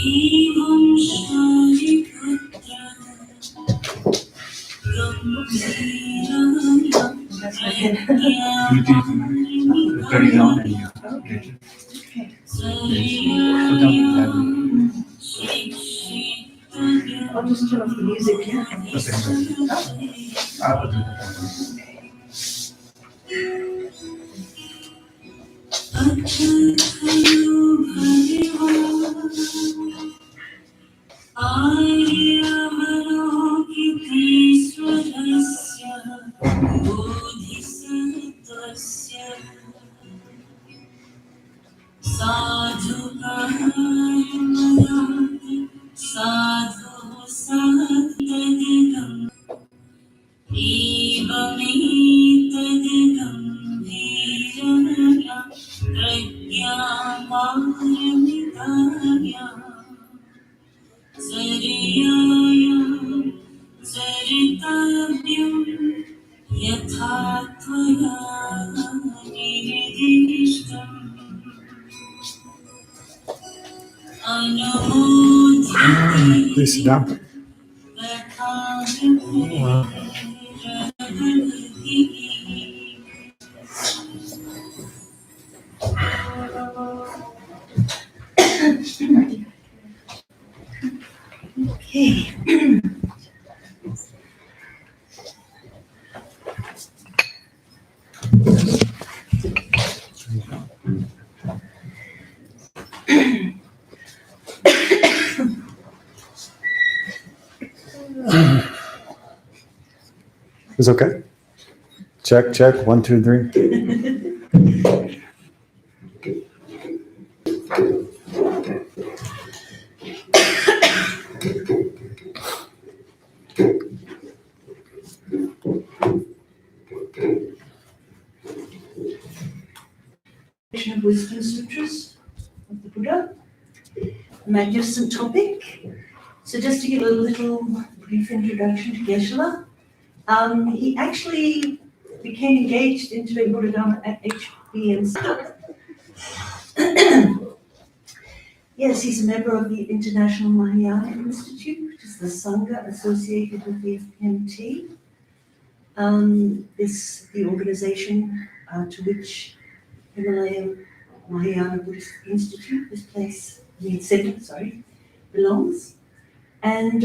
Turn it on and you I'll just turn off the music here. I'll do that. Please sit down. Okay. It's okay. Check, check. 1, 2, 3. Perfection of Wisdom Sutras of the Buddha. A magnificent topic. So just to give a little brief introduction to Geshe. He actually became engaged in Tibetan Buddhism at HBMC. Yes, he's a member of the International Mahayana Institute, which is the Sangha associated with the FPMT. The organization to which Himalayan Mahayana Buddhist Institute, belongs. And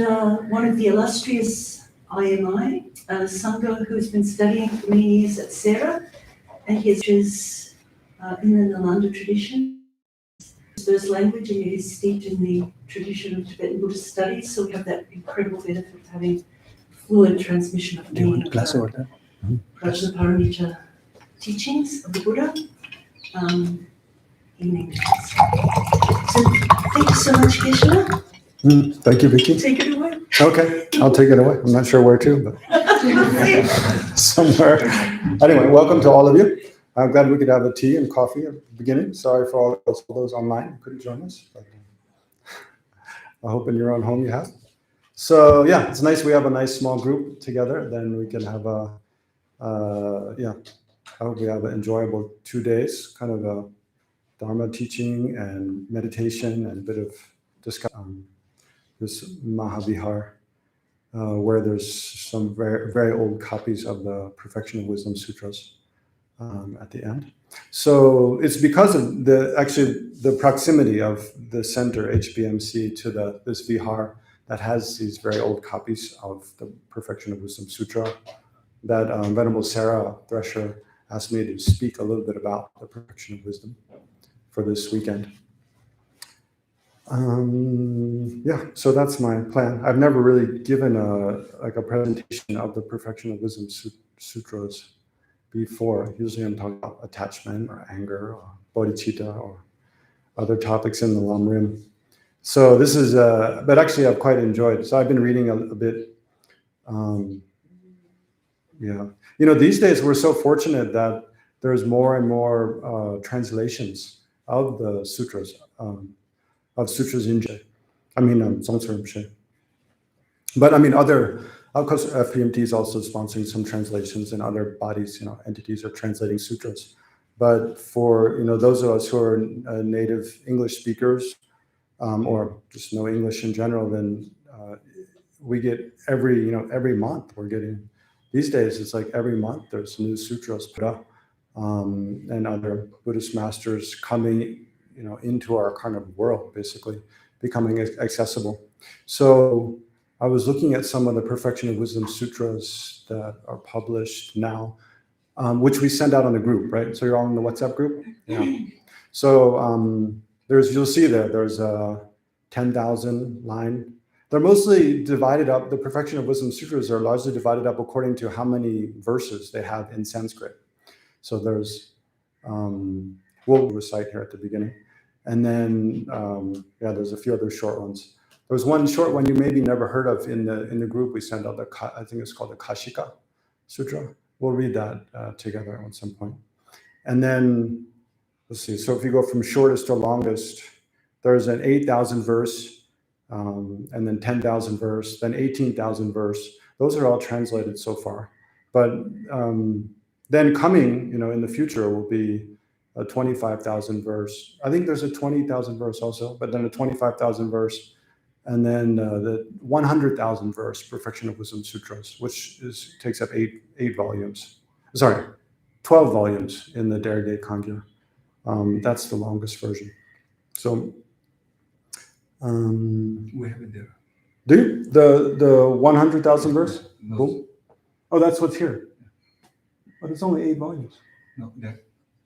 one of the illustrious IMI, Sangha, who's been studying for many years at Sera, and he is in the Nalanda tradition. His first language, and he is steeped in the tradition of Tibetan Buddhist studies, so we have that incredible benefit of having fluent transmission of many of the Prajnaparamita teachings of the Buddha in English. So thank you so much, Geshe. Thank you, Vicky. Take it away. Okay, I'll take it away. I'm not sure where to, but somewhere. Anyway, welcome to all of you. I'm glad we could have a tea and coffee at the beginning. Sorry for all those online who couldn't join us, but I hope in your own home you have. So yeah, it's nice we have a nice small group together. Then we can have I hope we have an enjoyable 2 days, kind of a Dharma teaching and meditation and a bit of discussion. This Mahavihar, where there's some very, very old copies of the Perfection of Wisdom Sutras at the end. So it's because of the proximity of the center, HBMC, to this Vihar that has these very old copies of the Perfection of Wisdom Sutra that Venerable Sera Thresher asked me to speak a little bit about the Perfection of Wisdom for this weekend. So that's my plan. I've never really given a presentation of the Perfection of Wisdom Sutras before. Usually I'm talking about attachment or anger or bodhicitta or other topics in the Lamrim. So this is, but actually I've quite enjoyed. So I've been reading a bit. These days we're so fortunate that there's more and more translations of the sutras. Of sutras in Geshe. Songtse Rinpoche. But of course, FPMT is also sponsoring some translations, and other bodies, entities are translating sutras. But for those of us who are native English speakers, or just know English in general, then we get every month we're getting. These days, it's like every month there's new sutras put up, and other Buddhist masters coming, into our kind of world, basically becoming accessible. So I was looking at some of the Perfection of Wisdom Sutras that are published now, which we send out on the group, right? So you're all in the WhatsApp group? Yeah. So you'll see there's a 10,000 line. They're mostly divided up. The Perfection of Wisdom Sutras are largely divided up according to how many verses they have in Sanskrit. So there's, we'll recite here at the beginning. And then, there's a few other short ones. There was one short one you maybe never heard of in the group we sent out. I think it's called the Kashika Sutra. We'll read that together at some point. And then, let's see. So if you go from shortest to longest, there's an 8,000 verse, and then 10,000 verse, then 18,000 verse. Those are all translated so far. But then coming, in the future will be a 25,000 verse. I think there's a 20,000 verse also, but then a 25,000 verse, and then the 100,000 verse Perfection of Wisdom Sutras, which takes up eight volumes. Sorry, 12 volumes in the Derge Kangya. That's the longest version. So we have it there. Do you? The 100,000 verse? No. Oh, that's what's here. But it's only 8 volumes. No, that's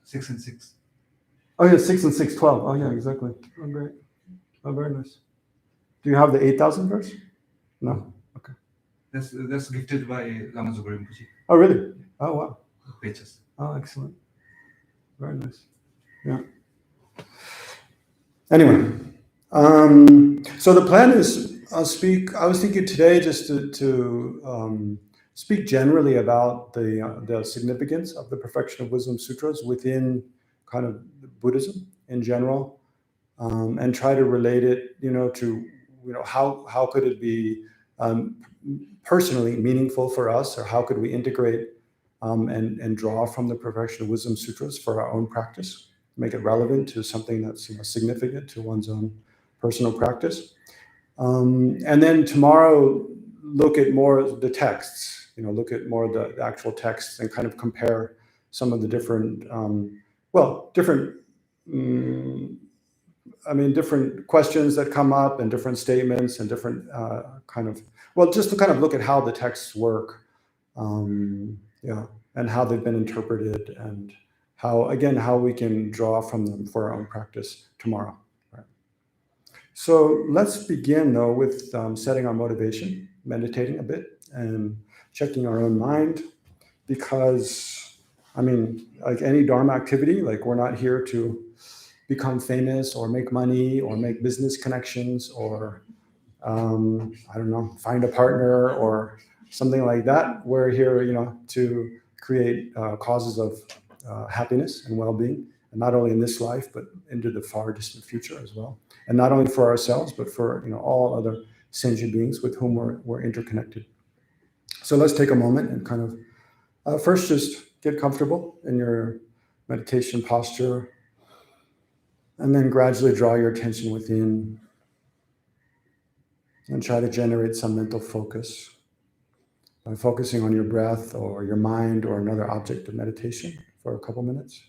6 and 6. Oh yeah, 6 and 6, 12. Oh yeah, exactly. Oh great. Oh, very nice. Do you have the 8,000 verse? No. Okay. That's gifted by Lama Zopa Rinpoche. Oh really? Oh wow. Pages. Oh excellent. Very nice. Yeah. Anyway, so the plan is I was thinking today just to speak generally about the significance of the Perfection of Wisdom Sutras within kind of Buddhism in general, and try to relate it, to how could it be personally meaningful for us, or how could we integrate and draw from the Perfection of Wisdom Sutras for our own practice, make it relevant to something that's significant to one's own personal practice. And then tomorrow, look at more of the texts, look at more of the actual texts and kind of compare some of the different, different questions that come up and different statements and different just to kind of look at how the texts work, and how they've been interpreted, and how we can draw from them for our own practice tomorrow. So let's begin, though, with setting our motivation, meditating a bit, and checking our own mind, because, like any Dharma activity, like we're not here to become famous or make money or make business connections or, find a partner or something like that. We're here, to create causes of happiness and well-being, and not only in this life, but into the far distant future as well. And not only for ourselves, but for all other sentient beings with whom we're interconnected. So let's take a moment and kind of first just get comfortable in your meditation posture, and then gradually draw your attention within and try to generate some mental focus by focusing on your breath or your mind or another object of meditation for a couple minutes.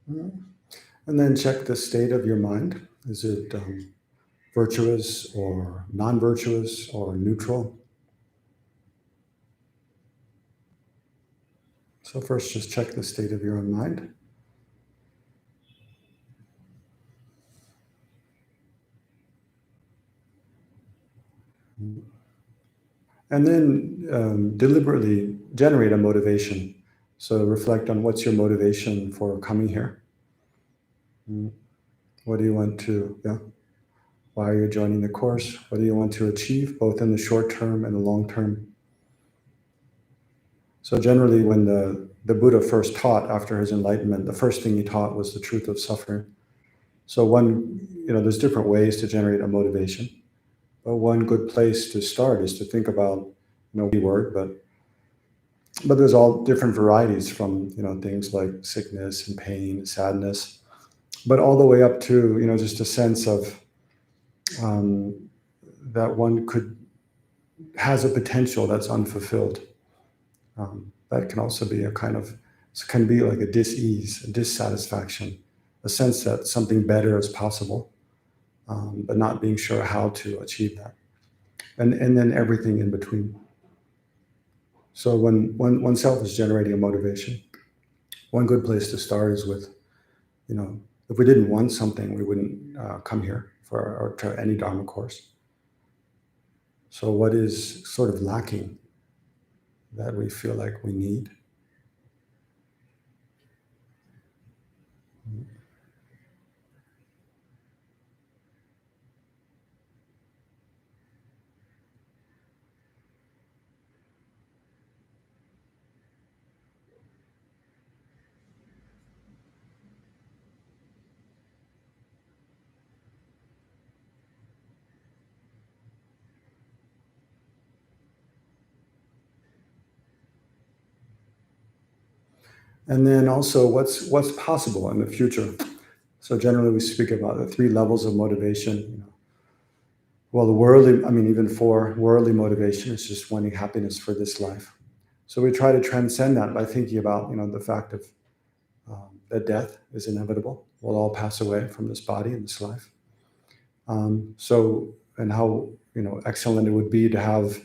And then check the state of your mind. Is it virtuous or non-virtuous or neutral? So first, just check the state of your own mind. And then deliberately generate a motivation. So reflect on what's your motivation for coming here. What do you want to, why are you joining the course? What do you want to achieve, both in the short term and the long term? So generally, when the Buddha first taught after his enlightenment, the first thing he taught was the truth of suffering. So there's different ways to generate a motivation. But one good place to start is to think about, word, but there's all different varieties from, things like sickness and pain, sadness, but all the way up to, just a sense of that one has a potential that's unfulfilled. That can also be can be like a dis-ease, a dissatisfaction, a sense that something better is possible, but not being sure how to achieve that. And then everything in between. So when oneself is generating a motivation, one good place to start is with, if we didn't want something, we wouldn't come here or to any Dharma course. So what is sort of lacking that we feel like we need? And then also what's possible in the future. So generally we speak about the 3 levels of motivation. Well, even for worldly motivation, it's just wanting happiness for this life. So we try to transcend that by thinking about, the fact of that death is inevitable. We'll all pass away from this body in this life. And how, excellent it would be to have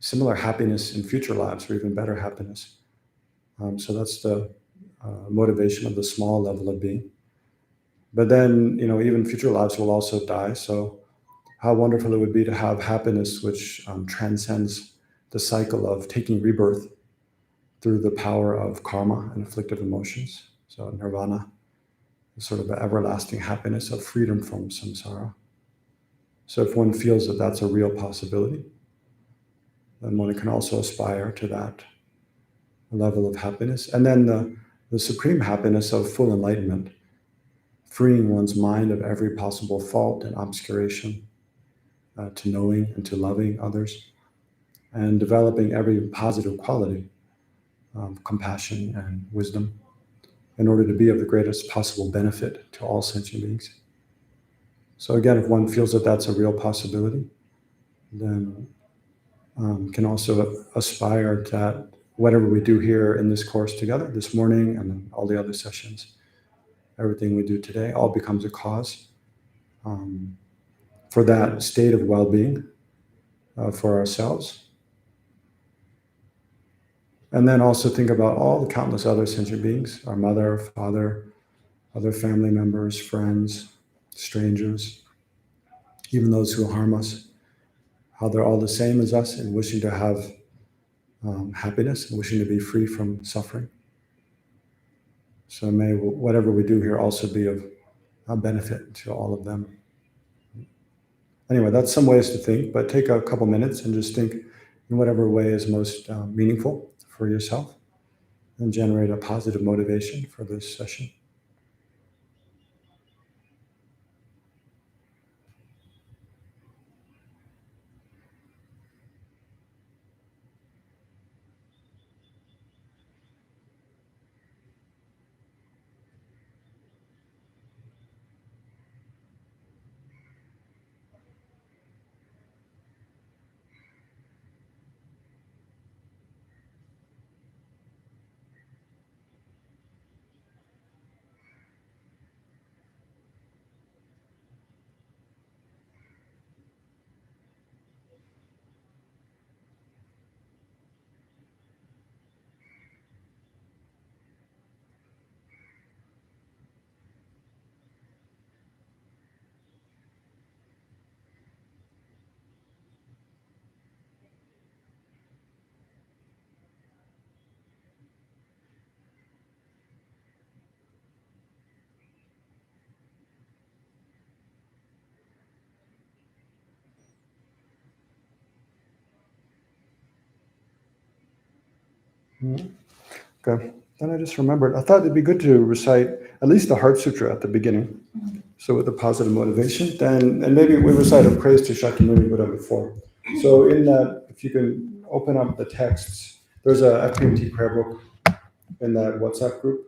similar happiness in future lives, or even better happiness. So that's the motivation of the small level of being. But then, even future lives will also die. So how wonderful it would be to have happiness which transcends the cycle of taking rebirth through the power of karma and afflictive emotions. So nirvana is sort of the everlasting happiness of freedom from samsara. So if one feels that that's a real possibility, then one can also aspire to that level of happiness. And then the supreme happiness of full enlightenment, freeing one's mind of every possible fault and obscuration, to knowing and to loving others, and developing every positive quality, compassion and wisdom, in order to be of the greatest possible benefit to all sentient beings. So again, if one feels that that's a real possibility, then can also aspire that whatever we do here in this course together, this morning and then all the other sessions, everything we do today, all becomes a cause for that state of well-being for ourselves. And then also think about all the countless other sentient beings, our mother, father, other family members, friends, strangers, even those who harm us, how they're all the same as us and wishing to have happiness and wishing to be free from suffering. So may whatever we do here also be of a benefit to all of them. Anyway, that's some ways to think, but take a couple minutes and just think in whatever way is most meaningful for yourself and generate a positive motivation for this session. Okay. Then I just remembered, I thought it'd be good to recite at least the Heart Sutra at the beginning. So with the positive motivation, then, and maybe we recite a praise to Shakyamuni Buddha before. So in that, if you can open up the texts, there's a FPMT prayer book in that WhatsApp group.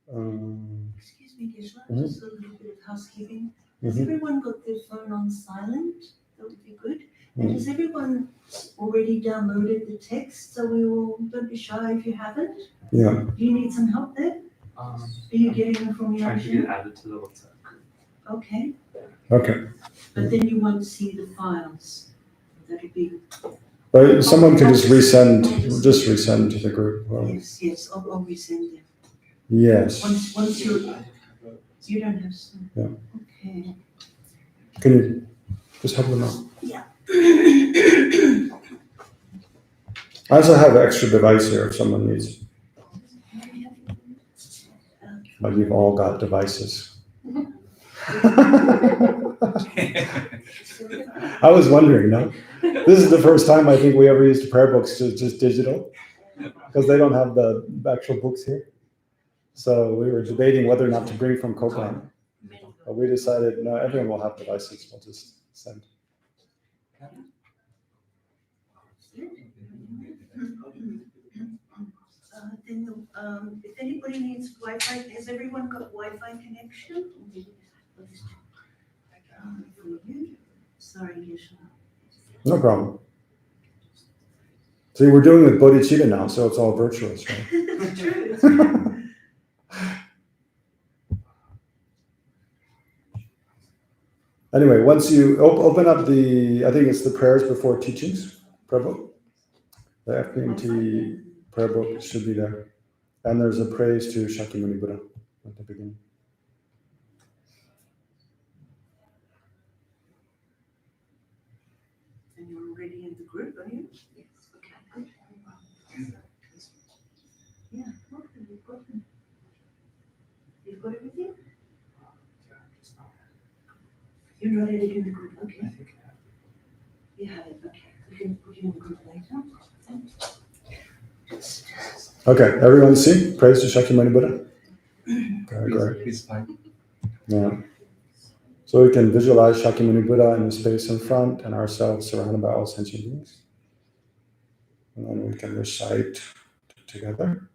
Excuse me, Geshe, just a little bit of housekeeping. Has everyone got their phone on silent? That would be good. And has everyone already downloaded the text? So don't be shy if you haven't. Yeah. Do you need some help there? Are you getting them from your Trying to get added to the WhatsApp. Okay. Okay. But then you won't see the files. That'll be. But someone can just resend to the group. Well, Yes, I'll resend them. yes. Once you don't have some. Yeah. Okay. Can you just help them out? Yeah. I also have an extra device here if someone needs. Like you've all got devices. I was wondering, no? This is the first time I think we ever used prayer books just digital, because they don't have the actual books here. So we were debating whether or not to bring from Copeland. But we decided, no, everyone will have devices. We'll just send. If anybody needs Wi-Fi, has everyone got Wi-Fi connection? Sorry, Geshe. No problem. See, we're doing with bodhicitta now, so it's all virtuous, right? It's true. Anyway, once you open up I think it's the prayers before teachings prayer book. The FPMT prayer book should be there. And there's a praise to Shakyamuni Buddha at the beginning. And you're already in the group, are you? Yes. Okay, good. Yeah, okay, you've got them. You've got everything? You're not already in the group, okay. You have it, okay. We can put you in the group later. Okay, everyone see? Praise to Shakyamuni Buddha. Okay, great. Please find. Yeah. So we can visualize Shakyamuni Buddha in the space in front and ourselves surrounded by all sentient beings. And then we can recite together.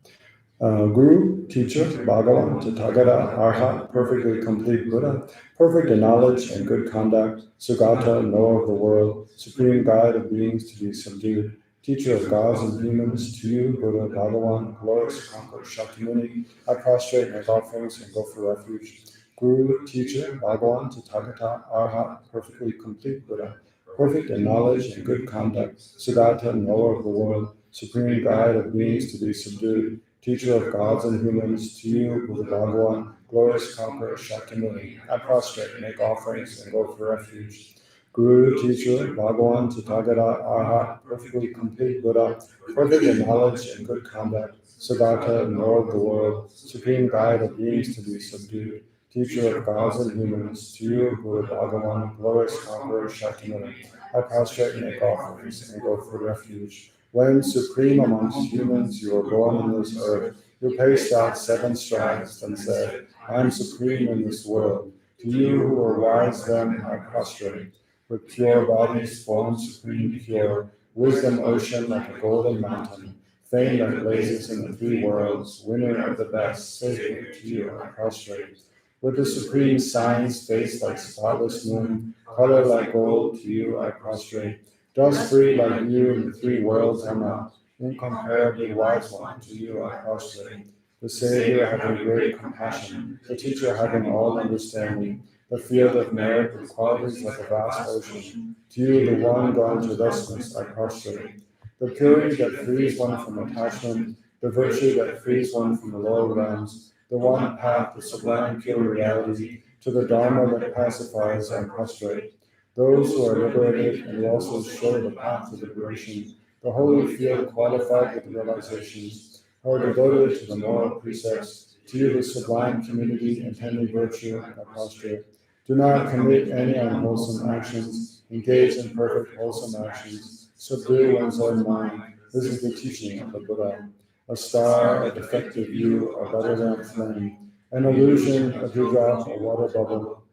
Guru, teacher, Bhagavan, Tathagata, Arhat, perfectly complete Buddha, perfect in knowledge and good conduct, Sugata, knower of the world, supreme guide of beings to be subdued, teacher of gods and humans, to you, Buddha, Bhagavan, glorious conqueror Shakyamuni, I prostrate and make offerings and go for refuge. Guru, teacher, Bhagavan, Tathagata, Arhat, perfectly complete Buddha, perfect in knowledge and good conduct, Sugata, knower of the world, supreme guide of beings to be subdued, teacher of gods and humans, to you, Buddha Bhagavan, glorious conqueror Shakyamuni, I prostrate, make offerings, and go for refuge. Guru, teacher, Bhagavan, Tathagata, Arhat, perfectly complete Buddha, perfect in knowledge and good conduct, Siddhartha, knower of the world, supreme guide of beings to be subdued, teacher of gods and humans, to you, Buddha Bhagavan, glorious conqueror Shakyamuni, I prostrate, make offerings, and go for refuge. When supreme amongst humans you were born on this earth, you paced out 7 strides and said, I am supreme in this world. To you who are wise then I prostrate. With pure bodies formed supreme pure, wisdom ocean like a golden mountain, fame that blazes in the 3 worlds, winner of the best, sacred to you I prostrate. With the supreme science, face like spotless moon, color like gold, to you I prostrate. Dust free like you in the 3 worlds are not, incomparably wise one, to you I prostrate. The Savior having great compassion, the teacher having all understanding, the field of merit with qualities like a vast ocean, to you the one gone to thusness I prostrate. The purity that frees one from attachment, the virtue that frees one from the lower realms, the one path, the sublime pure reality, to the Dharma that pacifies I prostrate. Those who are liberated and who also show the path to liberation, the holy field qualified with realizations, who are devoted to the moral precepts, to you the sublime community intending virtue and I prostrate. Do not commit any unwholesome actions, engage in perfect wholesome actions, subdue one's own mind. This is the teaching of the Buddha. a star, a defective view, a butter lamp flame, an illusion, a dewdrop, a water bubble,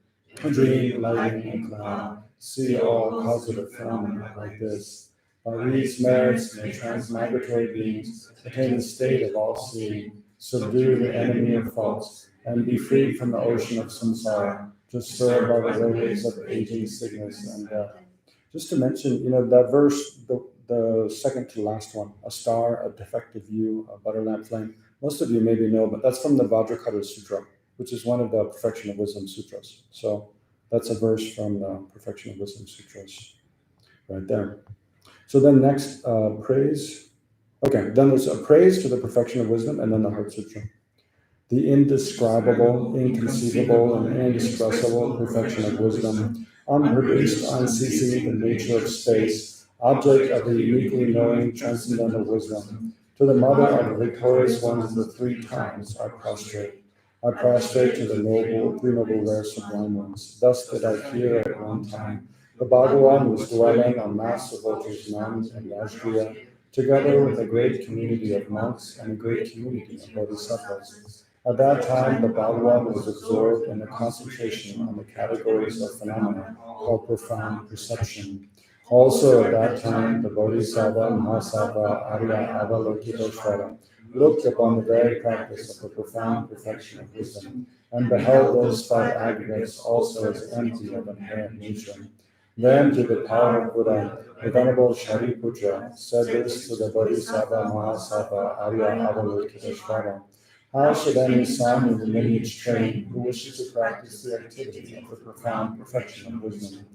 a dream, lighting, a cloud. See all causative phenomena like this. By these merits may transmigratory beings attain the state of all seeing, subdue the enemy of faults, and be freed from the ocean of samsara, disturbed by the waves of aging, sickness, and death. Just to mention, that verse, the second to last one, a star, a defective view, a butter lamp flame. Most of you maybe know, but that's from the Vajrakara Sutra, which is one of the Perfection of Wisdom Sutras. So that's a verse from the Perfection of Wisdom Sutras right there. So then next, praise. Okay, then there's a praise to the Perfection of Wisdom, and then the Heart Sutra. The indescribable, inconceivable, and inexpressible perfection of wisdom, unproduced, unceasing, the nature of space, object of the uniquely knowing transcendental wisdom. To the mother of the victorious ones of the three times I prostrate. I prostrate to the three noble, rare, sublime ones. Thus did I hear at one time. The Bhagavan was dwelling on Master Vulture's mountain in Rajgriha, together with a great community of monks and a great community of bodhisattvas. At that time, the Bhagavan was absorbed in the concentration on the categories of phenomena called profound perception. Also at that time, the Bodhisattva, Mahasattva, Arya, Avalokiteshvara looked upon the very practice of the profound perfection of wisdom, and beheld those five aggregates also as empty of inherent nature. Then, through the power of Buddha, the Venerable Shariputra said this to the Bodhisattva, Mahasattva, Arya, Avalokiteshvara: how should any son in the lineage train who wishes to practice the activity of the profound perfection of wisdom?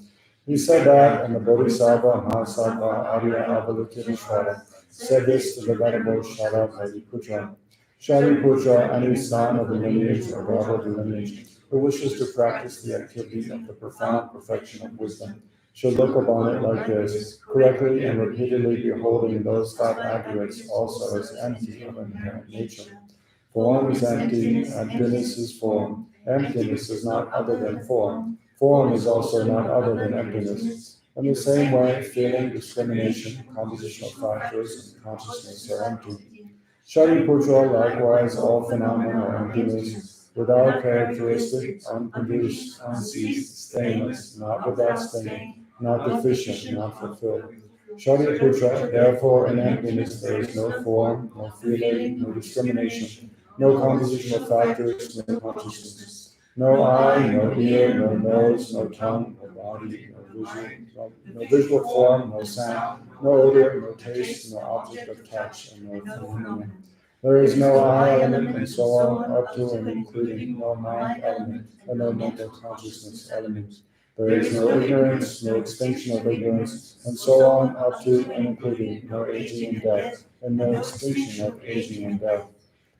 He said that, and the Bodhisattva, Mahasattva, Arya, Avalokiteshvara said this to the Venerable Shariputra: Shariputra, any son of the lineage or daughter of the lineage who wishes to practice the activity of the profound perfection of wisdom should look upon it like this, correctly and repeatedly beholding those five aggregates also as empty of inherent nature. Form is empty, emptiness is form. Emptiness is not other than form. Form is also not other than emptiness. In the same way, feeling, discrimination, compositional factors, and consciousness are empty. Shariputra, likewise, all phenomena are emptiness, without characteristic, unproduced, unceased, stainless, not without stain, not deficient, not fulfilled. Shariputra, therefore, in emptiness there is no form, no feeling, no discrimination, no compositional factors, no consciousness, no eye, no ear, no nose, no tongue, no body, no visual form, no sound, no odor, no taste, no object of touch, and no phenomenon. There is no I element, and so on, up to and including no mind element, and no mental consciousness element. There is no ignorance, no extinction of ignorance, and so on, up to and including no aging and death, and no extinction of aging and death.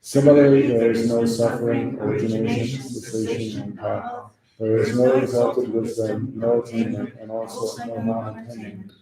Similarly, there is no suffering, origination, cessation, and path. There is no exalted wisdom, no attainment, and also no non-attainment.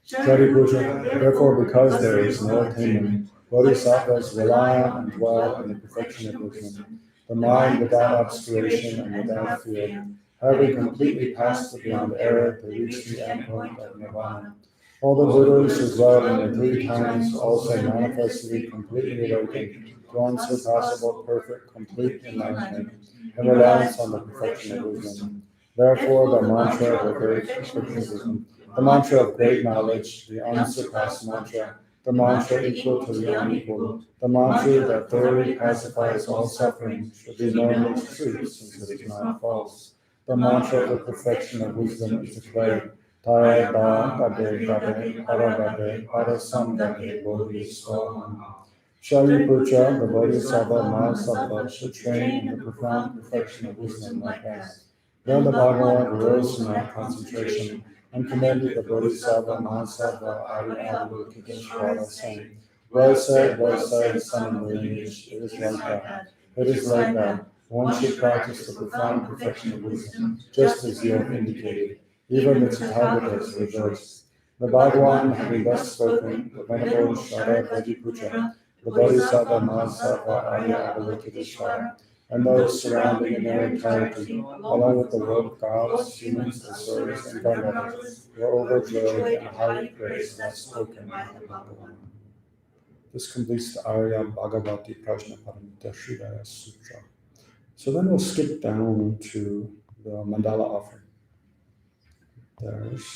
Shariputra, therefore, because there is no attainment, bodhisattvas rely on and dwell in the perfection of wisdom, the mind without obscuration and without fear. Having completely passed beyond error, they reach the endpoint of nirvana. All the Buddhas who dwell in the three times also manifestly completely awakened to unsurpassable, perfect, complete enlightenment and reliance on the perfection of wisdom. Therefore, the mantra of the great perfection of wisdom, the mantra of great knowledge, the unsurpassed mantra, the mantra equal to the unequal, the mantra that thoroughly pacifies all suffering should be known as true, since it is not false. The mantra of the perfection of wisdom is declared: Taya da gade gade, para gade, para sam gade, bodhi soham. Shariputra, the Bodhisattva Mahasattva, should train in the profound perfection of wisdom like this. Then the Bhagavan arose from that concentration and commended the Bodhisattva Mahasattva Arya Avalokiteshvara, saying: well said, son of the lineage, it is like that. It is like that. One should practice the profound perfection of wisdom, just as you have indicated. Even the Tathagatas rejoiced. The Bhagavan, having thus spoken, the Venerable Sera Jey Monastic, the Bodhisattva Mahasattva Arya Avalokiteshvara, and those surrounding in their entirety, along with the world of gods, humans, asuras, and Gandharvas, were overjoyed and highly praised that spoken by the Bhagavan. this completes the Arya Bhagavati Prajnaparamita Sridhara Sutra. So then we'll skip down to the mandala offering. There's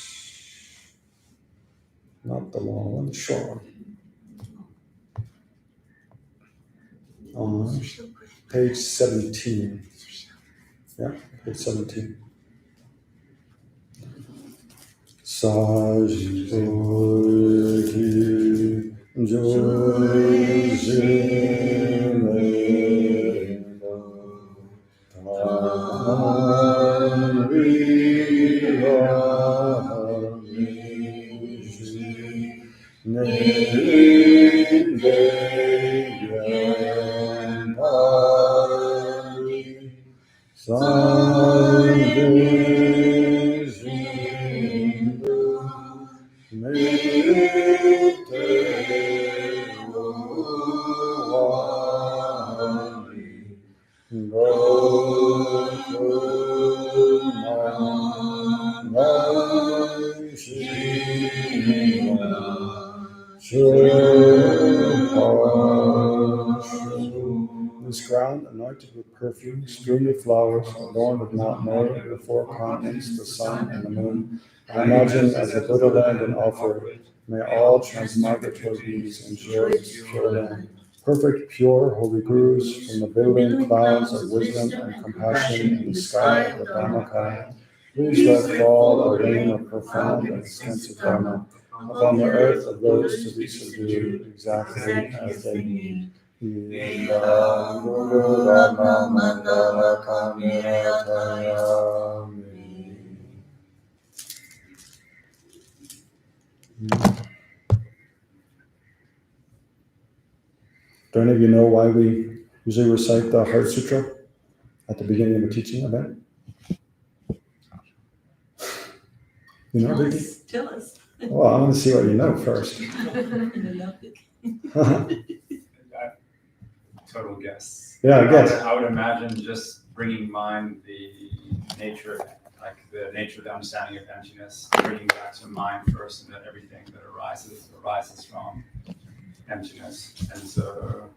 not the long one, the short one. On page 17. Yeah, page 17. Sajiti This ground, anointed with perfume, strewn with flowers, adorned with Mount Mary, the four continents, the sun, and the moon, I imagine as a Buddha land and offer it. May all transmigratory beings enjoy this pure land. Perfect, pure, holy gurus from the billowing clouds of wisdom and compassion in the sky of the Dharmakaya. Please let fall a rain of profound and extensive Dharma upon the earth of those to be subdued exactly as they need. Do any of you know why we usually recite the Heart Sutra at the beginning of a teaching event? You know, Tell us. Well, I want to see what you know first. Total guess. Yeah, I guess. I would imagine just bringing in mind the nature, like the nature of the understanding of emptiness, bringing back to mind first, and that everything that arises from emptiness. And so,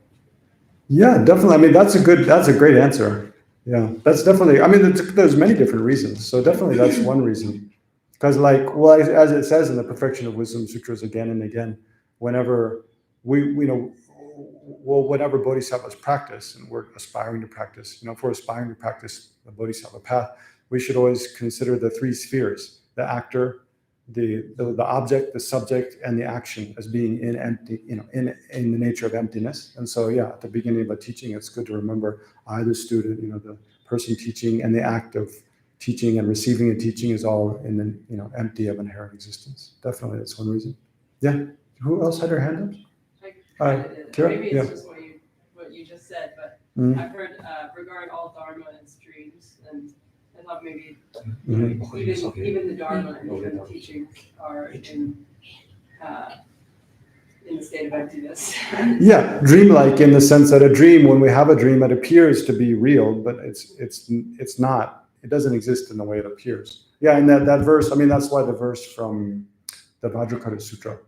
yeah, definitely. I mean, that's a great answer. Yeah, that's definitely. I mean, there's many different reasons. So definitely, that's one reason. Because, like, well, as it says in the Perfection of Wisdom Sutras again and again, whenever whenever bodhisattvas practice, and we're aspiring to practice, if we're aspiring to practice the bodhisattva path, we should always consider the three spheres: the actor, the object, the subject, and the action as being in empty, in the nature of emptiness. And so, yeah, at the beginning of a teaching, it's good to remember I, the student, the person teaching, and the act of teaching and receiving a teaching is all in the empty of inherent existence. Definitely, that's one reason. Yeah. Who else had their hand up? Kira? Maybe it's just what you just said, but I've heard regard all dharma as dreams, and I thought maybe even the dharma and even the teachings are in the state of emptiness. Yeah, dreamlike in the sense that a dream, when we have a dream, it appears to be real, but it's not. It doesn't exist in the way it appears. Yeah, and that verse, I mean, that's why the verse from the Vajrakara Sutra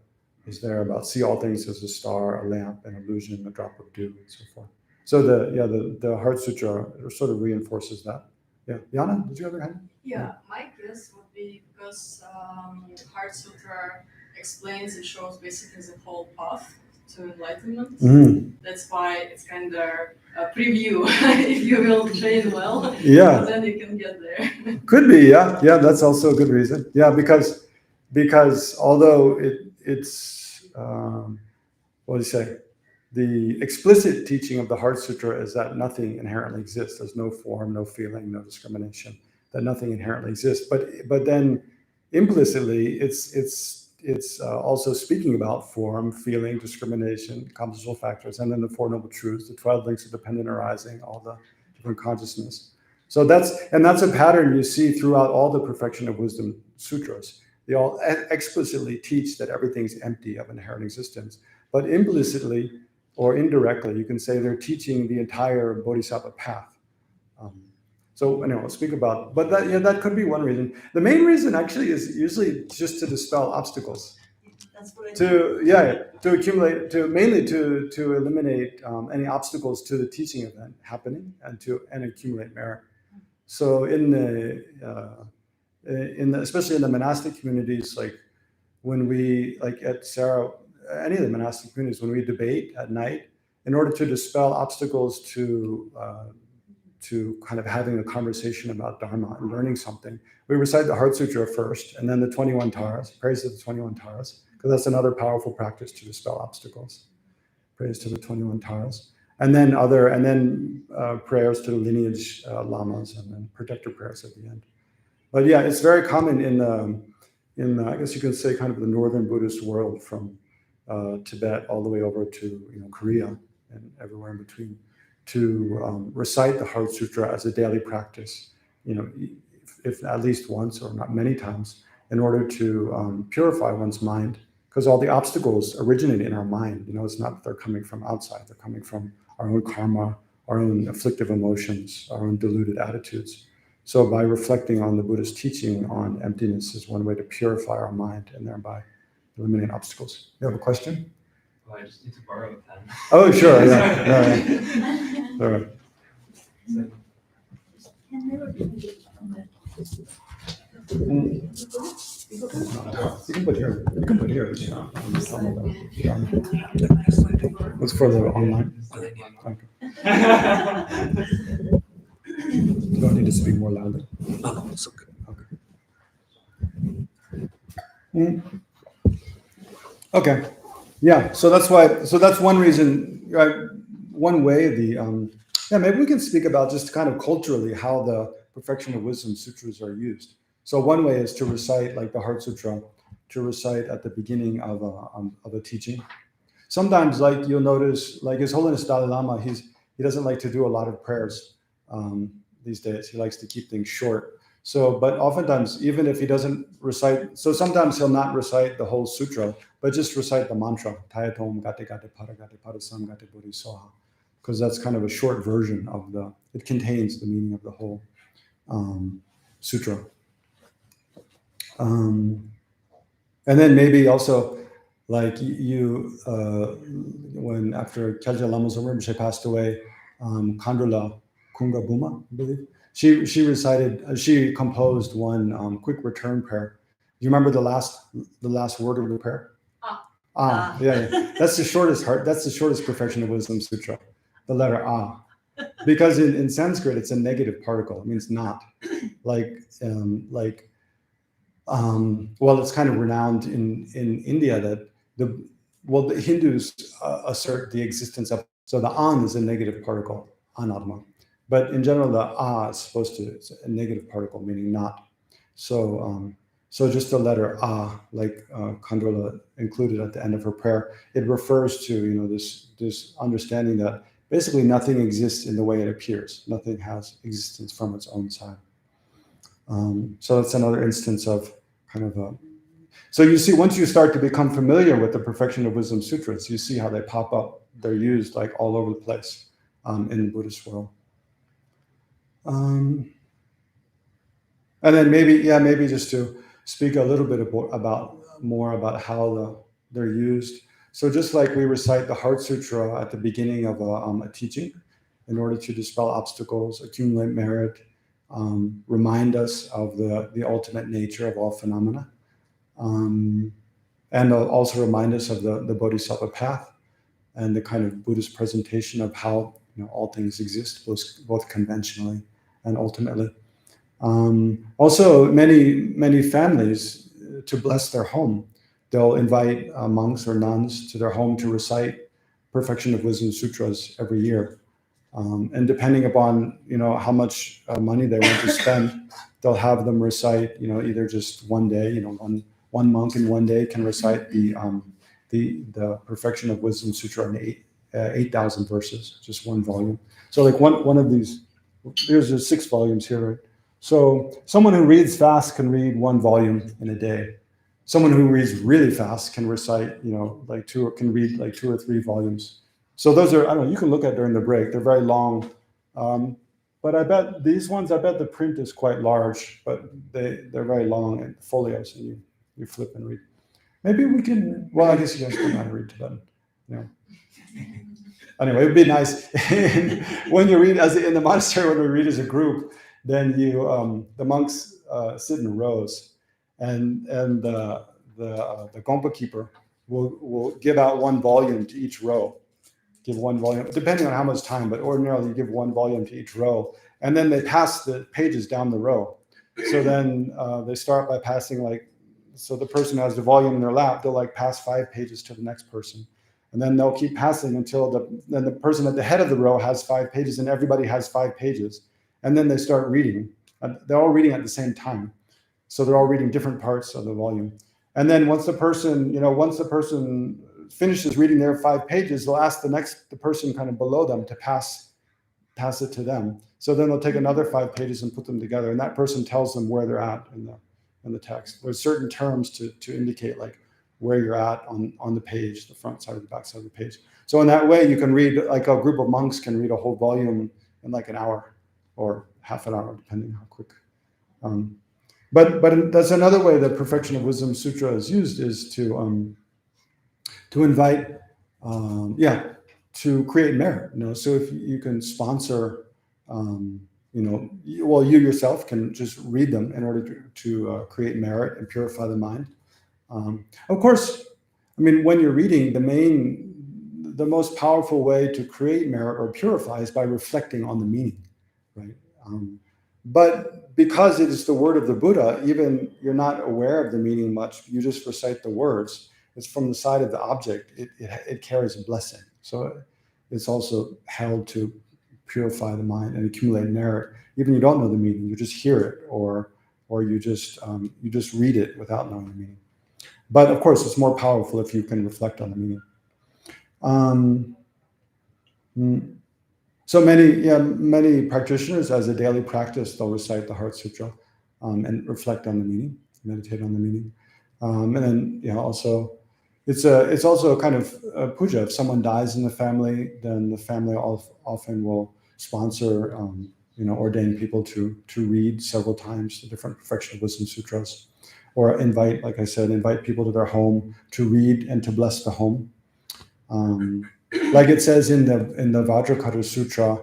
is there about see all things as a star, a lamp, an illusion, a drop of dew, and so forth. So the Heart Sutra sort of reinforces that. Yeah, Yana, did you have your hand? Yeah, my guess would be because Heart Sutra explains and shows basically the whole path to enlightenment. Mm-hmm. That's why it's kind of a preview, if you will train well. Yeah. Then you can get there. Could be, yeah. Yeah, that's also a good reason. Yeah, because although it's what do you say? The explicit teaching of the Heart Sutra is that nothing inherently exists. There's no form, no feeling, no discrimination. That nothing inherently exists. But then implicitly, it's also speaking about form, feeling, discrimination, compositional factors, and then the Four Noble Truths, the 12 links of dependent arising, all the different consciousness. So that's a pattern you see throughout all the Perfection of Wisdom Sutras. They all explicitly teach that everything's empty of inherent existence, but implicitly or indirectly, you can say they're teaching the entire bodhisattva path. So anyway, we'll speak about, but that could be one reason. The main reason actually is usually just to dispel obstacles. That's what I to accumulate, mainly to eliminate any obstacles to the teaching event happening and accumulate merit. So especially in the monastic communities, like when we, like at Sera, any of the monastic communities, when we debate at night, in order to dispel obstacles to kind of having a conversation about Dharma and learning something, we recite the Heart Sutra first, and then the 21 Taras, praise to the 21 Taras, because that's another powerful practice to dispel obstacles. Praise to the 21 Taras, and then prayers to the lineage lamas, and then protector prayers at the end. But yeah, it's very common in I guess you can say kind of the northern Buddhist world, from Tibet all the way over to Korea and everywhere in between, to recite the Heart Sutra as a daily practice, if at least once or not many times, in order to purify one's mind, because all the obstacles originate in our mind. It's not that they're coming from outside; they're coming from our own karma, our own afflictive emotions, our own deluded attitudes. So by reflecting on the Buddhist teaching on emptiness is one way to purify our mind and thereby eliminate obstacles. You have a question? Oh, I just need to borrow a pen. Oh, sure. Yeah. All right. You can put here. You can put here. It's for the online. Okay. You don't need to speak more loudly. Oh, it's okay. Okay. Yeah. So that's why. So that's one reason. Right? One way maybe we can speak about just kind of culturally how the Perfection of Wisdom Sutras are used. So one way is to recite, like the Heart Sutra, to recite at the beginning of a teaching. Sometimes, like you'll notice, like His Holiness Dalai Lama, he doesn't like to do a lot of prayers these days. He likes to keep things short. So, but oftentimes, even if he doesn't recite, so sometimes he'll not recite the whole sutra, but just recite the mantra, Tayatom Gate Gate Pada Gate Pada Sam Gate Bodhi Soha, because that's kind of a short version of it contains the meaning of the whole sutra. And then maybe also, like when after Kyalja Lama Zorimshe passed away, Kandrula Kunga Buma, I believe, she composed one quick return prayer. Do you remember the last word of the prayer? Yeah. That's the shortest Perfection of Wisdom Sutra, the letter Ah. Because in Sanskrit it's a negative particle. It means not. It's kind of renowned in India that the Hindus assert the existence of, so the An is a negative particle, Anatma. But in general, the it's a negative particle, meaning not. So just the letter Ah, like Kandrula included at the end of her prayer, it refers to this understanding that basically nothing exists in the way it appears. Nothing has existence from its own side. So that's another instance of kind of so you see, once you start to become familiar with the Perfection of Wisdom Sutras, you see how they pop up. They're used like all over the place in the Buddhist world. And then maybe just to speak a little bit about how they're used. So just like we recite the Heart Sutra at the beginning of a teaching, in order to dispel obstacles, accumulate merit, remind us of the ultimate nature of all phenomena, and also remind us of the bodhisattva path and the kind of Buddhist presentation of how all things exist, both conventionally and ultimately. Also, many families, to bless their home, they'll invite monks or nuns to their home to recite Perfection of Wisdom Sutras every year. And depending upon how much money they want to spend, they'll have them recite either just one day, one monk in one day can recite the Perfection of Wisdom Sutra in 8,000 verses, just one volume. So like one of these, there's 6 volumes here, right? So someone who reads fast can read one volume in a day. Someone who reads really fast can recite, can read like 2 or 3 volumes. So those are, I don't know, you can look at during the break. They're very long. But I bet these ones, the print is quite large, but they're very long and folios, and you flip and read. Maybe we can. Well, I guess you guys don't know how to read Tibetan. Yeah. Anyway, it'd be nice when you read in the monastery. When we read as a group, then the monks sit in rows, and the gompa keeper will give out one volume to each row. Give one volume, depending on how much time, but ordinarily you give one volume to each row, and then they pass the pages down the row. So then they start by passing so the person who has the volume in their lap, they'll pass 5 pages to the next person. And then they'll keep passing until the person at the head of the row has 5 pages and everybody has 5 pages. And then they start reading. They're all reading at the same time. So they're all reading different parts of the volume. And then once the person finishes reading their 5 pages, they'll ask the person kind of below them to pass it to them. So then they'll take another 5 pages and put them together. And that person tells them where they're at in the text. There's certain terms to indicate where you're at on the page, the front side or the back side of the page. So in that way, you can read, a group of monks can read a whole volume in an hour or half an hour, depending how quick. But that's another way that Perfection of Wisdom Sutra is used, is to invite, to create merit. So if you can sponsor, you yourself can just read them in order to create merit and purify the mind. Of course, when you're reading, the most powerful way to create merit or purify is by reflecting on the meaning, right? But because it is the word of the Buddha, even you're not aware of the meaning much, you just recite the words. It's from the side of the object. It carries a blessing. So it's also held to purify the mind and accumulate merit. Even you don't know the meaning, you just hear it, or you just read it without knowing the meaning. But of course, it's more powerful if you can reflect on the meaning. So many practitioners, as a daily practice, they'll recite the Heart Sutra and reflect on the meaning, meditate on the meaning, and then also it's also a kind of a puja. If someone dies in the family, then the family often will sponsor ordained people to read several times the different Perfection of Wisdom Sutras, or invite people to their home to read and to bless the home. Like it says in the Vajrakata Sutra,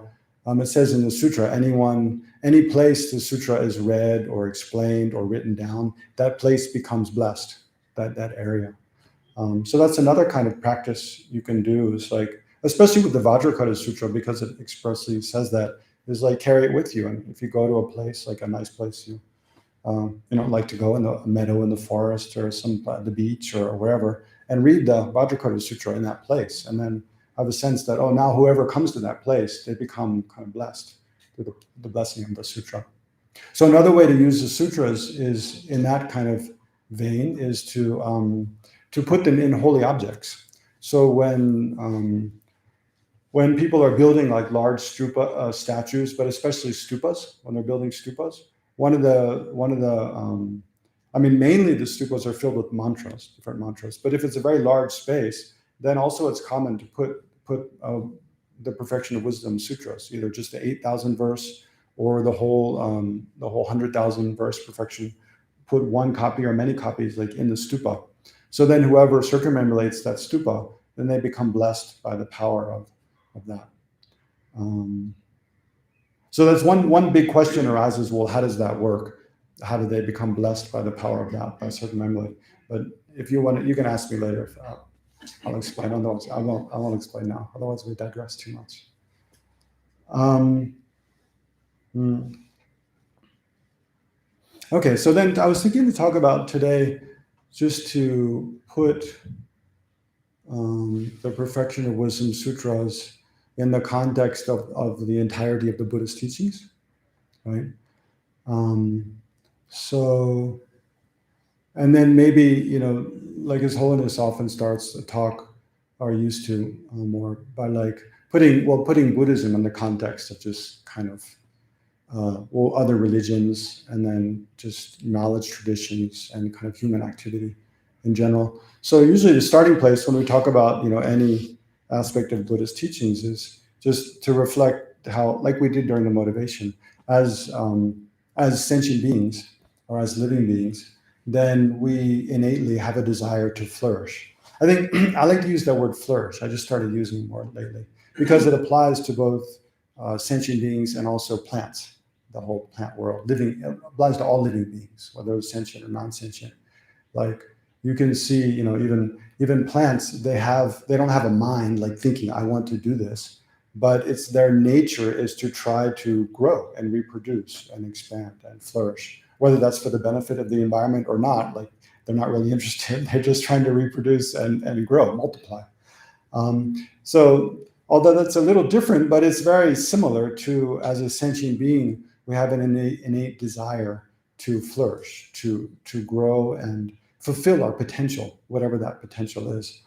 it says in the sutra, any place the sutra is read or explained or written down, that place becomes blessed, that area. So that's another kind of practice you can do, is especially with the Vajrakata Sutra, because it expressly says that, is carry it with you. And if you go to a place, a nice place, you like to go in a meadow in the forest or the beach or wherever, and read the Vajrakata Sutra in that place, and then have a sense that, now whoever comes to that place, they become kind of blessed through the blessing of the sutra. So another way to use the sutras is in that kind of vein, is to put them in holy objects. So when people are building large stupa statues, but especially stupas, when they're building stupas, mainly the stupas are filled with mantras, different mantras. But if it's a very large space, then also it's common to put the Perfection of Wisdom Sutras, either just the 8,000 verse or the whole 100,000 verse perfection. Put one copy or many copies in the stupa. So then whoever circumambulates that stupa, then they become blessed by the power of that. So that's one big question arises. Well, how does that work? How do they become blessed by the power of that, by circumambulating? But if you want, you can ask me later. I'll explain. Otherwise, I won't explain now. Otherwise, we digress too much. Okay, so then I was thinking to talk about today, just to put the Perfection of Wisdom Sutras in the context of the entirety of the Buddhist teachings, right? So, and then maybe, His Holiness often starts a talk, or used to more, by putting Buddhism in the context of just kind of other religions, and then just knowledge traditions and kind of human activity in general. So usually the starting place when we talk about any aspect of Buddhist teachings is just to reflect how, like we did during the motivation, as sentient beings or as living beings, then we innately have a desire to flourish. I think I like to use that word flourish. I just started using it more lately because it applies to both sentient beings and also plants, the whole plant world. Living, it applies to all living beings, whether it's sentient or non-sentient. Like you can see, even plants, they don't have a mind like thinking, I want to do this, but it's their nature is to try to grow and reproduce and expand and flourish, whether that's for the benefit of the environment or not. Like they're not really interested. They're just trying to reproduce and grow, multiply. So although that's a little different, but it's very similar to, as a sentient being, we have an innate desire to flourish, to grow and fulfill our potential, whatever that potential is.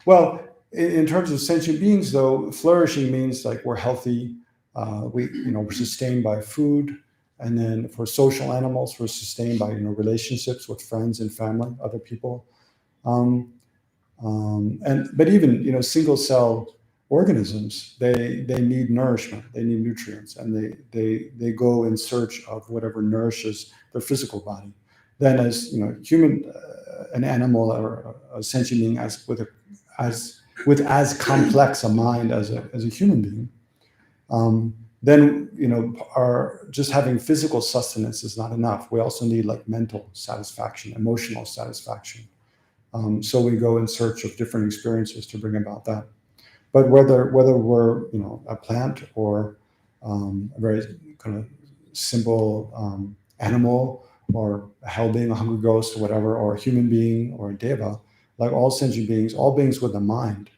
Well, in terms of sentient beings, though, flourishing means like we're healthy, we're sustained by food, and then for social animals, we're sustained by relationships with friends and family, other people, but even single cell organisms, they need nourishment, they need nutrients, and they go in search of whatever nourishes their physical body. Then, as human, an animal or a sentient being with as complex a mind as a human being, then our just having physical sustenance is not enough. We also need like mental satisfaction, emotional satisfaction. So we go in search of different experiences to bring about that. But whether we're a plant or a very kind of simple animal, or a hell being, a hungry ghost, or whatever, or a human being, or a deva, like all sentient beings, all beings with a mind,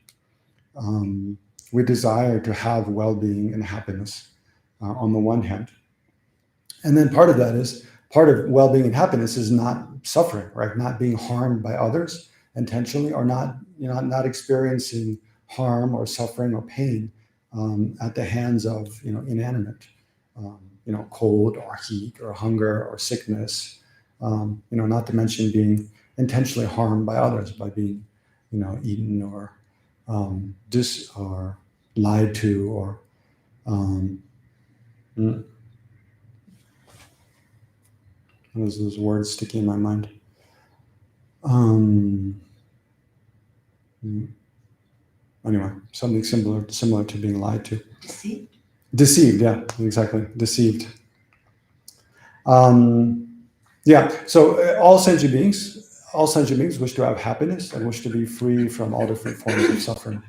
we desire to have well-being and happiness on the one hand. And then part of well-being and happiness is not suffering, right? Not being harmed by others intentionally, or not experiencing harm or suffering or pain at the hands of inanimate, cold or heat or hunger or sickness, not to mention being intentionally harmed by others by being eaten or or lied to, or those words sticking in my mind. Anyway, something similar to being lied to. Deceived, yeah, exactly. Deceived. So all sentient beings wish to have happiness and wish to be free from all different forms of suffering.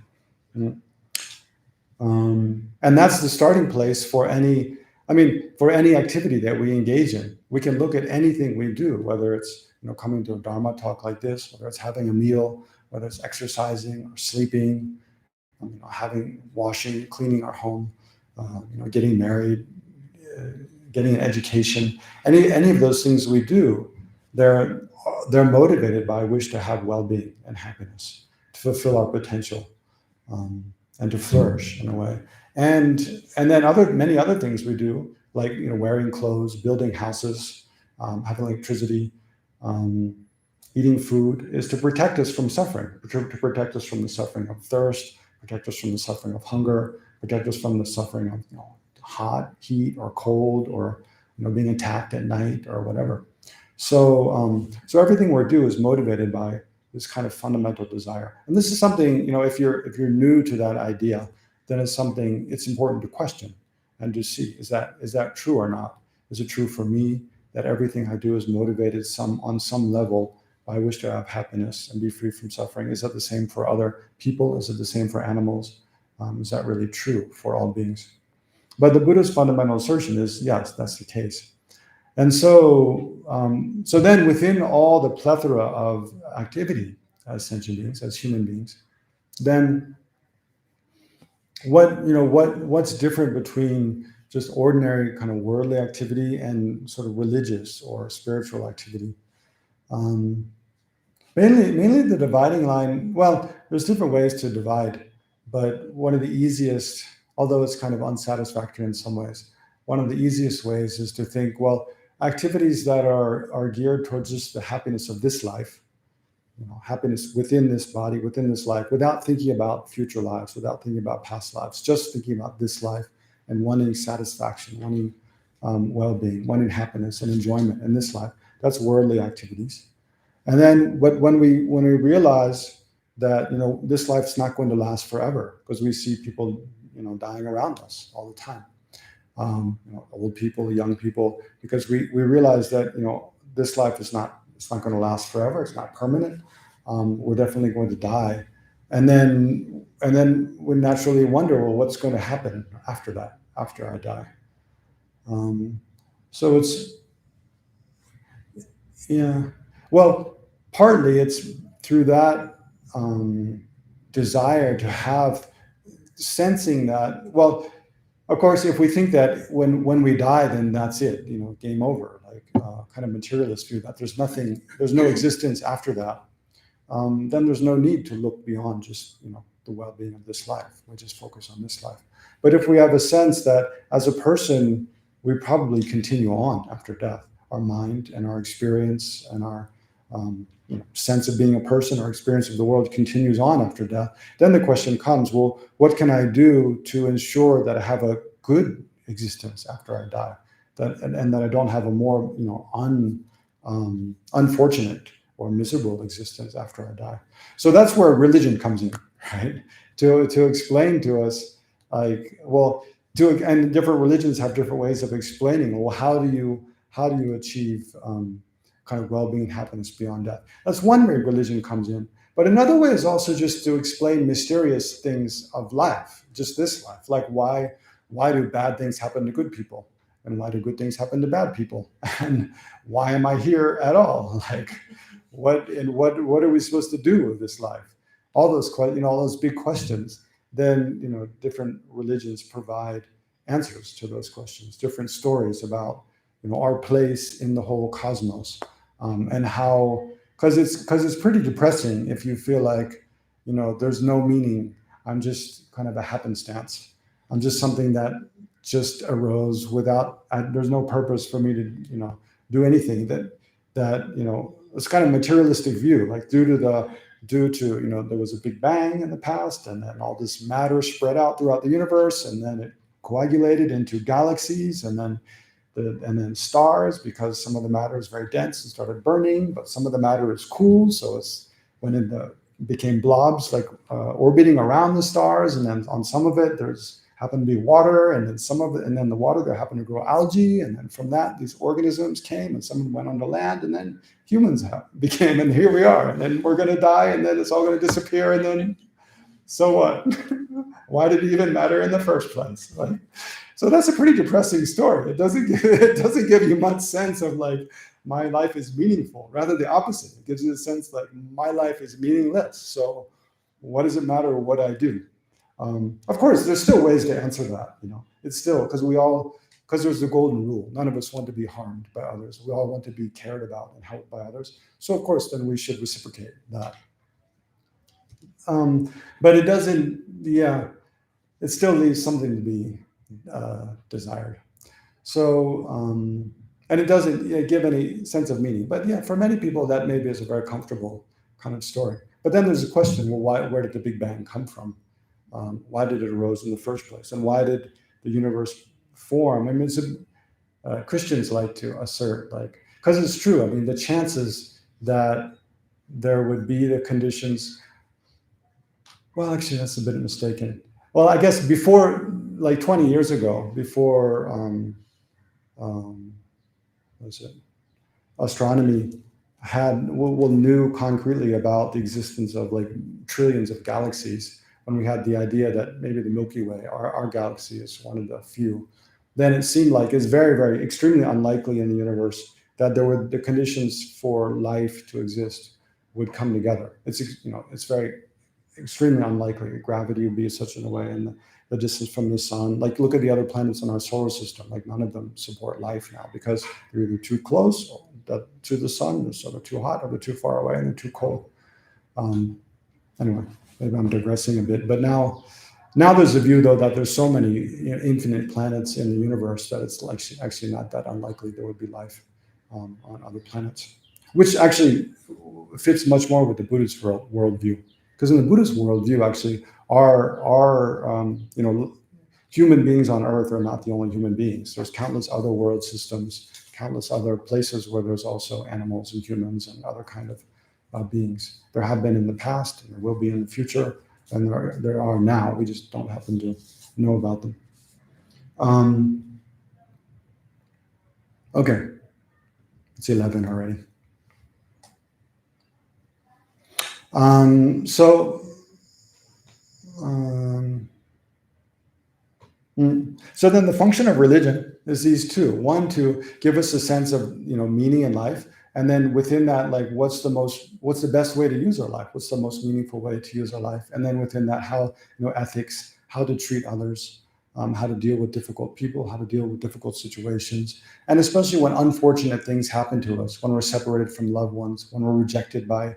And that's the starting place for any activity that we engage in. We can look at anything we do, whether it's coming to a Dharma talk like this, whether it's having a meal, whether it's exercising or sleeping, washing, cleaning our home, getting married, getting an education. Any of those things we do, they're motivated by a wish to have well-being and happiness, to fulfill our potential, and to flourish in a way. And then many other things we do, like wearing clothes, building houses, having electricity, eating food, is to protect us from suffering, to protect us from the suffering of thirst, protect us from the suffering of hunger, protect us from the suffering of hot, heat, or cold, or being attacked at night or whatever. So everything we do is motivated by this kind of fundamental desire. And this is something, if you're new to that idea, then it's something it's important to question and to see, is that true or not? Is it true for me that everything I do is motivated on some level by wish to have happiness and be free from suffering? Is that the same for other people? Is it the same for animals? Is that really true for all beings? But the Buddha's fundamental assertion is, yes, that's the case. And so then within all the plethora of activity as sentient beings, as human beings, then what's different between just ordinary kind of worldly activity and sort of religious or spiritual activity? Mainly the dividing line, well, there's different ways to divide, but one of the easiest, although it's kind of unsatisfactory in some ways, one of the easiest ways is to think, well, activities that are geared towards just the happiness of this life, happiness within this body, within this life, without thinking about future lives, without thinking about past lives, just thinking about this life and wanting satisfaction, wanting well-being, wanting happiness and enjoyment in this life. That's worldly activities. And then when we realize that this life's not going to last forever, because we see people dying around us all the time, old people, young people, because we realize that this life it's not going to last forever. It's not permanent. We're definitely going to die, and then we naturally wonder, well, what's going to happen after that, after I die? So it's well, partly it's through that desire to have sensing that. Well, of course, if we think that when we die, then that's it, game over, like kind of materialist view that there's no existence after that, then there's no need to look beyond just the well-being of this life. We just focus on this life. But if we have a sense that as a person, we probably continue on after death, our mind and our experience and our sense of being a person, our experience of the world continues on after death, then the question comes, well, what can I do to ensure that I have a good existence after I die, and that I don't have a more unfortunate or miserable existence after I die? So that's where religion comes in, right? To explain to us, like, well, and different religions have different ways of explaining, well, how do you achieve kind of well-being and happiness beyond death? That's one way religion comes in. But another way is also just to explain mysterious things of life, just this life. Like why do bad things happen to good people? And why do good things happen to bad people? And why am I here at all? Like what are we supposed to do with this life? All those all those big questions. Then different religions provide answers to those questions, different stories about our place in the whole cosmos. And how, because it's pretty depressing if you feel like, there's no meaning. I'm just kind of a happenstance. I'm just something that just arose without, there's no purpose for me to, do anything that it's kind of materialistic view, like due to there was a big bang in the past, and then all this matter spread out throughout the universe, and then it coagulated into galaxies, and then stars, because some of the matter is very dense and started burning, but some of the matter is cool. So it's when it became blobs, like orbiting around the stars, and then on some of it there's happened to be water, and then some of it, and then the water there happened to grow algae, and then from that these organisms came, and some went on the land, and then humans became, and here we are, and then we're going to die, and then it's all going to disappear, and then so what? Why did it even matter in the first place? Right? So that's a pretty depressing story. It doesn't give you much sense of like my life is meaningful. Rather the opposite. It gives you a sense like my life is meaningless. So what does it matter what I do? Of course, there's still ways to answer that. It's still because there's the golden rule. None of us want to be harmed by others. We all want to be cared about and helped by others. So of course, then we should reciprocate that. But it doesn't. It still leaves something to be desired. So, and it doesn't give any sense of meaning. But for many people, that maybe is a very comfortable kind of story. But then there's a question: well, where did the Big Bang come from? Why did it arose in the first place? And why did the universe form? I mean, Christians like to assert, because it's true. I mean, the chances that there would be the conditions. Well, actually, that's a bit mistaken. Well, I guess before, like 20 years ago, before astronomy knew concretely about the existence of like trillions of galaxies, when we had the idea that maybe the Milky Way, our galaxy, is one of the few, then it seemed like it's very, very extremely unlikely in the universe that there were the conditions for life to exist would come together. It's very extremely unlikely. Gravity would be such in a way, and the distance from the sun. Like, look at the other planets in our solar system. Like, none of them support life now because they're either too close to the sun, so they're too hot, or they're too far away and they're too cold. Anyway, maybe I'm digressing a bit. But now there's a view, though, that there's so many infinite planets in the universe that it's actually not that unlikely there would be life on other planets, which actually fits much more with the Buddhist worldview. Because in the Buddhist worldview, actually, our human beings on Earth are not the only human beings. There's countless other world systems, countless other places where there's also animals and humans and other kind of beings. There have been in the past, and there will be in the future, and there are now. We just don't happen to know about them. Okay, it's 11 already. So then the function of religion is these two. One, to give us a sense of meaning in life, and then within that, like what's the best way to use our life? What's the most meaningful way to use our life? And then within that, how ethics, how to treat others, how to deal with difficult people, how to deal with difficult situations, and especially when unfortunate things happen to us, when we're separated from loved ones, when we're rejected by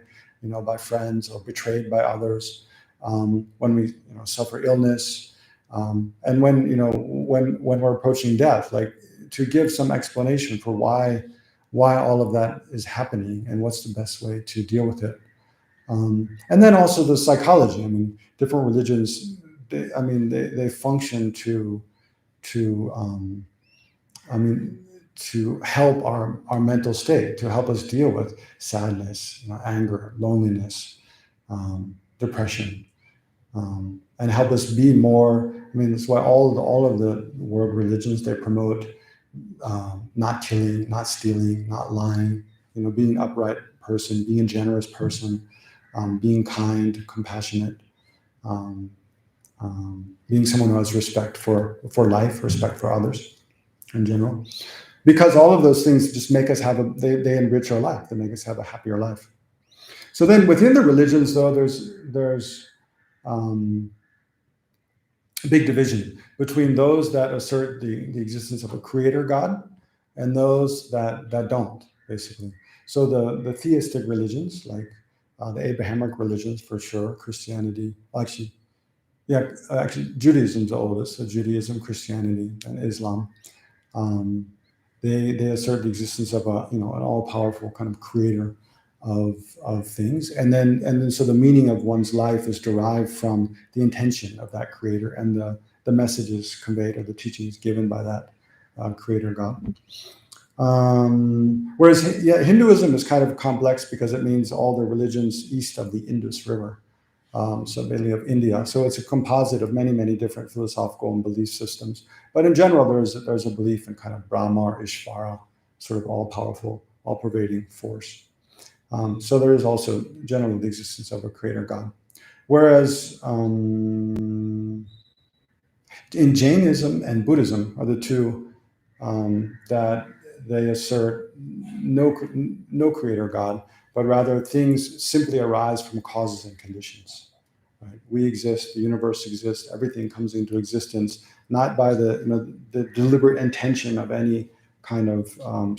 friends or betrayed by others, when we suffer illness. And when we're approaching death, like to give some explanation for why all of that is happening and what's the best way to deal with it. And then also the psychology. I mean, different religions, they function to help our mental state, to help us deal with sadness, anger, loneliness, depression. And help us be more. That's why all of the world religions, they promote not killing, not stealing, not lying. Being an upright person, being a generous person, being kind, compassionate, being someone who has respect for life, respect for others in general. Because all of those things just make us they enrich our life. They make us have a happier life. So then within the religions, though, there's a big division between those that assert the existence of a creator God and those that don't, basically. So the theistic religions, like the Abrahamic religions for sure, Christianity, actually Judaism's the oldest, so Judaism, Christianity, and Islam. They assert the existence of an all-powerful kind of creator of things, and then so the meaning of one's life is derived from the intention of that creator and the messages conveyed or the teachings given by that creator God. Whereas Hinduism is kind of complex because it means all the religions east of the Indus River, so mainly of India. So it's a composite of many different philosophical and belief systems. But in general, there's a belief in kind of Brahma or Ishvara, sort of all-powerful, all-pervading force. So there is also generally the existence of a creator God. Whereas in Jainism and Buddhism are the two that they assert no creator God, but rather things simply arise from causes and conditions. Right? We exist, the universe exists, everything comes into existence, not by the deliberate intention of any kind of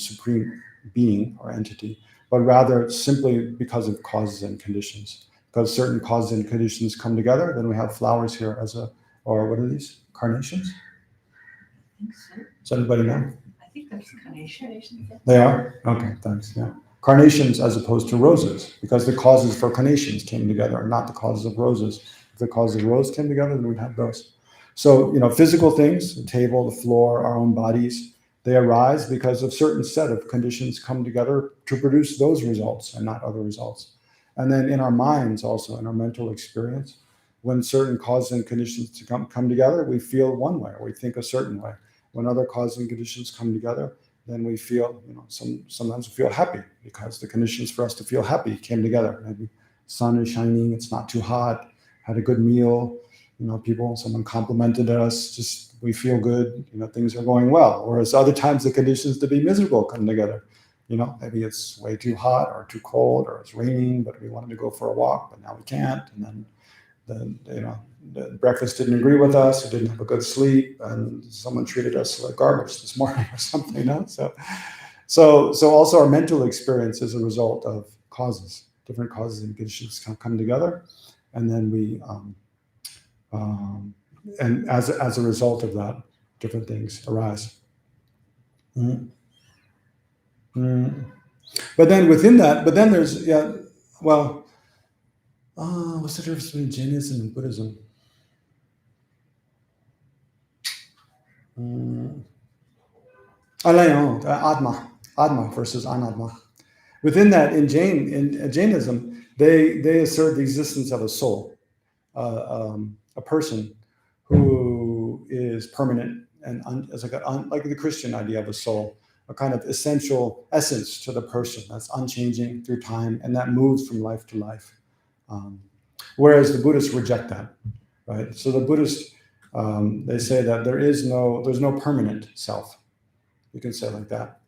supreme being or entity, but rather simply because of causes and conditions. Because certain causes and conditions come together, then we have flowers here or what are these? Carnations? I think so. Does anybody know? I think that's carnation. They are? Okay, thanks. Yeah. Carnations as opposed to roses, because the causes for carnations came together, not the causes of roses. If the causes of roses came together, then we'd have those. So, physical things, the table, the floor, our own bodies, they arise because of certain set of conditions come together to produce those results and not other results. And then in our minds also, in our mental experience, when certain causes and conditions come together, we feel one way, or we think a certain way. When other causes and conditions come together, then we feel, sometimes we feel happy because the conditions for us to feel happy came together. Maybe sun is shining, it's not too hot, had a good meal, someone complimented us, just we feel good, things are going well. Whereas other times the conditions to be miserable come together. Maybe it's way too hot or too cold, or it's raining, but we wanted to go for a walk, but now we can't. And then the breakfast didn't agree with us, we didn't have a good sleep, and someone treated us like garbage this morning or something. So also our mental experience is a result of causes. Different causes and conditions come together, and then we and as a result of that, different things arise. But then within that, there's what's the difference between Jainism and Buddhism? Atma versus Anatma. Within that, in Jainism, they assert the existence of a soul, a person who is permanent and as like the Christian idea of a soul, a kind of essential essence to the person that's unchanging through time and that moves from life to life. Whereas the Buddhists reject that, right? So the Buddhists, they say that there's no permanent self. You can say it like that.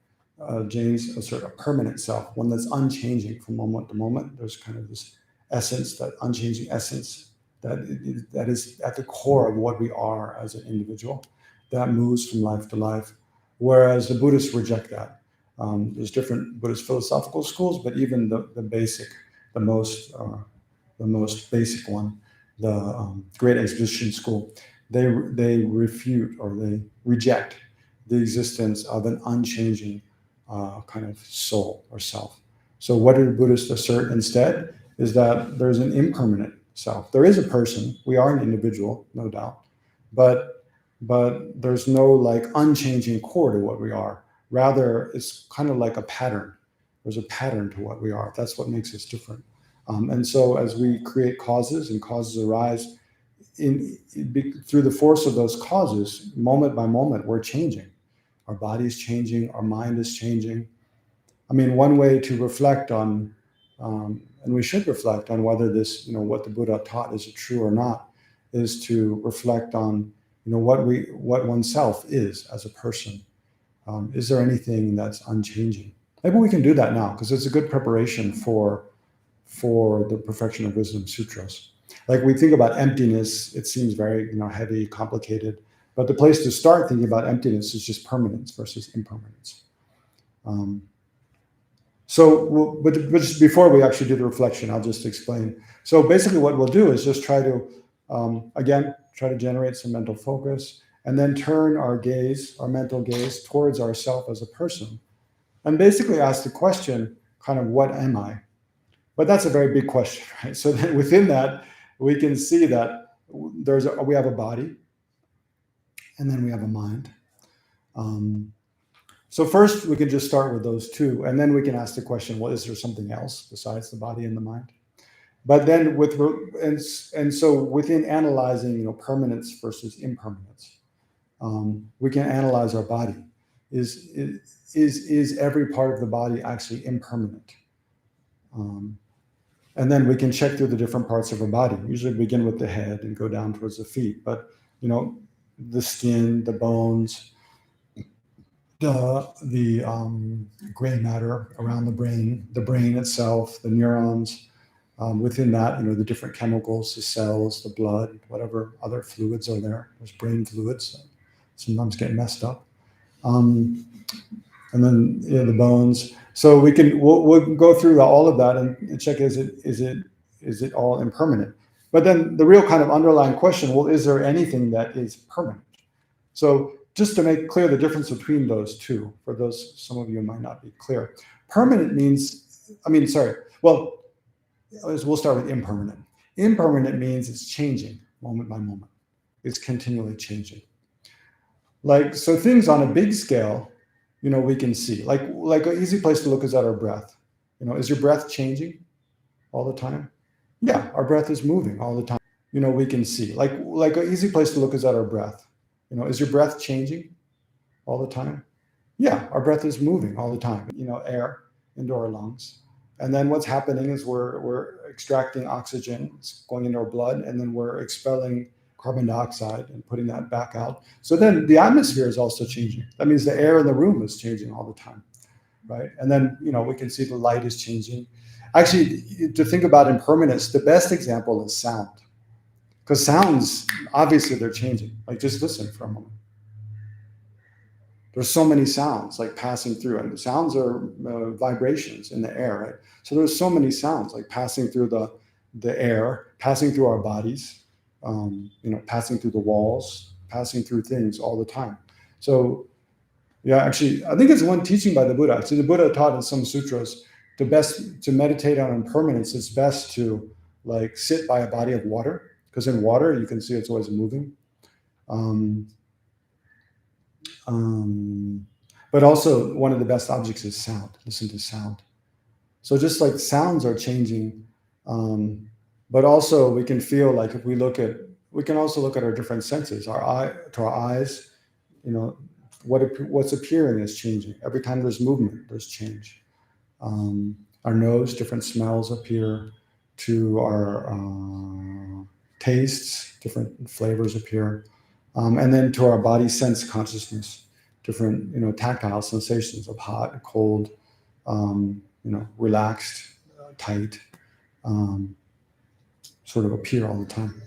Jains assert a permanent self, one that's unchanging from moment to moment. There's kind of this essence, that unchanging essence that is at the core of what we are as an individual, that moves from life to life. Whereas the Buddhists reject that. There's different Buddhist philosophical schools, but even the most basic one, the Great Exposition School, they refute or they reject the existence of an unchanging kind of soul or self. So what do the Buddhists assert instead is that there's an impermanent self. There is a person, we are an individual, no doubt, but there's no like unchanging core to what we are. Rather, it's kind of like a pattern. There's a pattern to what we are. That's what makes us different. And so as we create causes and causes arise, through the force of those causes, moment by moment, we're changing. Our body is changing, our mind is changing. I mean, one way to reflect on, and we should reflect on whether this, what the Buddha taught is true or not, is to reflect on, what oneself is as a person. Is there anything that's unchanging? Maybe we can do that now, because it's a good preparation for the Perfection of Wisdom Sutras. Like we think about emptiness, it seems very, heavy, complicated. But the place to start thinking about emptiness is just permanence versus impermanence. But just before we actually do the reflection, I'll just explain. So basically what we'll do is just try to, try to generate some mental focus and then turn our mental gaze towards ourself as a person. And basically ask the question, kind of, what am I? But that's a very big question, right? So then within that, we can see that we have a body, and then we have a mind. So first, we can just start with those two, and then we can ask the question, well, is there something else besides the body and the mind? But then so within analyzing, permanence versus impermanence, we can analyze our body. Is every part of the body actually impermanent? And then we can check through the different parts of our body. Usually begin with the head and go down towards the feet. But, the skin, the bones, the gray matter around the brain itself, the neurons, within that, the different chemicals, the cells, the blood, whatever other fluids are there. There's brain fluids that sometimes get messed up. And then the bones. So we'll go through all of that and check, is it all impermanent? But then the real kind of underlying question, well, is there anything that is permanent? So just to make clear the difference between those two, for those, some of you might not be clear. Permanent means, we'll start with impermanent. Impermanent means it's changing moment by moment. It's continually changing. So things on a big scale, we can see. Like an easy place to look is at our breath. Is your breath changing all the time? Yeah, our breath is moving all the time. We can see. Like an easy place to look is at our breath. Is your breath changing all the time? Yeah, our breath is moving all the time. Air into our lungs. And then what's happening is we're extracting oxygen, it's going into our blood, and then we're expelling carbon dioxide and putting that back out. So then the atmosphere is also changing. That means the air in the room is changing all the time, right? And then, we can see the light is changing. Actually, to think about impermanence, the best example is sound. Because sounds, obviously they're changing. Like just listen for a moment. There's so many sounds like passing through, and sounds are vibrations in the air, right? So there's so many sounds like passing through the air, passing through our bodies, passing through the walls, passing through things all the time. So, yeah, actually, I think it's one teaching by the Buddha. Actually, the Buddha to some sutras, to meditate on impermanence, it's best to sit by a body of water, because in water you can see it's always moving. But also one of the best objects is sound. Listen to sound. So just like sounds are changing, but also we can feel like if we can also look at our different senses. To our eyes, what's appearing is changing. Every time there's movement, there's change. Our nose, different smells appear. To our tastes, different flavors appear. And then to our body sense consciousness, different, tactile sensations of hot, cold, relaxed, tight, sort of appear all the time.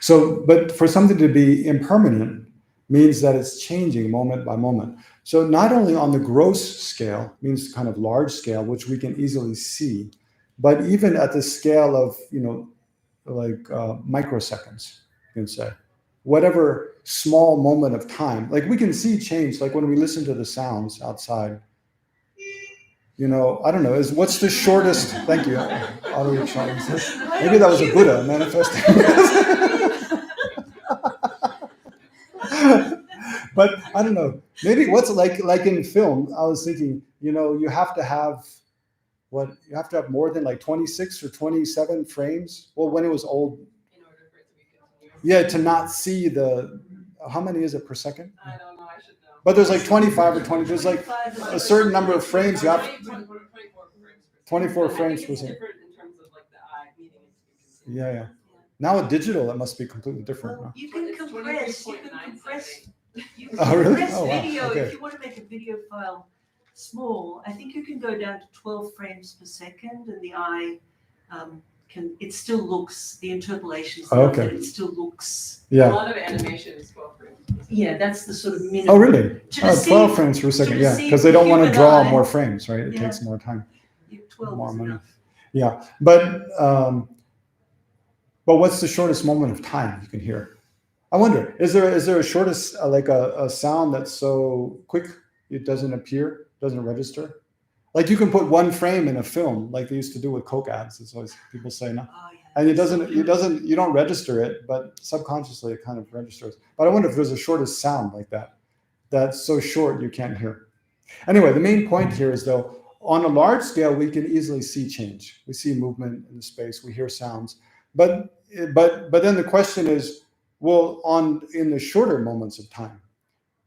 So, but for something to be impermanent means that it's changing moment by moment. So not only on the gross scale, means kind of large scale, which we can easily see, but even at the scale of, microseconds, you can say. Whatever small moment of time, like we can see change, like when we listen to the sounds outside, I don't know, what's the shortest, thank you, maybe that was a Buddha manifesting. But I don't know, maybe what's like in film, I was thinking, you have to have more than like 26 or 27 frames. Well, when it was old, In order for it to be continuous. yeah, to not see how many is it per second? I don't know, I should know. But there's like 25 or 20, there's like a certain number of frames you have. 24 frames per second. Different in terms of like the eye needing it to be continuous. Yeah. Now with digital, that must be completely different. Well, No? you can It's compress 23.9 Oh, really? compress Oh, wow. video. Okay. If you want to make a video file small, I think you can go down to 12 frames per second, and the eye it still looks, the interpolation is Okay. that it still looks, A Yeah. lot of animation is 12 frames. yeah, that's the sort of minimum. Oh, really? To 12 deceive- frames per second, to yeah. deceive Because they don't want to human draw eye. more frames, right? It Yeah. takes more time. 12 More is money. enough. Yeah. But what's the shortest moment of time you can hear? I wonder, is there a shortest, like a sound that's so quick it doesn't appear, doesn't register? Like you can put one frame in a film, like they used to do with Coke ads. It's always people say no, Oh, yeah. and you don't register it, but subconsciously it kind of registers. But I wonder if there's a shortest sound like that, that's so short you can't hear. Anyway, the main point here is though, on a large scale, we can easily see change. We see movement in the space, we hear sounds, but then the question is, well, in the shorter moments of time,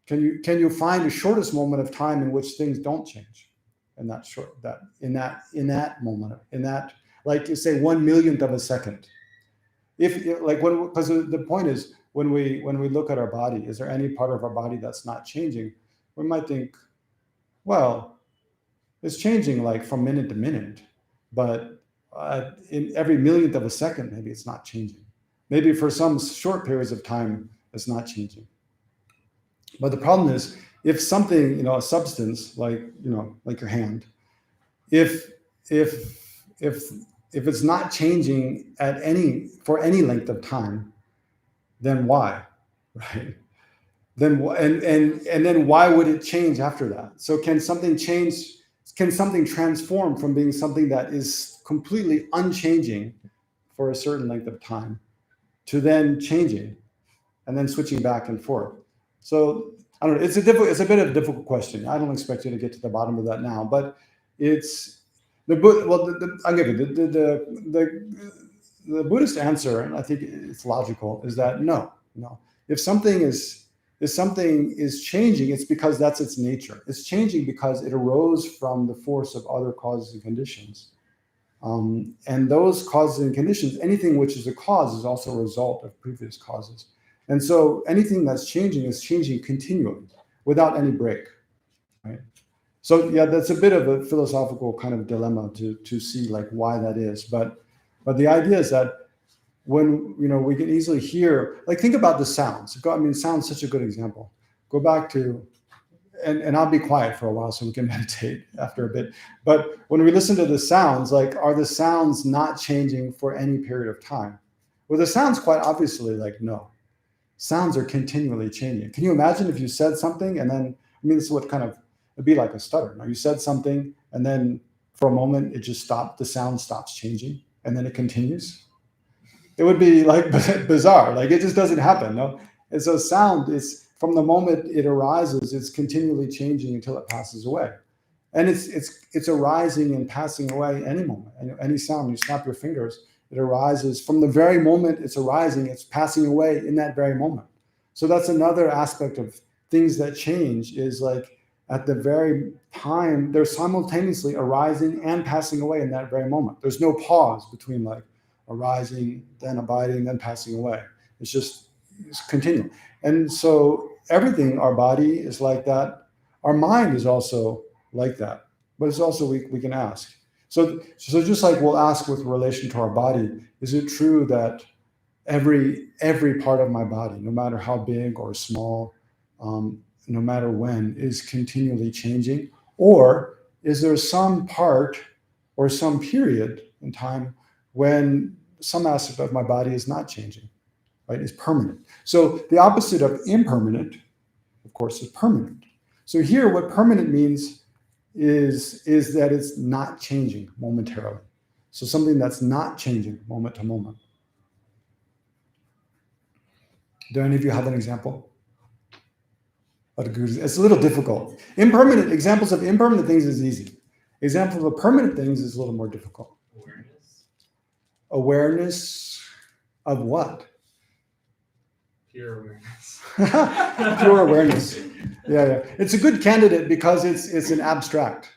can you find the shortest moment of time in which things don't change? In that moment, like you say 1/1,000,000th of a second. Because the point is when we look at our body, is there any part of our body that's not changing? We might think, well, it's changing like from minute to minute, but in every millionth of a second, maybe it's not changing. Maybe for some short periods of time, it's not changing. But the problem is, if something, a substance like your hand, if it's not changing for any length of time, then why, right? Then and then why would it change after that? So can something change? Can something transform from being something that is completely unchanging for a certain length of time to then changing and then switching back and forth? So I don't know. It's a bit of a difficult question. I don't expect you to get to the bottom of that now, but it's I'll give you the Buddhist answer, and I think it's logical, is that no. If something is changing, it's because that's its nature. It's changing because it arose from the force of other causes and conditions. And those causes and conditions, anything which is a cause is also a result of previous causes. And so anything that's changing is changing continually without any break, right? So yeah, that's a bit of a philosophical kind of dilemma to see like why that is. But the idea is that when we can easily hear, like think about the sounds. Sound's such a good example. Go back to, and I'll be quiet for a while so we can meditate after a bit. But when we listen to the sounds, like are the sounds not changing for any period of time? Well, the sounds quite obviously like no. Sounds are continually changing. Can you imagine if you said something and then, this is what it'd be like a stutter. Now you said something and then for a moment it just stopped, the sound stops changing and then it continues. It would be like bizarre, like it just doesn't happen, no? And so sound is, from the moment it arises, it's continually changing until it passes away. And it's arising and passing away any moment. Any sound, you snap your fingers, it arises from the very moment it's arising, it's passing away in that very moment. So that's another aspect of things that change, is like at the very time, they're simultaneously arising and passing away in that very moment. There's no pause between like arising, then abiding, then passing away. It's continual. And so everything, our body is like that. Our mind is also like that. But it's also, we can ask. So just like we'll ask with relation to our body, is it true that every part of my body, no matter how big or small, no matter when, is continually changing? Or is there some part or some period in time when some aspect of my body is not changing, right? It's permanent. So the opposite of impermanent, of course, is permanent. So here what permanent means is that it's not changing momentarily. So something that's not changing moment to moment. Do any of you have an example? It's a little difficult. Examples of impermanent things is easy. Examples of permanent things is a little more difficult. Awareness. Awareness of what? Pure awareness. Pure awareness. Yeah. It's a good candidate because it's an abstract.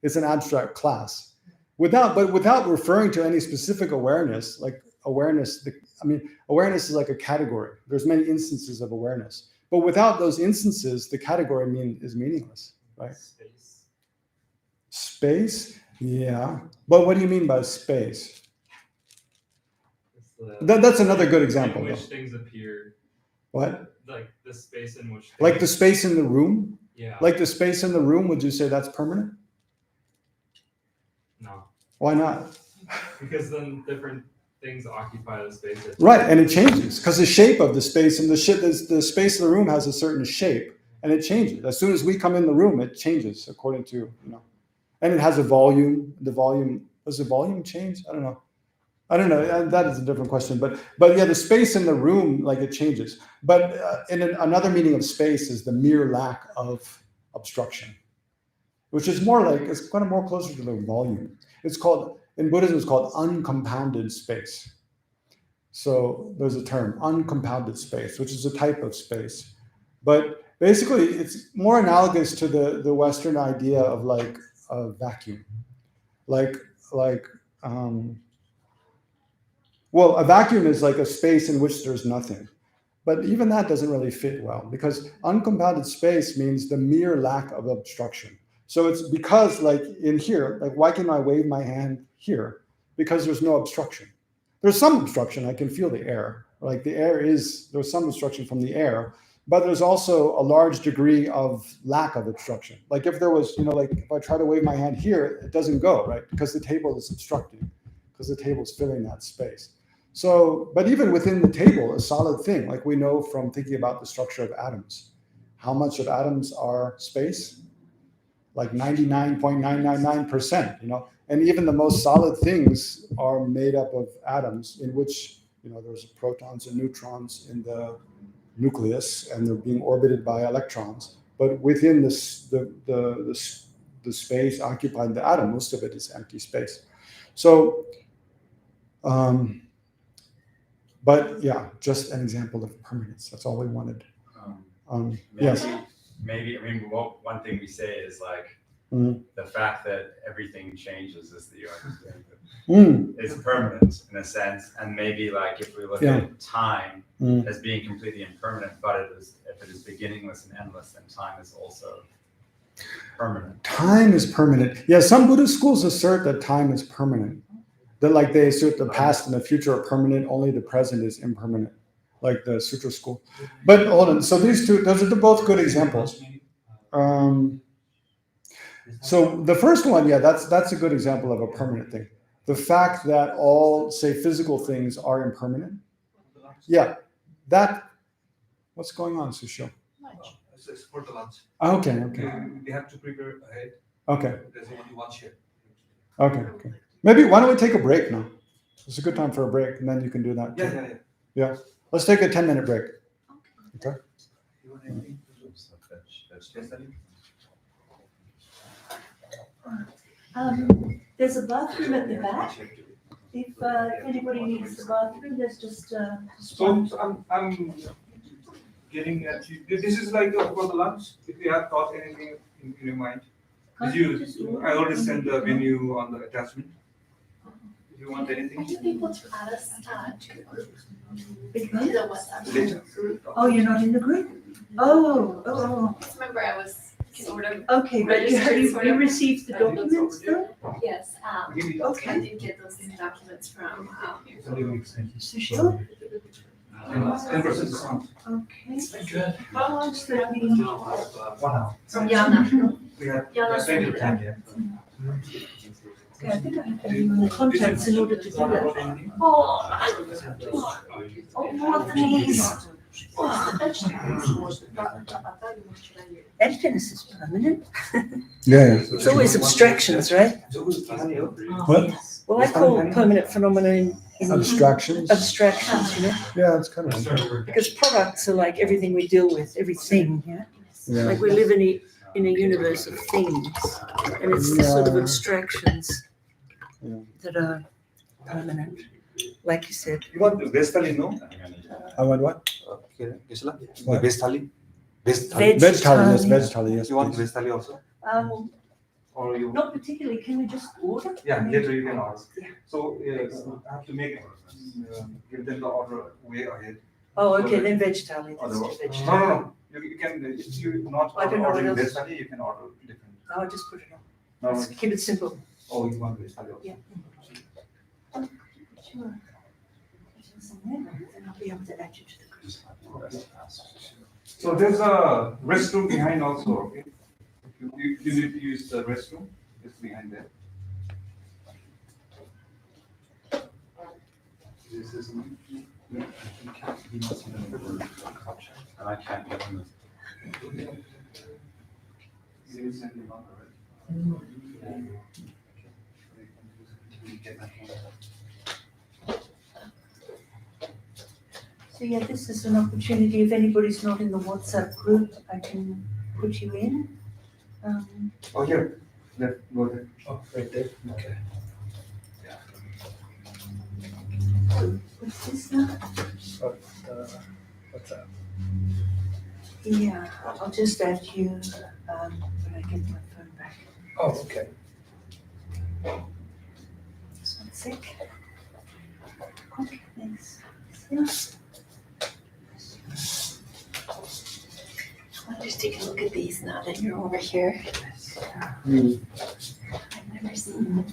It's an abstract class. Without referring to any specific awareness, like awareness, awareness is like a category. There's many instances of awareness. But without those instances, the category is meaningless, right? Space? Yeah. But what do you mean by space? That's another good example. In which things appear. What? Like the space in which. Like the space in the room? Yeah. Like the space in the room, would you say that's permanent? No. Why not? Because then different things occupy the space. Right, and it changes because the shape of the space and the space of the room has a certain shape, and it changes. As soon as we come in the room, it changes according to, and it has a volume. Does the volume change? I don't know. That is a different question. But yeah, the space in the room, like it changes. But another meaning of space is the mere lack of obstruction, which is it's kind of more closer to the volume. In Buddhism, it's called uncompounded space. So there's a term, uncompounded space, which is a type of space. But basically, it's more analogous to the Western idea of like a vacuum. A vacuum is like a space in which there's nothing. But even that doesn't really fit well, because uncompounded space means the mere lack of obstruction. So it's because like in here, like why can I wave my hand here? Because there's no obstruction. There's some obstruction, I can feel the air. Like there's some obstruction from the air, but there's also a large degree of lack of obstruction. Like if there was, like if I try to wave my hand here, it doesn't go, right? Because the table is obstructing, because the table is filling that space. So, but even within the table, a solid thing, like we know from thinking about the structure of atoms, how much of atoms are space? Like 99.999%, and even the most solid things are made up of atoms in which, there's protons and neutrons in the nucleus, and they're being orbited by electrons. But within the space occupied the atom, most of it is empty space. So, but yeah, just an example of permanence. That's all we wanted. Yes. Maybe, one thing we say is like the fact that everything changes is the argument. It's permanent in a sense, and maybe like if we look at time as being completely impermanent, but if it is beginningless and endless, then time is also permanent. Time is permanent. Yeah, some Buddhist schools assert that time is permanent. That like they assert the past and the future are permanent, only the present is impermanent, like the Sutra school. But hold on, so those are both good examples. So the first one, yeah, that's a good example of a permanent thing. The fact that all, say, physical things are impermanent. Yeah, what's going on, Sushil? It's for the lunch. Okay. We have to prepare ahead. Okay. There's only one share. Okay. Maybe why don't we take a break now? It's a good time for a break, and then you can do that. Yeah. Let's take a 10-minute break. Okay. anything? Geshe study? There's a bathroom at the back. If anybody needs the bathroom, there's just So I'm getting at you. This is like for the lunch. If you have thought anything in your mind, I already sent the menu on the attachment. If you want Are anything, you able to add us to the group? To Big the one? WhatsApp later. group? Oh, you're not in the group? Oh. Just remember I was sort of, Okay, but you received the documents though? yes, Give me I Okay. did get those documents from, So sure? 10% discount. Okay. How long's the meeting? 1 hour. from Yana. We have Yana plenty sent of me time. that. Okay, I think I have to give you the contacts in order to do that. Oh, more please. Emptiness is permanent. Yeah. It's always abstractions, right? What? Well, I call permanent phenomena in Abstractions? abstractions, you know, Yeah, it's kind of. because products are like everything we deal with, everything, yeah? Yeah. Like we live in a universe of things, and it's the sort of abstractions Yeah. that are permanent, like you said. You want the best thali, no? I want what? Gisela? What? Best thali? Best Veg Veg thali, yes, thali. veg thali, yes. You want please. best thali also? Or you? Not particularly, can we just order? Yeah, later you can ask. Yeah. So, I have to give them the order way ahead. Oh, okay, then veg thali, let's do Otherwise, veg no, thali. no. You can, if you not I don't know what ordering else. best thali, you can order different. I'll just put it on. No, Let's keep it simple. oh, you want best thali also? Yeah. Sure. Then I'll be able to add you to the group. So there's a restroom behind also, okay? You need to use the restroom, it's behind there. This is. And I can't get them. So yeah, this is an opportunity, if anybody's not in the WhatsApp group, I can put you in. Oh, here, go there. Oh, right there. Okay. What's this now? What's that? Yeah, I'll just add you when I get my phone back. Oh, okay. Just one sec. Okay, thanks. Yeah. I'll just take a look at these now that you're over here. Hmm. I've never seen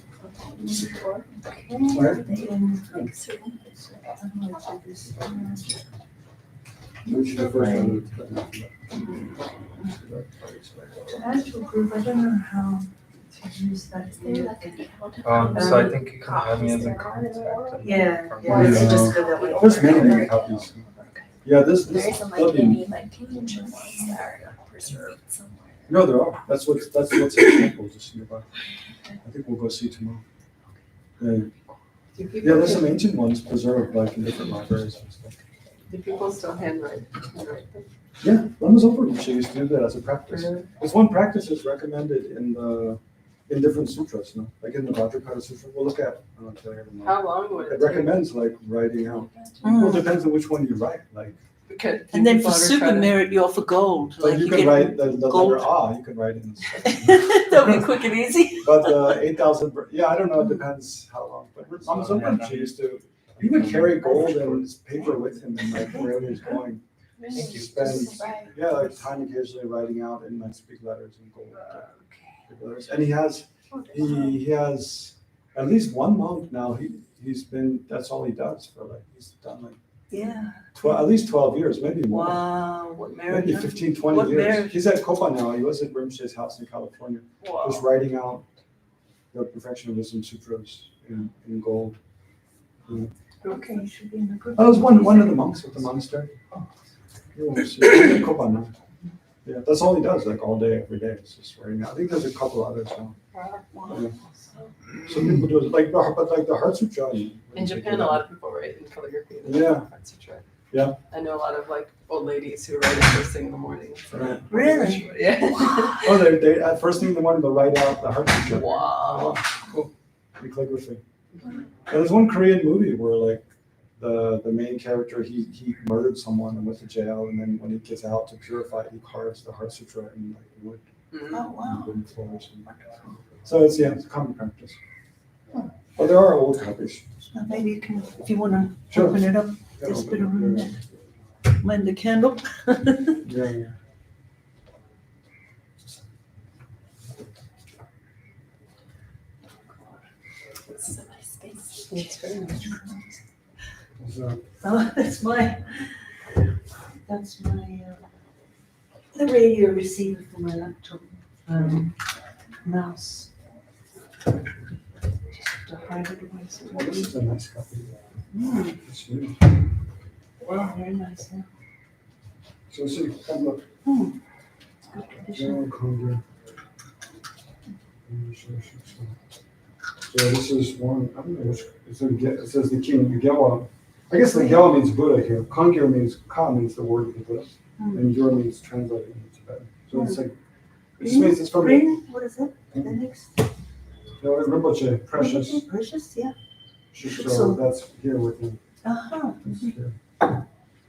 these before. Where? Like certain. Which is the first one? To add to a group, I don't know how to use that. So I think you can add me as a contact. Yeah, From yeah, let's Yeah. just go that way. There's many copies. Yeah, this There isn't like there'll be- any like ancient ones that are preserved somewhere. No, there are. That's what's at the temple just nearby. I think we'll go see tomorrow. Yeah, yeah, there's some ancient ones preserved like in different libraries and stuff. Do people still handwrite? Yeah, Lama's Overreach used to do that as a practice. It's one practice that's recommended in different sutras, no? Like in the Vajrapāda Sutra, we'll look at. I don't tell you everyone. How long would It it take? recommends like writing out. Well, it depends on which one you write. Like, Because And then people for are super trying to- merit, you offer gold. like you can get write the gold. letter Ah, you can write in. That'll be quick and easy. But 8,000, yeah, I don't know, it depends how long. But Lama Zopa used to, he would carry gold and paper with him and like wherever he's going. He spends, yeah, like time occasionally writing out in like big letters and gold. Big letters. And he has at least one monk now, he's been, that's all he does for like, he's done like Yeah. at least 12 years, maybe more. Wow, what merit. Maybe huh? 15, 20 What years. merit. He's at Copa now. He was at Rinpoche's house in California, just writing out the Perfection of Wisdom Sutras in gold. Okay, you should be in the group. I was one of the monks at the monastery. He was at Copa now. Yeah, that's all he does, like all day, every day. It's just writing out. I think there's a couple others now. Yeah. Some people do it, like the Heart Sutra. In Japan, a lot of people write in calligraphy. Yeah. Yeah. I know a lot of like old ladies who write it first thing in the morning. So. Really? Yeah. Oh, they at first thing in the morning they'll write out the Heart Sutra. Wow. Cool. The calligraphy. There's one Korean movie where like the main character he murdered someone and went to jail, and then when he gets out to purify, he carves the Heart Sutra in like wood. Oh, wow. Wooden floors. So it's a common practice. But there are old copies. Now maybe you can, if you want to Sure. open it up, there's a bit of room there. Lend a candle. Yeah. It's a nice space. It's very nice. So, Oh, that's my the radio receiver for my laptop, mouse. Just have to hide it away. So well, this is a nice copy. It's new. wow, very nice. Yeah. So see, come look. Good condition. General Congress. So this is one, I don't know which, it says the king, the Gewa. I guess the Gewa means Buddha here. Kangyo means, Ka means the word of the Buddha. And Yor means translated into Tibetan. So it's like, it just means it's from Green, what is it? The next. Rinpoche, precious. Precious, yeah. So that's here with him. Uh-huh. It's here.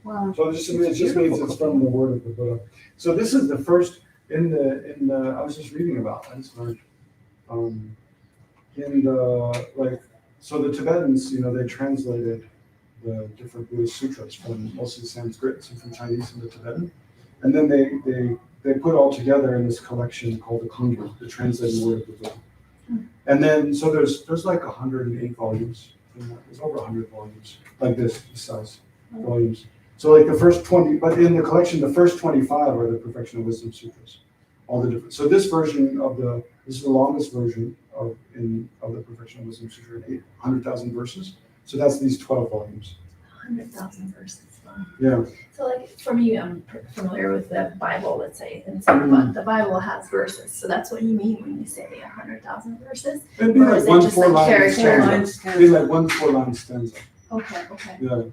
Wow. So it just means it's from the word of the Buddha. So this is the first in the I was just reading about. I just learned in the like so the Tibetans, they translated the different Buddhist sutras from mostly Sanskrit, some from Chinese into Tibetan, and then they put all together in this collection called the Kangyo, the translated word of the Buddha. And then so there's like 108 volumes. There's over 100 volumes like this size volumes. So like the first 20, but in the collection, the first 25 are the Perfection of Wisdom Sutras. All the different. So this version this is the longest version of the Perfection of Wisdom Sutra, 800,000 verses. So that's these 12 volumes. 100,000 verses. Wow. Yeah. So like for me, I'm familiar with the Bible, let's say, and so the Bible has verses. So that's what you mean when you say 100,000 verses? It'd be Or like is it one just 4 like line characters? stanza. It'd be like 1 4-line stanza. Okay. Yeah. Okay.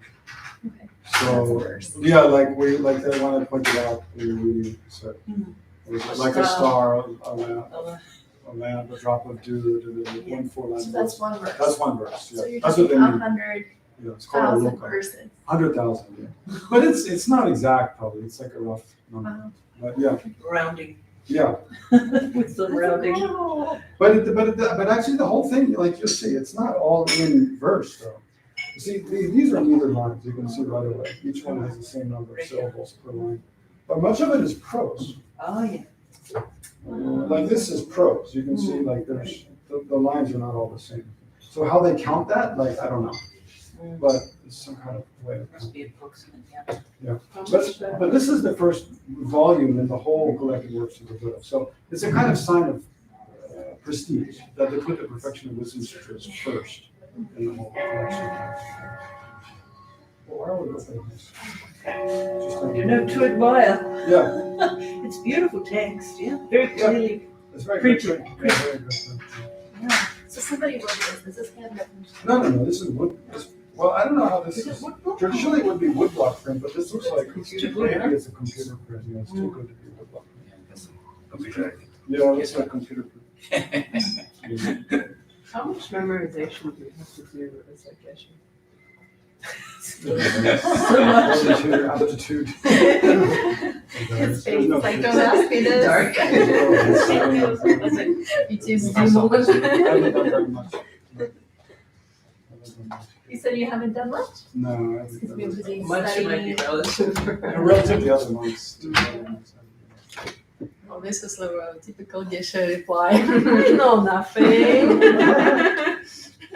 That's a So verse. yeah, like they want to point it out in the reading. So like a star, a lamp, a drop of dew, 1 4-line. So that's one verse. That's one verse. So Yeah. you're That's what talking they mean. 100,000 Yeah, it's called a loka. verses. 100,000. Yeah. But it's not exact probably. It's like a rough number. Wow. But yeah, Rounding. yeah. With some rounding. But actually the whole thing, like you'll see, it's not all in verse though. You see, these are metered lines. You can see right away. Each one has the same number of syllables per line. But much of it is prose. Oh, yeah. Like this is prose. You can see like there's the lines are not all the same. So how they count that, like I don't know. But it's some kind of way of Must be approximate, Yeah. But this is the first volume in the whole collected works of the Buddha. So it's a kind of sign of prestige that they put the Perfection of Wisdom Sutras first in the whole collection. Well, why are we looking at this? You know, to admire. Yeah, It's beautiful text, yeah. Very clearly. it's very Printed. good. Yeah, very good. Yeah. So somebody wrote this. This is handwritten. No. This is wood. Well, I don't know how this Is it is. woodblock? Traditionally, it would be woodblock print, but this looks like Computer print. maybe it's a computer print. Yeah, it's too good to be woodblock. Computer. Yeah, it looks like computer print. How much memorization do you have to do as a Geshe? So much. Altitude. His face is like, don't ask me this. Dark. You choose I to haven't move. done very much. You said you haven't done much? No, I Because haven't we're done busy Much might be studying. relative. relatively other months. Well, this is a typical Geshe reply. I know nothing.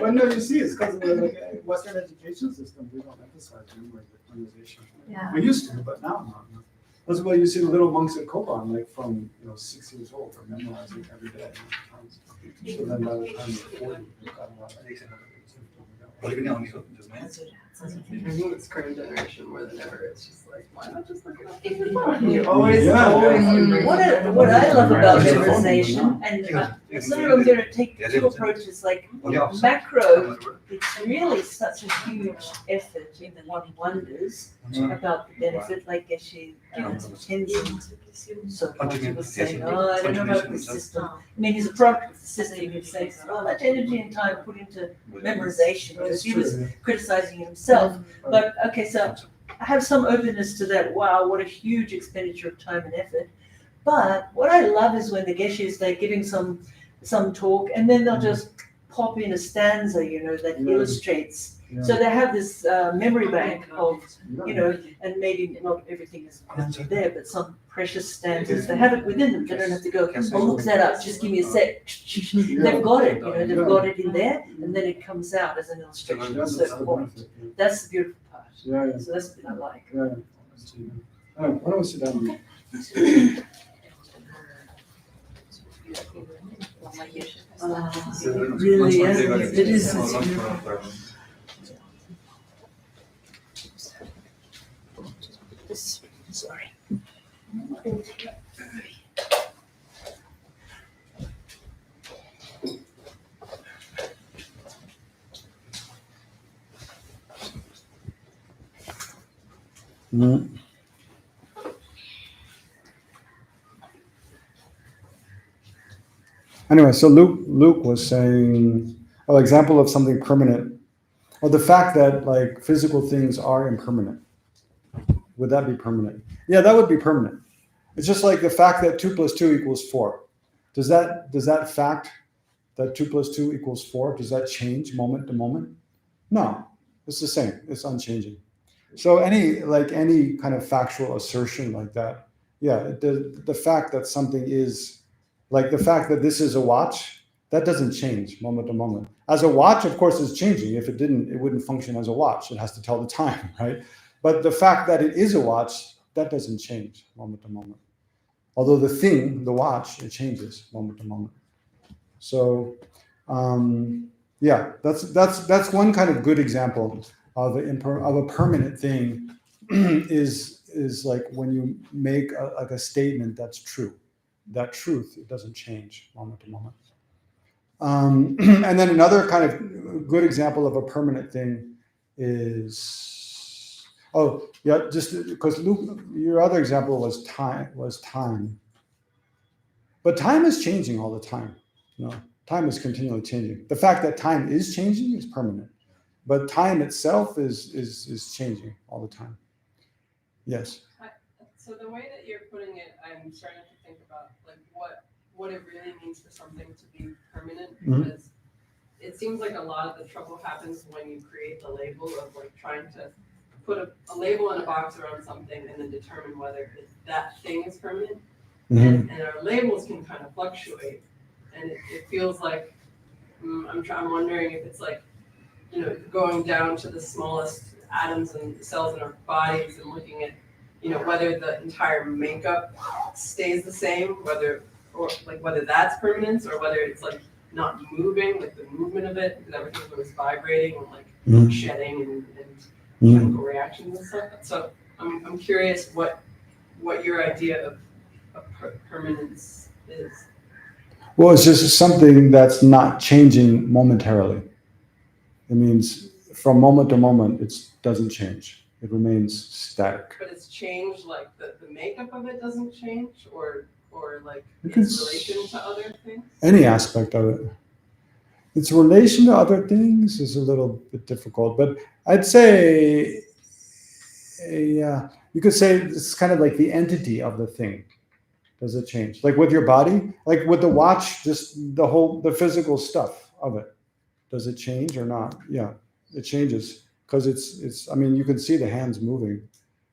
Well, no, you see, it's because of the Western education system. We don't emphasize memorization. Yeah. We used to, but now not. That's why you see the little monks at Koban, like from 6 years old, are memorizing every day. So then by the time they're 40, they've got a lot of I think it's current generation more than ever. It's just like, why not just look it up in your phone? You're always, always. What I love about memorization, and sort of I'm going to take two approaches, like macro, it's really such a huge effort, and one wonders about the benefit, like Geshe Tenzin Legtsok was saying, oh, I don't know about this system. I mean, he's a product of the system. He says, oh, much energy and time put into memorization, because he was criticizing himself. But okay, so I have some openness to that. Wow, what a huge expenditure of time and effort. But what I love is when the Geshes, they're giving some talk, and then they'll just pop in a stanza, that illustrates. So they have this memory bank of, and maybe not everything is actually there, but some precious stanzas. They have it within them. They don't have to go, oh, look that up, just give me a sec. They've got it, they've got it in there, and then it comes out as an illustration at a certain point. That's the beautiful part. So that's what I like. Why don't we sit down? It really is. It is. It's beautiful. Sorry. Anyway, so Luke was saying, an example of something permanent, or the fact that like physical things are impermanent. Would that be permanent? Yeah, that would be permanent. It's just like the fact that 2 + 2 = 4. Does that fact that 2 + 2 = 4, does that change moment to moment? No, it's the same. It's unchanging. So any kind of factual assertion like that, yeah, the fact that something is, like the fact that this is a watch, that doesn't change moment to moment. As a watch, of course, is changing. If it didn't, it wouldn't function as a watch. It has to tell the time, right? But the fact that it is a watch, that doesn't change moment to moment. Although the thing, the watch, it changes moment to moment. So, yeah, that's one kind of good example of a permanent thing. is like when you make a statement that's true. That truth, it doesn't change moment to moment. And then another kind of good example of a permanent thing is, just because Luke, your other example was time. But time is changing all the time. Time is continually changing. The fact that time is changing is permanent, but time itself is changing all the time. Yes. So the way that you're putting it, I'm starting to think about like what it really means for something to be permanent, because it seems like a lot of the trouble happens when you create the label of like trying to put a label in a box around something and then determine whether that thing is permanent. And our labels can kind of fluctuate, and it feels like I'm wondering if it's like going down to the smallest atoms and cells in our bodies and looking at whether the entire makeup stays the same, whether that's permanence, or whether it's like not moving, like the movement of it, because everything's always vibrating and like shedding and chemical reactions and stuff. So I'm curious what your idea of permanence is. Well, it's just something that's not changing momentarily. It means from moment to moment, it doesn't change. It remains static. But it's changed, like the makeup of it doesn't change, or like its relation to other things? Any aspect of it. Its relation to other things is a little bit difficult, but I'd say, you could say it's kind of like the entity of the thing. Does it change? Like with your body, like with the watch, just the physical stuff of it. Does it change or not? Yeah, it changes. Because it's I mean, you can see the hands moving,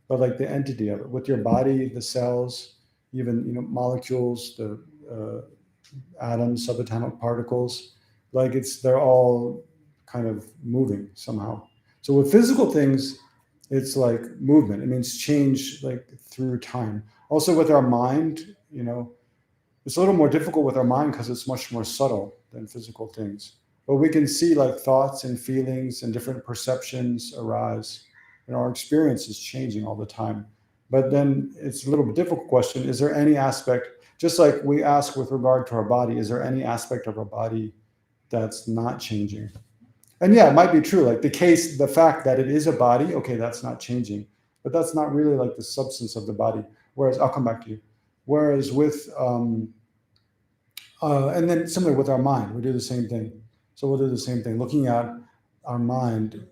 but like the entity of it with your body, the cells, even molecules, the atoms, subatomic particles, like they're all kind of moving somehow. So with physical things, it's like movement. It means change like through time. Also with our mind, it's a little more difficult with our mind because it's much more subtle than physical things. but we can see like thoughts and feelings and different perceptions arise, and our experience is changing all the time. But then it's a little bit difficult question. Is there any aspect, just like we ask with regard to our body, is there any aspect of our body that's not changing? And yeah, it might be true. Like the fact that it is a body, okay, that's not changing, but that's not really like the substance of the body. Whereas, I'll come back to you. Whereas with, and then similar with our mind, we do the same thing. So we'll do the same thing. Looking at our mind,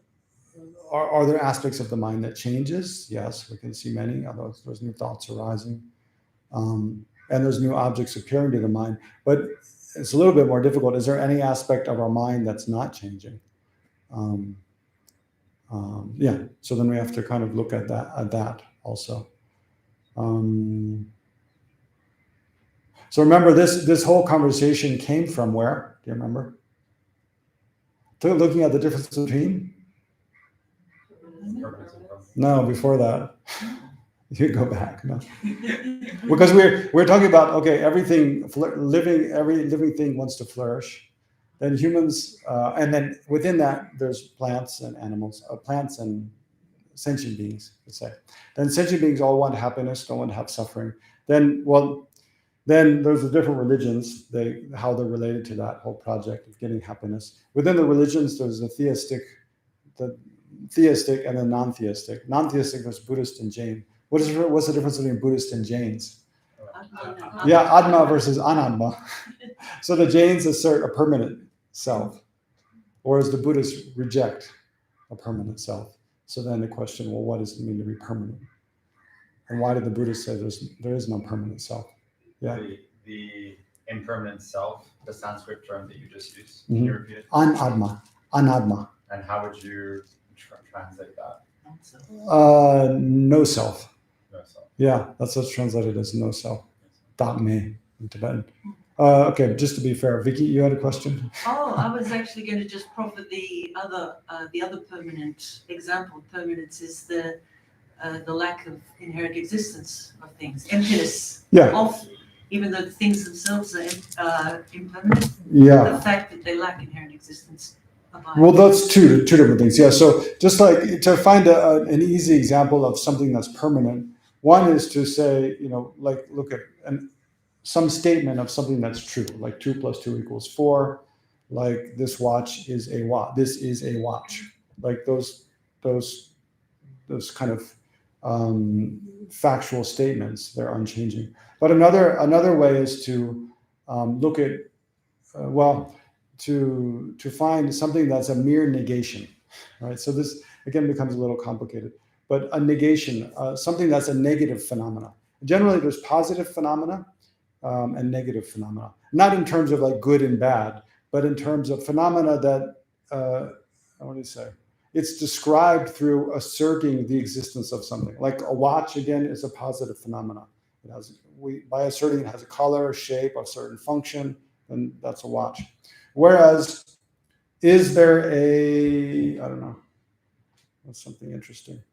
are there aspects of the mind that changes? Yes, we can see many. There's new thoughts arising, and there's new objects appearing to the mind. But it's a little bit more difficult. Is there any aspect of our mind that's not changing? Yeah. So then we have to kind of look at that also. So remember, this whole conversation came from where? Do you remember? Looking at the difference between. No, before that. You go back. No, because we're talking about, okay, every living thing wants to flourish. Then humans, and then within that there's plants and animals, plants and sentient beings, let's say. Then sentient beings all want happiness, don't want to have suffering. Then there's the different religions, how they're related to that whole project of getting happiness. Within the religions, there's the theistic and the non-theistic. Non-theistic is Buddhist and Jain. What's the difference between Buddhist and Jains? Yeah, Atma versus Anatma. So the Jains assert a permanent self, whereas the Buddhists reject a permanent self. So then the question, well, what does it mean to be permanent? And why did the Buddhists say there is no permanent self? Yeah. The impermanent self, the Sanskrit term that you just used. Can you repeat it? Anatma. And how would you translate that? No self. No self. Yeah, that's what's translated as no self. Dame in Tibetan. Okay, just to be fair, Vicky, you had a question? Oh, I was actually going to just profit the other permanent example. Permanence is the lack of inherent existence of things, emptiness. Yeah. Even though the things themselves are impermanent. Yeah. The fact that they lack inherent existence. Well, that's two different things. Yeah. So just like to find an easy example of something that's permanent, one is to say, like look at some statement of something that's true, like 2 + 2 = 4, like this watch is a watch. This is a watch. Like those kind of factual statements, they're unchanging. But another way is to look at to find something that's a mere negation, right? So this again becomes a little complicated, but a negation, something that's a negative phenomena. Generally, there's positive phenomena and negative phenomena, not in terms of like good and bad, but in terms of phenomena that what do you say? It's described through asserting the existence of something. Like a watch, again, is a positive phenomena. By asserting it has a color, shape, a certain function, then that's a watch. Whereas, is there I don't know, that's something interesting.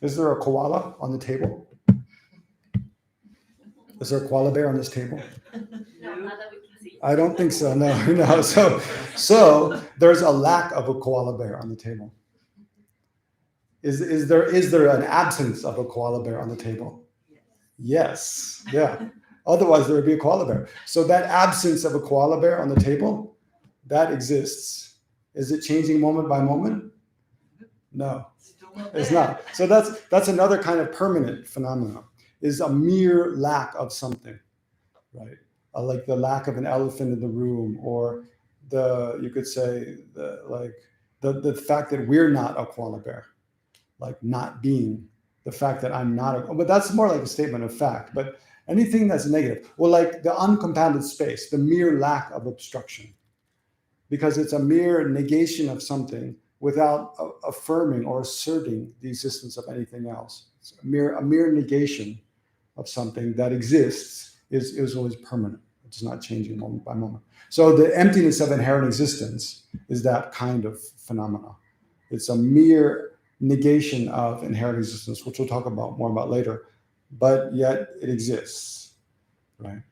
Is there a koala on the table? Is there a koala bear on this table? No, not that we can see. I don't think so. No. So there's a lack of a koala bear on the table. Is there an absence of a koala bear on the table? Yes. Yeah. Otherwise, there would be a koala bear. So that absence of a koala bear on the table, that exists. Is it changing moment by moment? No, it's not. So that's another kind of permanent phenomenon. Is a mere lack of something, right? Like the lack of an elephant in the room, or you could say the fact that we're not a koala bear, like not being, the fact that I'm not but that's more like a statement of fact. But anything that's negative, well, like the uncompounded space, the mere lack of obstruction, because it's a mere negation of something without affirming or asserting the existence of anything else. It's a mere negation of something that exists is always permanent. It's not changing moment by moment. So the emptiness of inherent existence is that kind of phenomena. It's a mere negation of inherent existence, which we'll talk more about later, but yet it exists, right?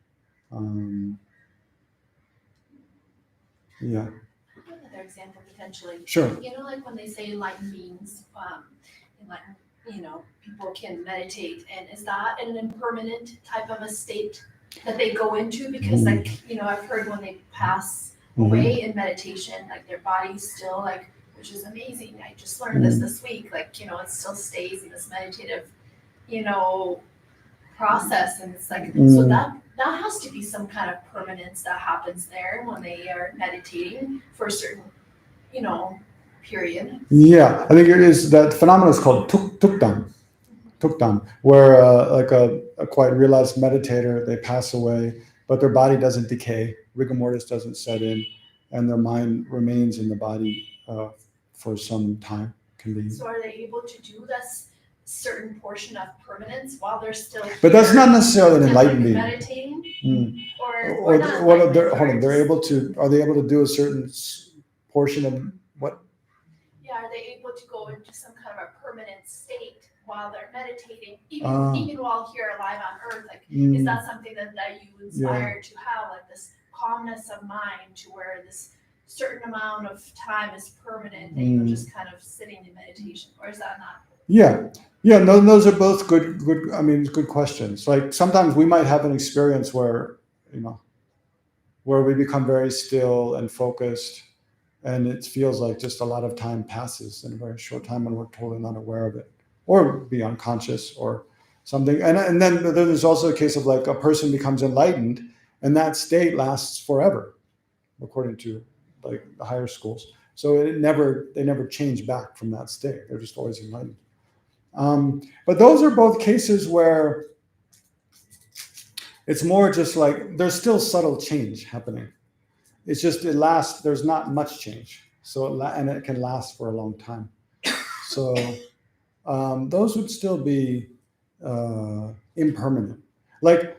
Yeah, Another example potentially. sure. You know, like when they say enlightened beings, enlightened, people can meditate, and is that an impermanent type of a state that they go into? Because I've heard when they pass away in meditation, like their body's still like, which is amazing. I just learned this week, it still stays in this meditative, process, and it's like, so that has to be some kind of permanence that happens there when they are meditating for a certain, period. Yeah, I think it is, that phenomenon is called tukdam, where like a quite realized meditator, they pass away, but their body doesn't decay, rigor mortis doesn't set in, and their mind remains in the body for some time. So are they able to do this certain portion of permanence while they're still here? But that's not necessarily an enlightened being. Meditating? Or not what? enlightenment, Hold on. Are they able to do a certain portion of what? Yeah, are they able to go into some kind of a permanent state while they're meditating, even while here alive on earth? Like, is that something that you inspire to have, like this calmness of mind, to where this certain amount of time is permanent, that you're just kind of sitting in meditation, or is that not? Yeah. No, those are both good. I mean, good questions. Like sometimes we might have an experience where where we become very still and focused, and it feels like just a lot of time passes in a very short time, and we're totally not aware of it, or be unconscious or something. And then there's also a case of like a person becomes enlightened, and that state lasts forever, according to like the higher schools. So they never change back from that state. They're just always enlightened. But those are both cases where it's more just like there's still subtle change happening. It's just it lasts. There's not much change, and it can last for a long time. So those would still be impermanent. Like,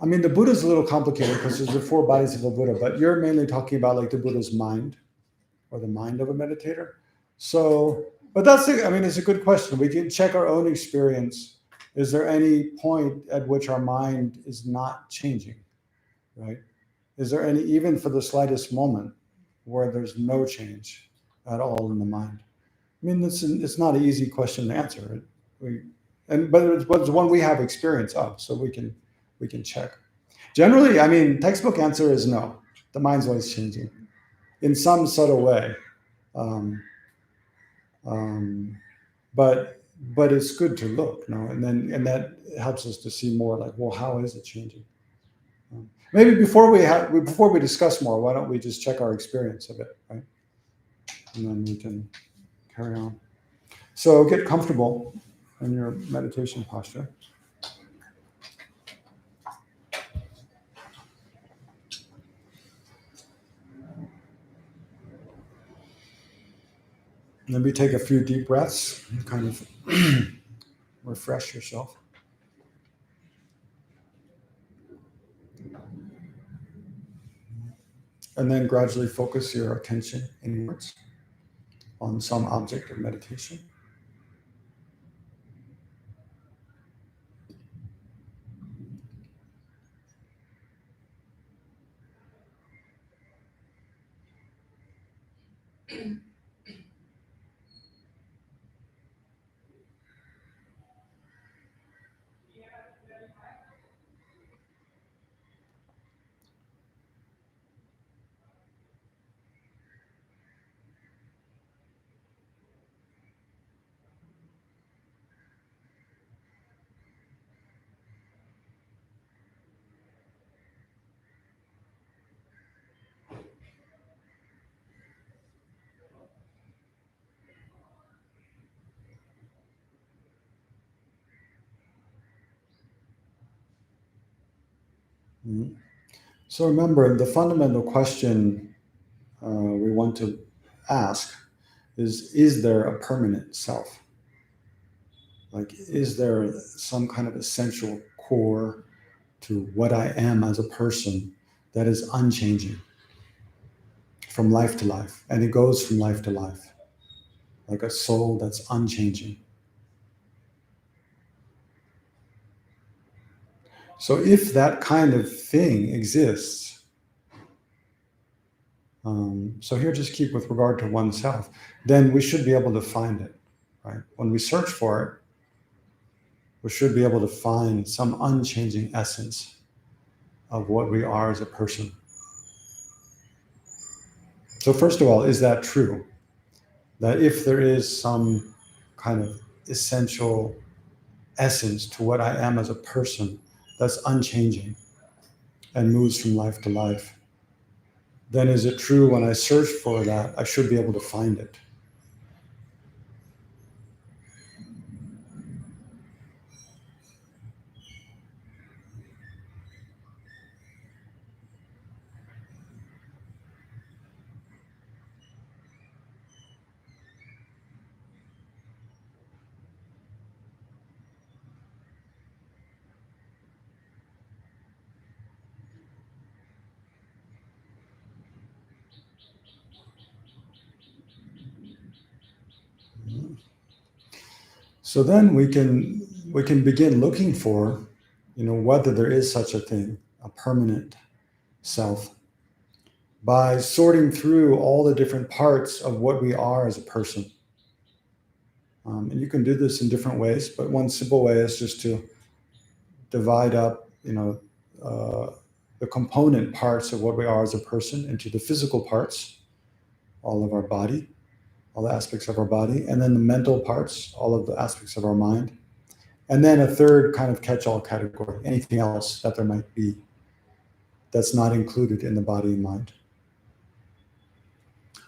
I mean, the Buddha is a little complicated because there's the 4 bodies of the Buddha, but you're mainly talking about like the Buddha's mind, or the mind of a meditator. So, but it's a good question. We can check our own experience. Is there any point at which our mind is not changing, right? Is there any, even for the slightest moment, where there's no change at all in the mind? I mean, it's not an easy question to answer. But it's one we have experience of, so we can check. Generally, I mean, textbook answer is no. The mind's always changing in some subtle way. But it's good to look, and that helps us to see more like, well, how is it changing? Maybe before we discuss more, why don't we just check our experience of it, right? And then we can carry on. So get comfortable in your meditation posture. Maybe take a few deep breaths and kind of refresh yourself. And then gradually focus your attention inwards on some object of meditation. So remember, the fundamental question we want to ask is there a permanent self? Like, is there some kind of essential core to what I am as a person that is unchanging from life to life? And it goes from life to life, like a soul that's unchanging. So if that kind of thing exists, So here, just keep with regard to oneself. Then we should be able to find it, right? When we search for it, we should be able to find some unchanging essence of what we are as a person. So first of all, is that true? That if there is some kind of essential essence to what I am as a person that's unchanging and moves from life to life, then is it true when I search for that, I should be able to find it? So then we can begin looking for, whether there is such a thing, a permanent self, by sorting through all the different parts of what we are as a person. And you can do this in different ways, but one simple way is just to divide up, the component parts of what we are as a person into the physical parts, all of our body, all the aspects of our body, and then the mental parts, all of the aspects of our mind, and then a third kind of catch-all category, anything else that there might be that's not included in the body and mind.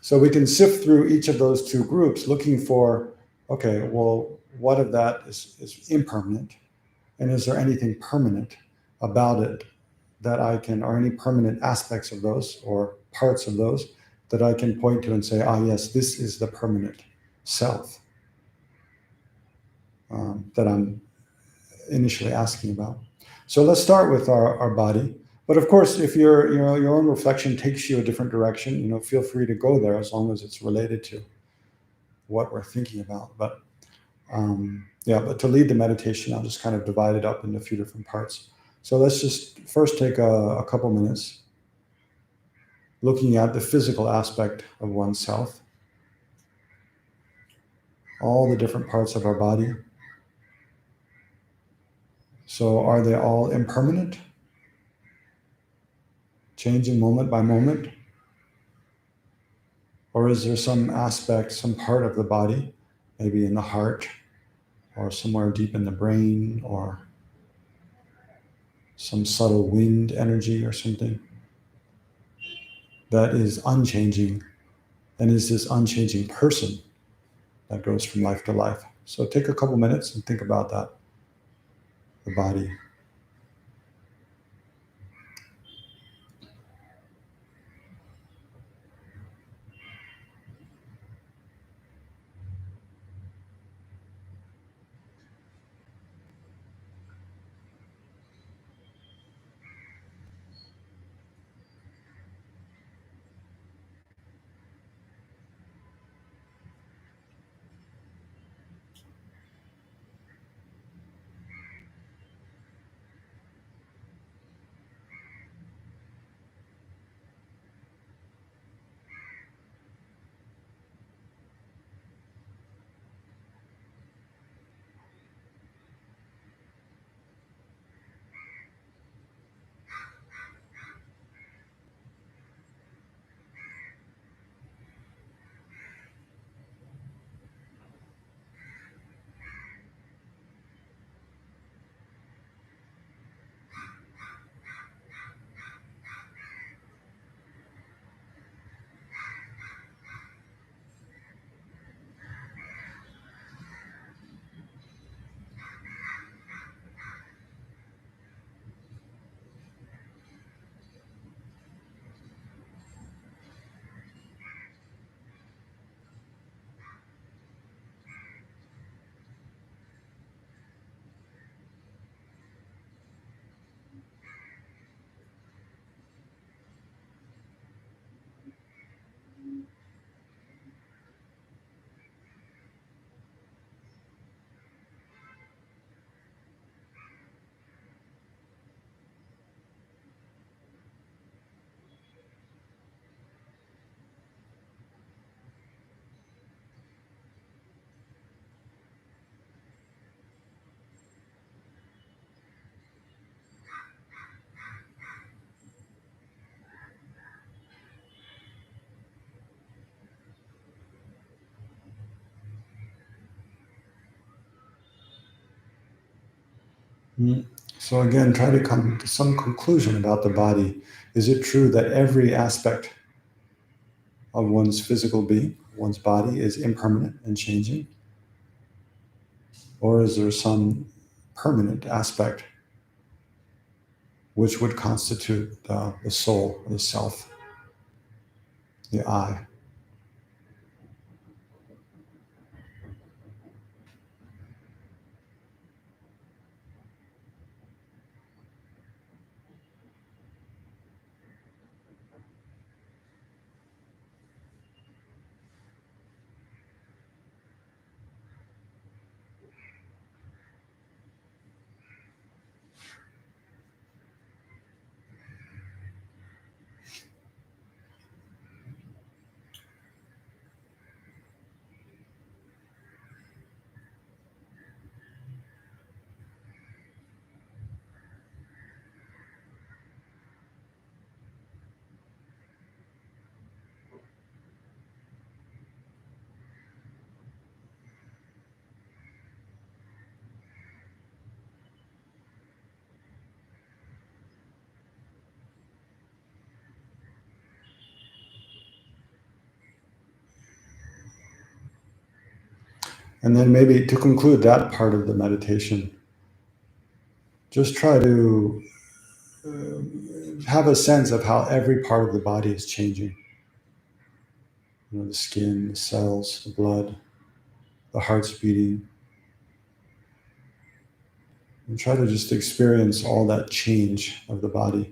So we can sift through each of those two groups looking for, okay, well, what of that is impermanent? And is there anything permanent about it that I can, or any permanent aspects of those or parts of those that I can point to and say, yes, this is the permanent self that I'm initially asking about. So let's start with our body. But of course, if your own reflection takes you a different direction, feel free to go there as long as it's related to what we're thinking about. But but to lead the meditation, I'll just kind of divide it up into a few different parts. So let's just first take a couple minutes looking at the physical aspect of oneself, all the different parts of our body. So are they all impermanent, changing moment by moment? Or is there some aspect, some part of the body, maybe in the heart or somewhere deep in the brain or some subtle wind energy or something that is unchanging and is this unchanging person that goes from life to life? So take a couple minutes and think about that, the body. So again, try to come to some conclusion about the body. Is it true that every aspect of one's physical being, one's body, is impermanent and changing? Or is there some permanent aspect which would constitute the soul, the self, the I? And then maybe to conclude that part of the meditation, just try to have a sense of how every part of the body is changing. You know, the skin, the cells, the blood, the heart's beating. And try to just experience all that change of the body.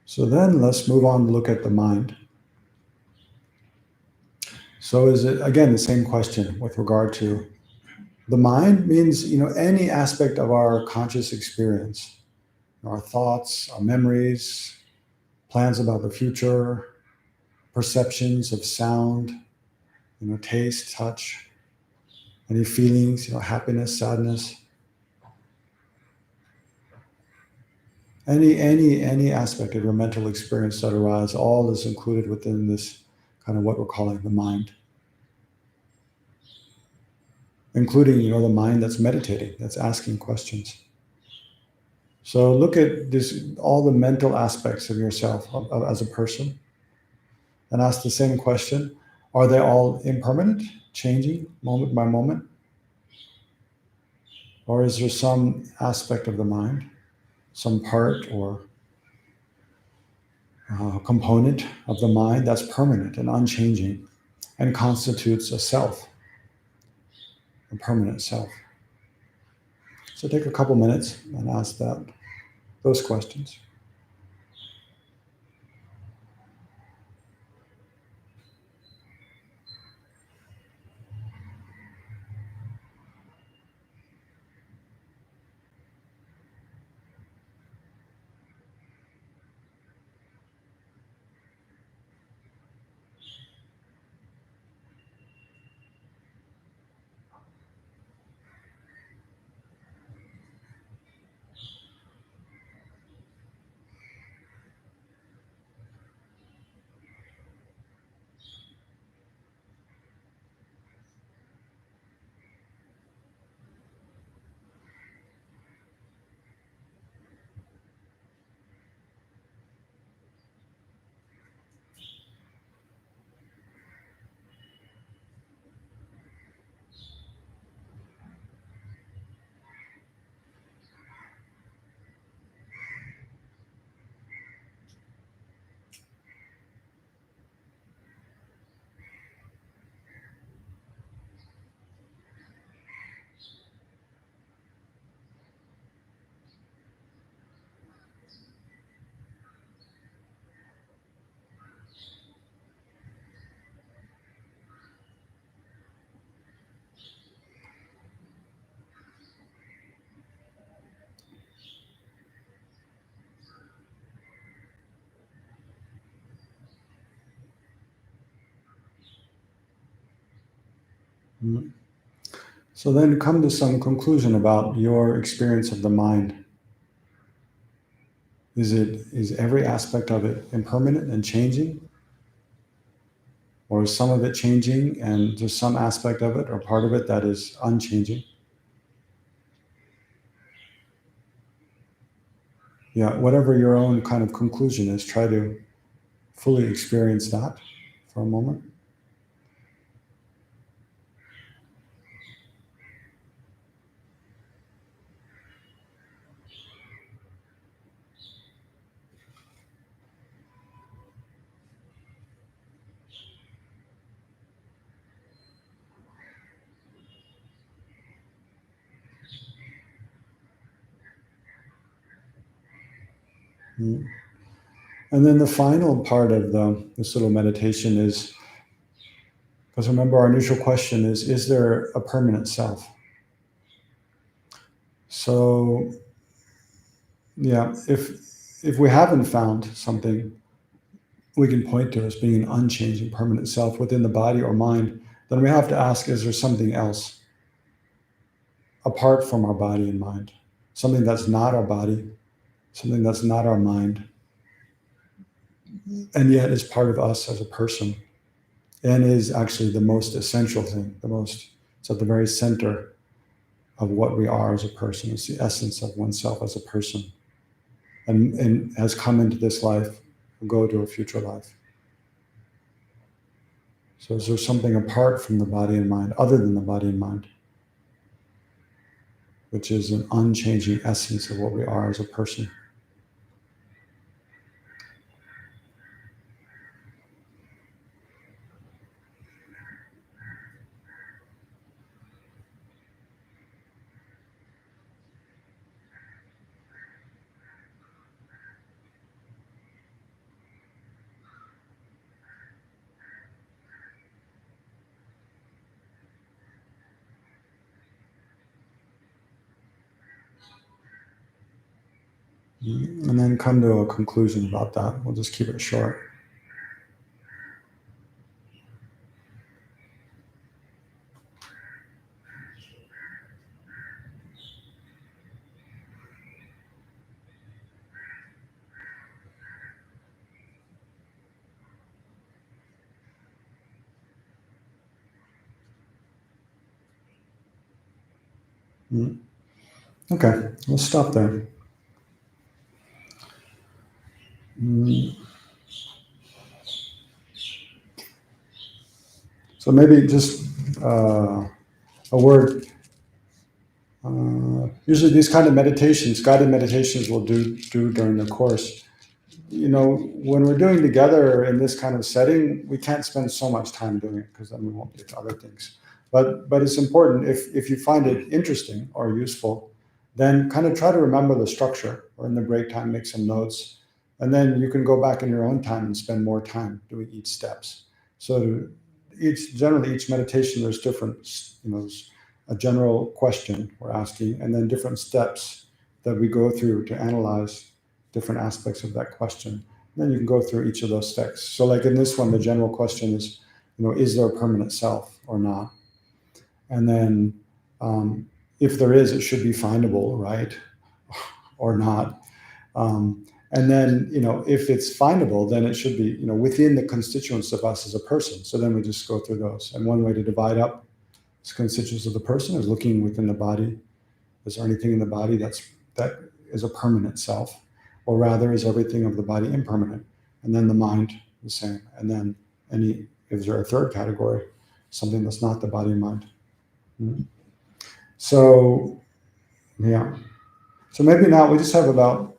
So then let's move on to look at the mind. So is it, again, the same question with regard to the mind means, you know, any aspect of our conscious experience, our thoughts, our memories, plans about the future, perceptions of sound, you know, taste, touch, any feelings, you know, happiness, sadness, any aspect of your mental experience that arises, all is included within this kind of what we're calling the mind, including, you know, the mind that's meditating, that's asking questions. So look at this, all the mental aspects of yourself as a person, and ask the same question: are they all impermanent, changing moment by moment, or is there some aspect of the mind, some part or component of the mind that's permanent and unchanging and constitutes a self, a permanent self? So take a couple minutes and ask those questions. Mhm. So then come to some conclusion about your experience of the mind. Is every aspect of it impermanent and changing? Or is some of it changing and there's some aspect of it or part of it that is unchanging? Yeah, whatever your own kind of conclusion is, try to fully experience that for a moment. Mm. And then the final part of this little meditation is, because remember our initial question is there a permanent self? So yeah, if we haven't found something we can point to as being an unchanging permanent self within the body or mind, then we have to ask, is there something else apart from our body and mind? Something that's not our body, something that's not our mind, and yet is part of us as a person, and is actually the most essential thing, it's at the very center of what we are as a person. It's the essence of oneself as a person, and has come into this life, will go to a future life. So is there something apart from the body and mind, other than the body and mind, which is an unchanging essence of what we are as a person? And then come to a conclusion about that. We'll just keep it short. Okay, we'll stop there. So maybe just a word. Usually these kind of meditations, guided meditations, we'll do during the course. When we're doing together in this kind of setting, we can't spend so much time doing it because then we won't get to other things. But it's important, if you find it interesting or useful, then kind of try to remember the structure, or in the break time make some notes, and then you can go back in your own time and spend more time doing each steps. So generally each meditation, there's different, there's a general question we're asking, and then different steps that we go through to analyze different aspects of that question. And then you can go through each of those steps. So like in this one, the general question is, is there a permanent self or not? And then if there is, it should be findable, right? Or not. And then, if it's findable, then it should be, within the constituents of us as a person. So then we just go through those. And one way to divide up the constituents of the person is looking within the body. Is there anything in the body that is a permanent self? Or rather, is everything of the body impermanent? And then the mind, the same. And then is there a third category, something that's not the body and mind? So, yeah. So maybe now we just have about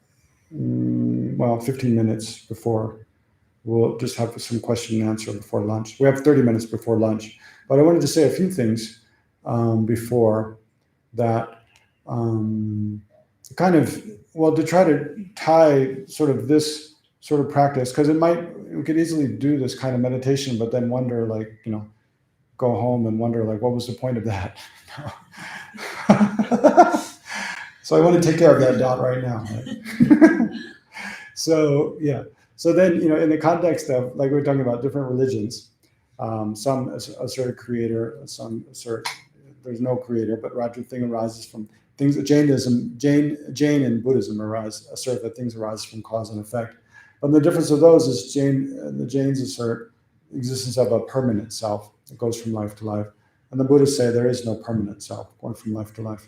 15 minutes before, we'll just have some question and answer before lunch. We have 30 minutes before lunch, but I wanted to say a few things before that, to try to tie sort of this sort of practice, because we could easily do this kind of meditation, but then wonder, go home and wonder, what was the point of that? So I want to take care of that doubt right now. Right? So, yeah. So then, in the context of, we were talking about different religions, Some assert a creator, some assert there's no creator, but rather thing arises from things. Jain and Buddhism assert that things arise from cause and effect. But the difference of those is the Jains assert the existence of a permanent self that goes from life to life. And the Buddhists say there is no permanent self going from life to life.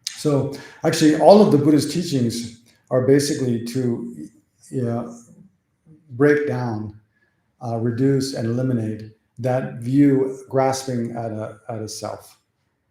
So actually, all of the Buddhist teachings are basically to break down, reduce, and eliminate that view grasping at a self.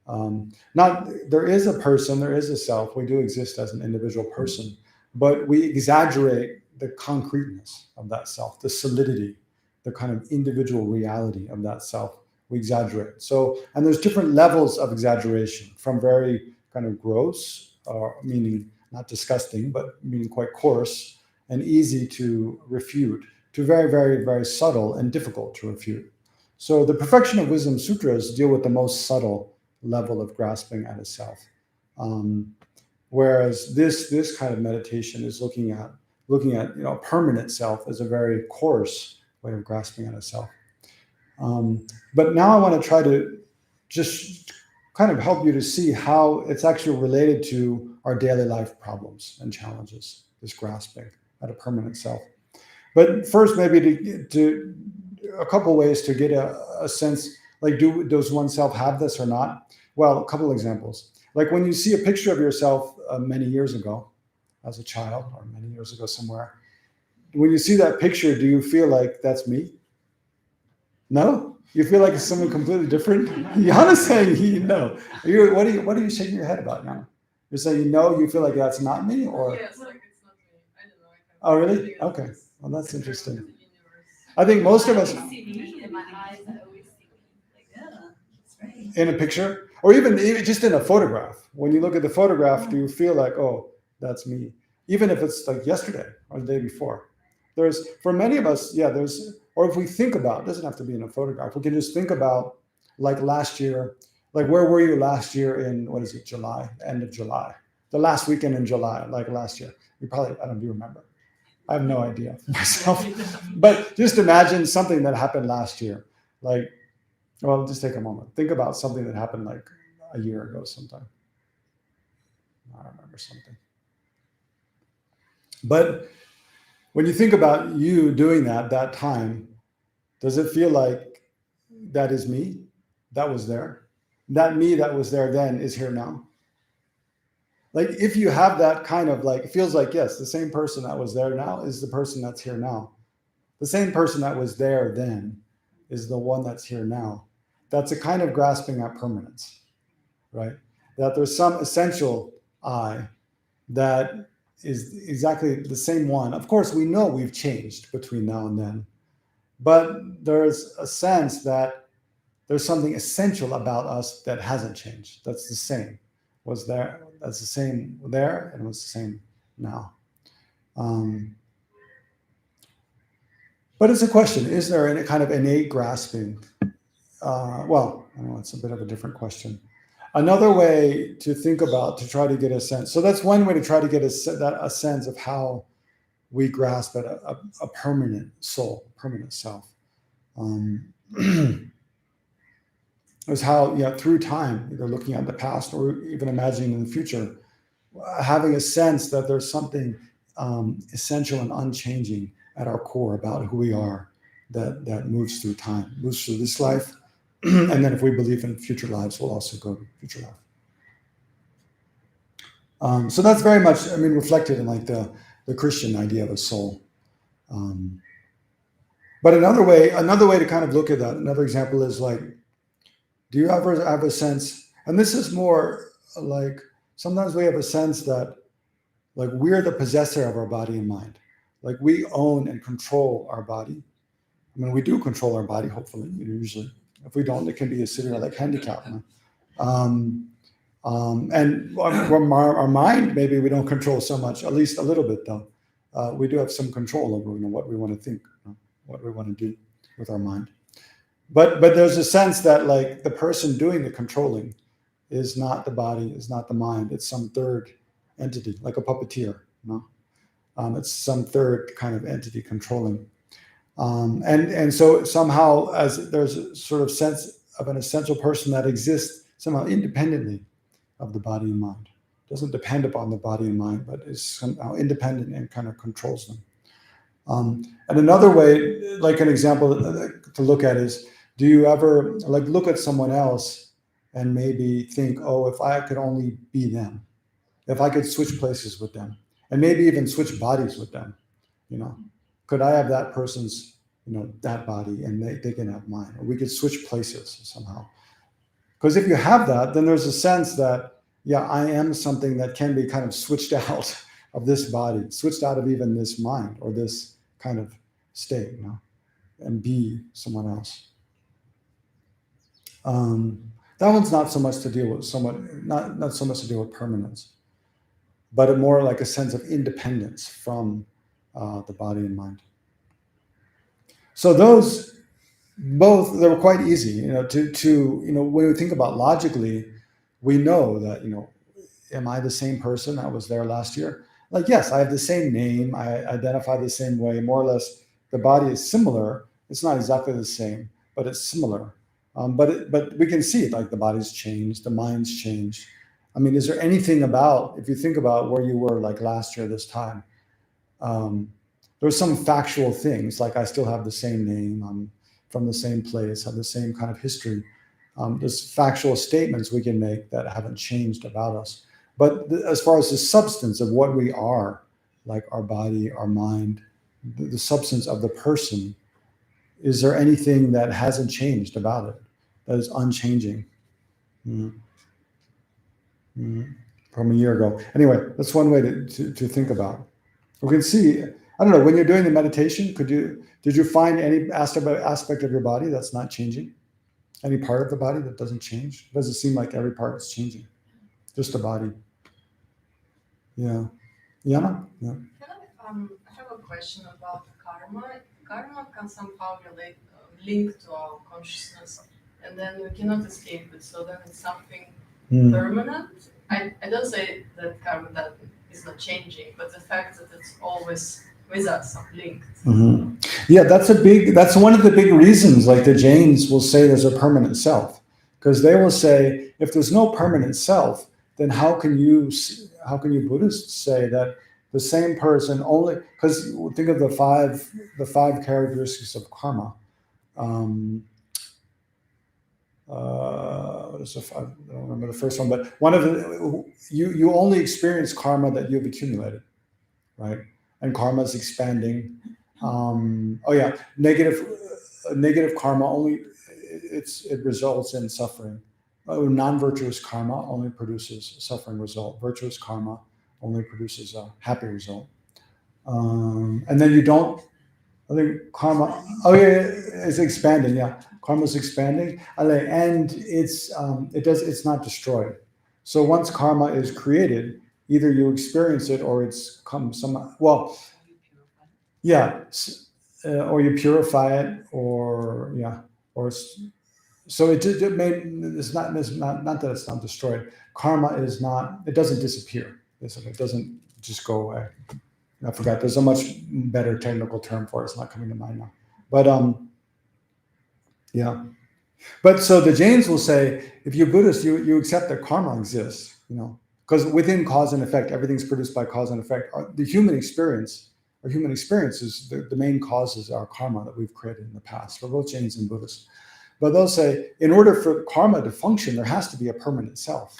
There is a person, there is a self. We do exist as an individual person, but we exaggerate the concreteness of that self, the solidity, the kind of individual reality of that self. We exaggerate. So, and there's different levels of exaggeration, from very kind of gross, meaning not disgusting, but meaning quite coarse and easy to refute, to very, very, very subtle and difficult to refute. So the Perfection of Wisdom Sutras deal with the most subtle level of grasping at a self. Whereas this kind of meditation is looking at a permanent self as a very coarse way of grasping at a self. But now I want to try to just kind of help you to see how it's actually related to our daily life problems and challenges, this grasping at a permanent self. But first, maybe to a couple ways to get a sense, like, does oneself have this or not? Well, a couple examples. Like when you see a picture of yourself many years ago as a child, or many years ago somewhere, when you see that picture, do you feel like that's me? No? You feel like it's someone completely different? Johanna's saying no. What are you shaking your head about now? You're saying no, you feel like that's not me? Or? Yeah, it's like it's not me. I don't know. Oh, really? Okay. Well, that's interesting. I think most of us in my eyes, I always see Yeah, that's right. in a picture, or even just in a photograph. When you look at the photograph, do you feel like, oh, that's me? Even if it's like yesterday or the day before. For many of us, or if we think about, it doesn't have to be in a photograph. We can just think about like last year, like where were you last year in, July, end of July, the last weekend in July, like last year. You probably, I don't do you remember. I have no idea myself, but just imagine something that happened last year. Like, well, just take a moment. Think about something that happened like a year ago sometime. I remember something. But when you think about you doing that time, does it feel like that is me? That was there? That me that was there then is here now? Like if you have that kind of like, it feels like, yes, the same person that was there now is the person that's here now. The same person that was there then is the one that's here now. That's a kind of grasping at permanence, right? That there's some essential I that is exactly the same one. Of course, we know we've changed between now and then, but there's a sense that there's something essential about us that hasn't changed. That's the same. Was there? That's the same there, and it was the same now. But it's a question: is there any kind of innate grasping? Well, I know it's a bit of a different question. Another way to think about, to try to get a sense. So that's one way to try to get a sense of how we grasp at a permanent soul, permanent self. Is how, through time, either looking at the past or even imagining in the future, having a sense that there's something essential and unchanging at our core about who we are that moves through time, moves through this life. And then if we believe in future lives, we'll also go to future life. So that's very much, reflected in like the Christian idea of a soul. But another way to kind of look at that, another example is like, do you ever have a sense, and this is more like, sometimes we have a sense that like we're the possessor of our body and mind. Like we own and control our body. We do control our body, hopefully, usually. If we don't, it can be a severe like handicap. And our mind, maybe we don't control so much, at least a little bit though. We do have some control over what we want to think, what we want to do with our mind. But there's a sense that like the person doing the controlling is not the body, is not the mind. It's some third entity, like a puppeteer. It's some third kind of entity controlling. And so somehow, as there's a sort of sense of an essential person that exists somehow independently of the body and mind. Doesn't depend upon the body and mind, but is somehow independent and kind of controls them. And another way, like an example to look at is, do you ever like look at someone else and maybe think, oh, if I could only be them, if I could switch places with them, and maybe even switch bodies with them, could I have that person's, that body and they can have mine, or we could switch places somehow. Because if you have that, then there's a sense that, yeah, I am something that can be kind of switched out of this body, switched out of even this mind or this kind of state, and be someone else. That one's not so much to deal with not so much to deal with permanence, but more like a sense of independence from the body and mind. So those both, they were quite easy, when we think about logically, we know that, am I the same person that was there last year? Like, yes, I have the same name, I identify the same way, more or less. The body is similar. It's not exactly the same, but it's similar. But we can see it, like the body's changed, the mind's changed. I mean, is there anything about, if you think about where you were like last year this time, there's some factual things, like I still have the same name, I'm from the same place, have the same kind of history. There's factual statements we can make that haven't changed about us. But as far as the substance of what we are, like our body, our mind, the substance of the person, is there anything that hasn't changed about it, that is unchanging? From a year ago. Anyway, that's one way to think about. We can see, I don't know, when you're doing the meditation, did you find any aspect of your body that's not changing? Any part of the body that doesn't change? It doesn't seem like every part is changing, just the body. Yeah. Yana? Yeah. I have a question about karma. Karma can somehow link to our consciousness, and then we cannot escape it. So then it's something permanent. I don't say that karma that is not changing, but the fact that it's always with us, linked. Yeah, that's one of the big reasons, like the Jains will say there's a permanent self, because they will say, if there's no permanent self, then how can you Buddhists say that the same person only, because think of the five characteristics of karma. What is the five? I don't remember the first one, but one of the, you only experience karma that you've accumulated, right? And karma is expanding. Negative karma only it results in suffering. Non-virtuous karma only produces suffering result. Virtuous karma only produces a happy result. And then you don't. I think karma. It's expanding. Yeah, karma is expanding, and it's not destroyed. So once karma is created, either you experience it or it's come some. Well, yeah, or you purify it, or so it's not that it's not destroyed. Karma is not. It doesn't disappear. It doesn't just go away. I forgot. There's a much better technical term for it. It's not coming to mind now. But yeah. But so the Jains will say, if you're Buddhist, you accept that karma exists. Because within cause and effect, everything's produced by cause and effect. The human experience, is the main causes are karma that we've created in the past for both Jains and Buddhists. But they'll say, in order for karma to function, there has to be a permanent self.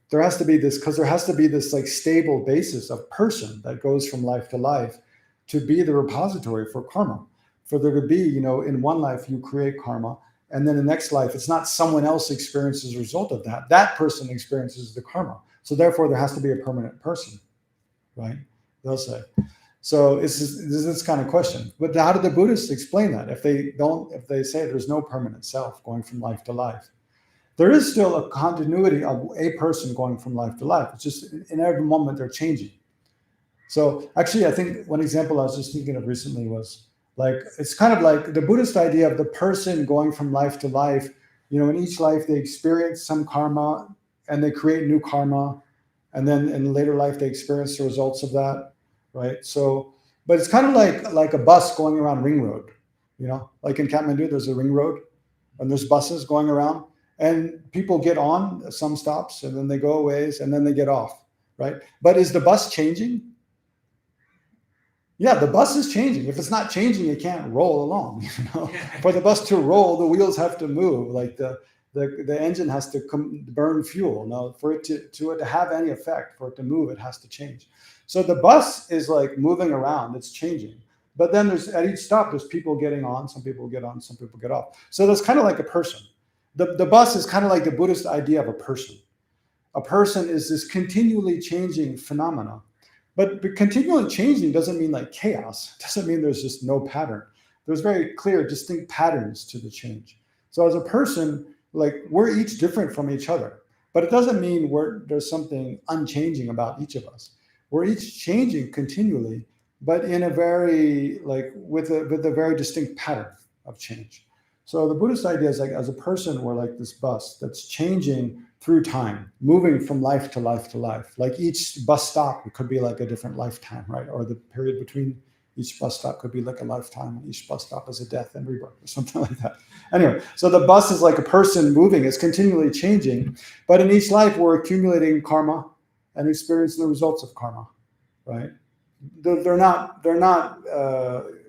There has to be this, because there has to be this like stable basis of person that goes from life to life to be the repository for karma. For there to be, in one life you create karma, and then the next life, it's not someone else experiences as a result of that. That person experiences the karma. So therefore there has to be a permanent person, right? They'll say. So it's this kind of question. But how do the Buddhists explain that? If they say there's no permanent self going from life to life, there is still a continuity of a person going from life to life. It's just in every moment they're changing. So actually, I think one example I was just thinking of recently was like, it's kind of like the Buddhist idea of the person going from life to life. In each life they experience some karma and they create new karma. And then in later life they experience the results of that, right? So, but it's kind of like a bus going around Ring Road, You know, like in Kathmandu, there's a ring road and there's buses going around and people get on at some stops and then they go a ways and then they get off, right? But is the bus changing? Yeah, the bus is changing. If it's not changing, it can't roll along. You know, for the bus to roll, the wheels have to move. Like the engine has to burn fuel. Now, for it to have any effect, for it to move, it has to change. So the bus is like moving around. It's changing. But then there's at each stop, there's people getting on. Some people get on. Some people get off. So that's kind of like a person. The bus is kind of like the Buddhist idea of a person. A person is this continually changing phenomena. But continually changing doesn't mean like chaos. It doesn't mean there's just no pattern. There's very clear, distinct patterns to the change. So as a person, like we're each different from each other, but it doesn't mean there's something unchanging about each of us. We're each changing continually, but in a very like with a very distinct pattern of change. So the Buddhist idea is like as a person, we're like this bus that's changing through time, moving from life to life to life. Like each bus stop, it could be like a different lifetime, right? Or the period between each bus stop could be like a lifetime, and each bus stop is a death and rebirth or something like that. Anyway, so the bus is like a person moving, it's continually changing, but in each life we're accumulating karma and experiencing the results of karma, right? They're not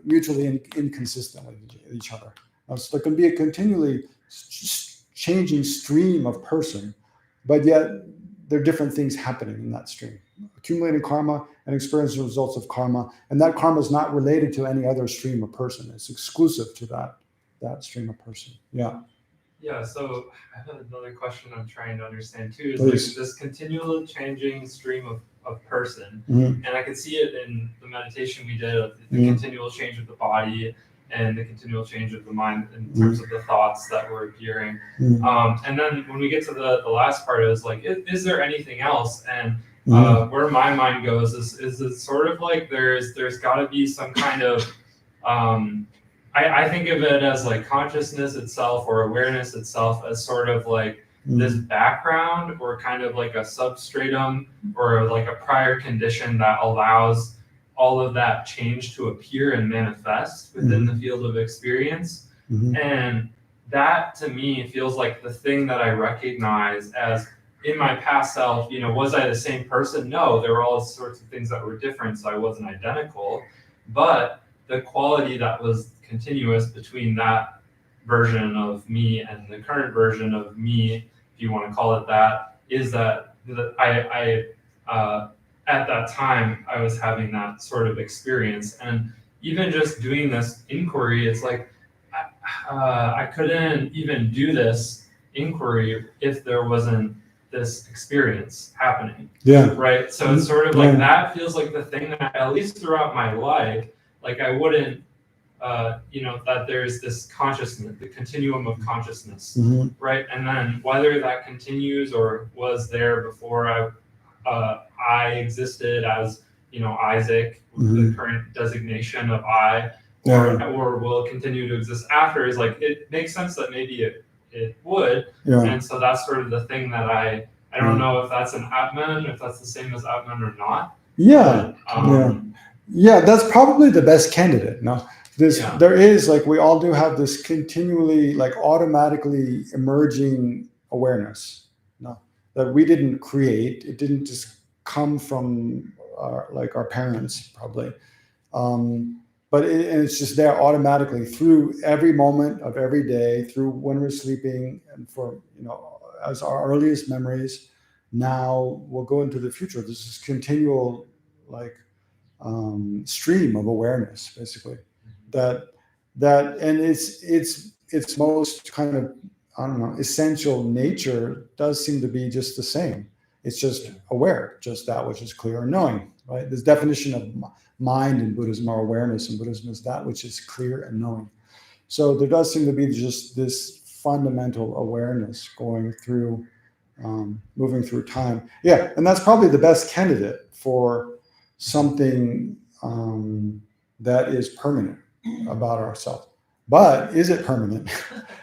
mutually inconsistent with each other. So there can be a continually changing stream of person, but yet there are different things happening in that stream. Accumulating karma and experiencing the results of karma, and that karma is not related to any other stream of person. It's exclusive to that stream of person. Yeah. Yeah, so I have another question I'm trying to understand too. Is Please. like this continual changing stream of person, Mm-hmm. and I could see it in the meditation we did of the continual change of the body and the continual change of the mind in terms of the thoughts that were appearing. And then when we get to the last part, it was like, is there anything else? And where my mind goes is it sort of like there's got to be some kind of I think of it as like consciousness itself or awareness itself as sort of like this background or kind of like a substratum or like a prior condition that allows all of that change to appear and manifest within the field of experience. And that to me feels like the thing that I recognize as in my past self, you know, was I the same person? No, there were all sorts of things that were different, so I wasn't identical. But the quality that was continuous between that version of me and the current version of me, if you want to call it that, is that I at that time I was having that sort of experience. And even just doing this inquiry, it's like I couldn't even do this inquiry if there wasn't this experience happening. Yeah. Right. So it's sort of like that feels like the thing that at least throughout my life, like I wouldn't that there's this consciousness, the continuum of consciousness, right? And then whether that continues or was there before I existed as, you know, Isaac, the current designation of I, or will continue to exist after, is like, it makes sense that maybe it would. And so that's sort of the thing that I don't know if that's an Atman, if that's the same as Atman or not. Yeah. But, yeah, that's probably the best candidate. No, there is like we all do have this continually like automatically emerging awareness. No, that we didn't create. It didn't just come from our parents probably, but it's just there automatically through every moment of every day, through when we're sleeping, and for as our earliest memories. Now we'll go into the future. There's this continual stream of awareness, basically, that and its most kind of essential nature does seem to be just the same. It's just aware, just that which is clear and knowing, right? This definition of mind in Buddhism, or awareness in Buddhism, is that which is clear and knowing. So there does seem to be just this fundamental awareness going through, moving through time. Yeah, and that's probably the best candidate for something that is permanent about ourselves. But is it permanent?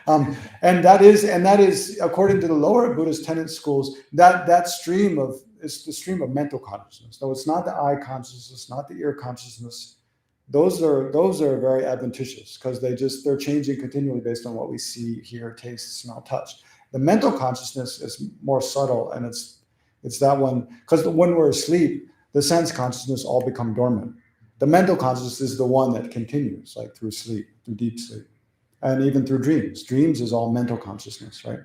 And that is according to the lower Buddhist tenet schools, that stream is the stream of mental consciousness. So it's not the eye consciousness, not the ear consciousness, those are very adventitious because they're changing continually based on what we see, hear, taste, smell, touch. The mental consciousness is more subtle, and it's that one, because when we're asleep, the sense consciousness all become dormant. The mental consciousness is the one that continues, like through sleep, through deep sleep, and even through dreams. Dreams is all mental consciousness, right?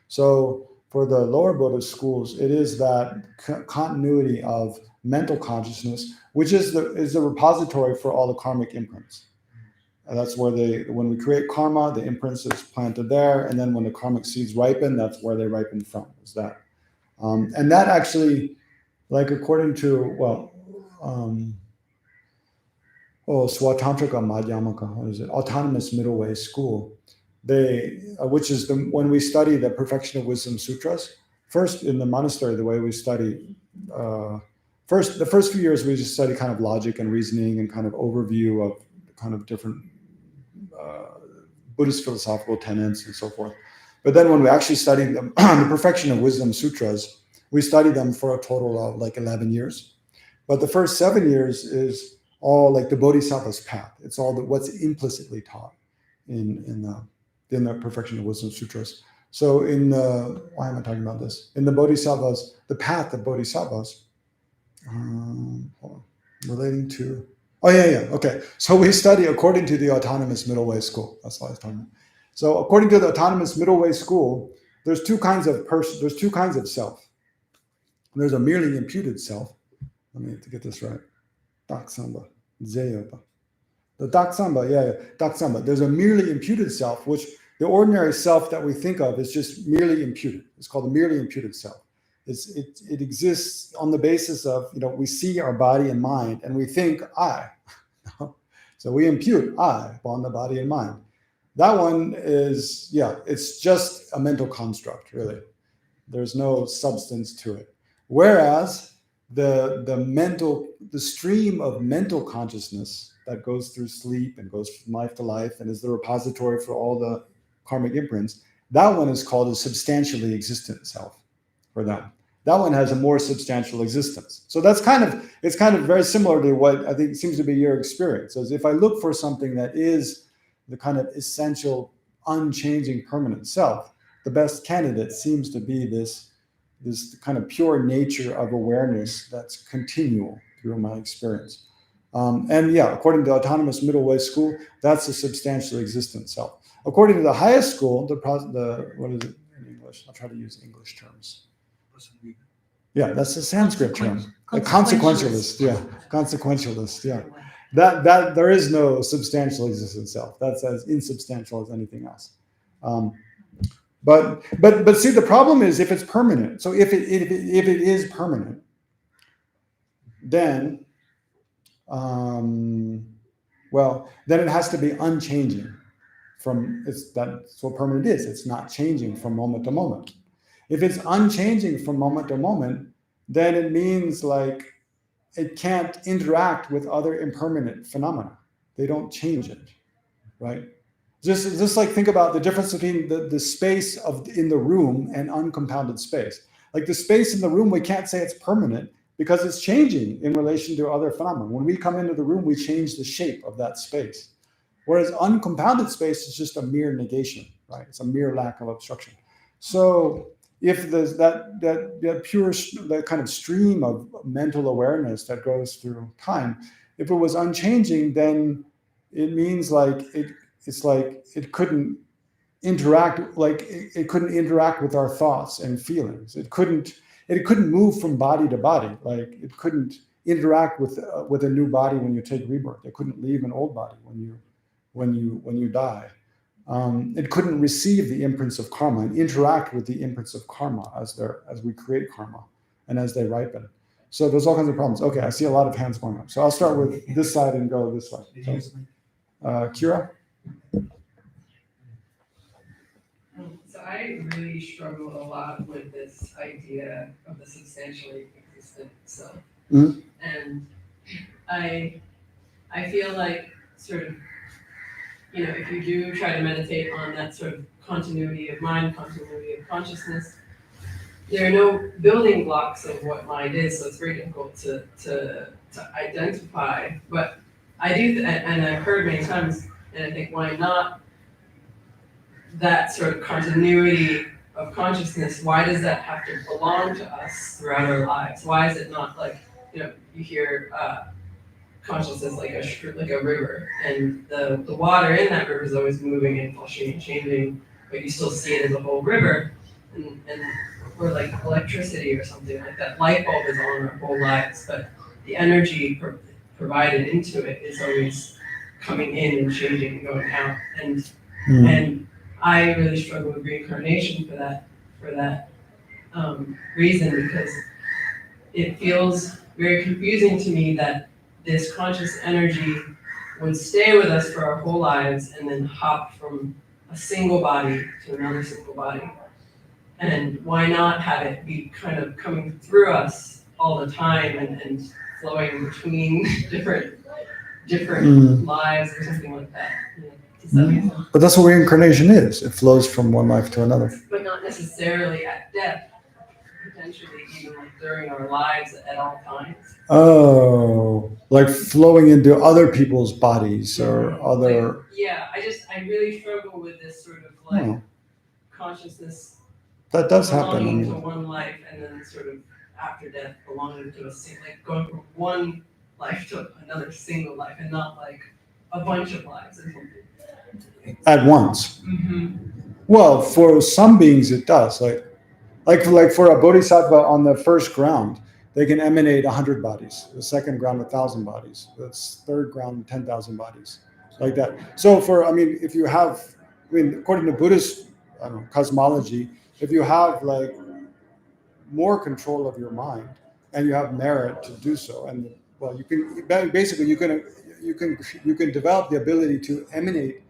So for the lower Buddhist schools, it is that continuity of mental consciousness, which is the repository for all the karmic imprints. And that's where when we create karma, the imprints is planted there, and then when the karmic seeds ripen, that's where they ripen from, is that. And that actually, like according to, Swatantrika Madhyamaka, what is it? Autonomous Middle Way School. Which is when we study the Perfection of Wisdom Sutras, first in the monastery, the way we study, the first few years we just study kind of logic and reasoning and kind of overview of kind of different Buddhist philosophical tenets and so forth. But then when we actually study the Perfection of Wisdom Sutras, we study them for a total of like 11 years. But the first 7 years is all like the Bodhisattva's path. It's all what's implicitly taught in the Perfection of Wisdom Sutras. So why am I talking about this? In the Bodhisattvas, the path of Bodhisattvas, relating to, okay. So we study according to the Autonomous Middle Way School. That's what I was talking about. So according to the Autonomous Middle Way School, there's two kinds of self. There's a merely imputed self. Let me get this right. Daksamba, Zeyoba. The Daksamba, Daksamba. There's a merely imputed self, which the ordinary self that we think of is just merely imputed. It's called a merely imputed self. It exists on the basis of, we see our body and mind and we think I. So we impute I upon the body and mind. That one is, it's just a mental construct, really. There's no substance to it. Whereas the stream of mental consciousness that goes through sleep and goes from life to life and is the repository for all the karmic imprints, that one is called a substantially existent self for them. That one has a more substantial existence. So it's kind of very similar to what I think seems to be your experience. As if I look for something that is the kind of essential, unchanging, permanent self, the best candidate seems to be this kind of pure nature of awareness that's continual through my experience. According to the Autonomous Middle Way School, that's a substantially existent self. According to the highest school, what is it in English? I'll try to use English terms. Yeah, that's a Sanskrit term. A consequentialist. Yeah, consequentialist. Yeah, that there is no substantial existent self. That's as insubstantial as anything else. But see, the problem is if it's permanent. So if it is permanent, then then it has to be unchanging. That's what permanent is. It's not changing from moment to moment. If it's unchanging from moment to moment, then it means like it can't interact with other impermanent phenomena. They don't change it, right? Just like think about the difference between the space in the room and uncompounded space. Like the space in the room, we can't say it's permanent because it's changing in relation to other phenomena. When we come into the room, we change the shape of that space. Whereas uncompounded space is just a mere negation, right? It's a mere lack of obstruction. So if there's that pure, that kind of stream of mental awareness that goes through time, if it was unchanging, then it means like it's like it couldn't interact, it couldn't interact with our thoughts and feelings. It couldn't move from body to body. Like it couldn't interact with a new body when you take rebirth. It couldn't leave an old body when you die. It couldn't receive the imprints of karma and interact with the imprints of karma as we create karma and as they ripen. So there's all kinds of problems. Okay, I see a lot of hands going up. So I'll start with this side and go this way. So, Kira? So I really struggle a lot with this idea of the substantially existent self. Mm-hmm. And I feel like sort of, if you do try to meditate on that sort of continuity of mind, continuity of consciousness, there are no building blocks of what mind is, so it's very difficult to identify. But I do, and I've heard many times, and I think why not that sort of continuity of consciousness? Why does that have to belong to us throughout our lives? Why is it not like, you hear consciousness like a river, and the water in that river is always moving and flushing and changing, but you still see it as a whole river, and or like electricity or something like that. Light bulb is on our whole lives, but the energy provided into it is always coming in and changing and going out. And I really struggle with reincarnation for that reason, because it feels very confusing to me that this conscious energy would stay with us for our whole lives and then hop from a single body to another single body. And why not have it be kind of coming through us all the time and flowing between different lives or something like that? Does that make sense? But that's what reincarnation is. It flows from one life to another. But not necessarily at death, potentially even like during our lives at all times. Oh, like flowing into other people's bodies or other. Like, yeah, I really struggle with this sort of like consciousness That does happen. belonging to one life and then sort of after death belonging to like going from one life to another single life, and not like a bunch of lives or something. At once. Mm-hmm. Well, for some beings it does. Like for a bodhisattva on the first ground, they can emanate 100 bodies. The second ground, 1,000 bodies. The third ground, 10,000 bodies, like that. So if you have, according to Buddhist cosmology, if you have like more control of your mind and you have merit to do so, and well, you can develop the ability to emanate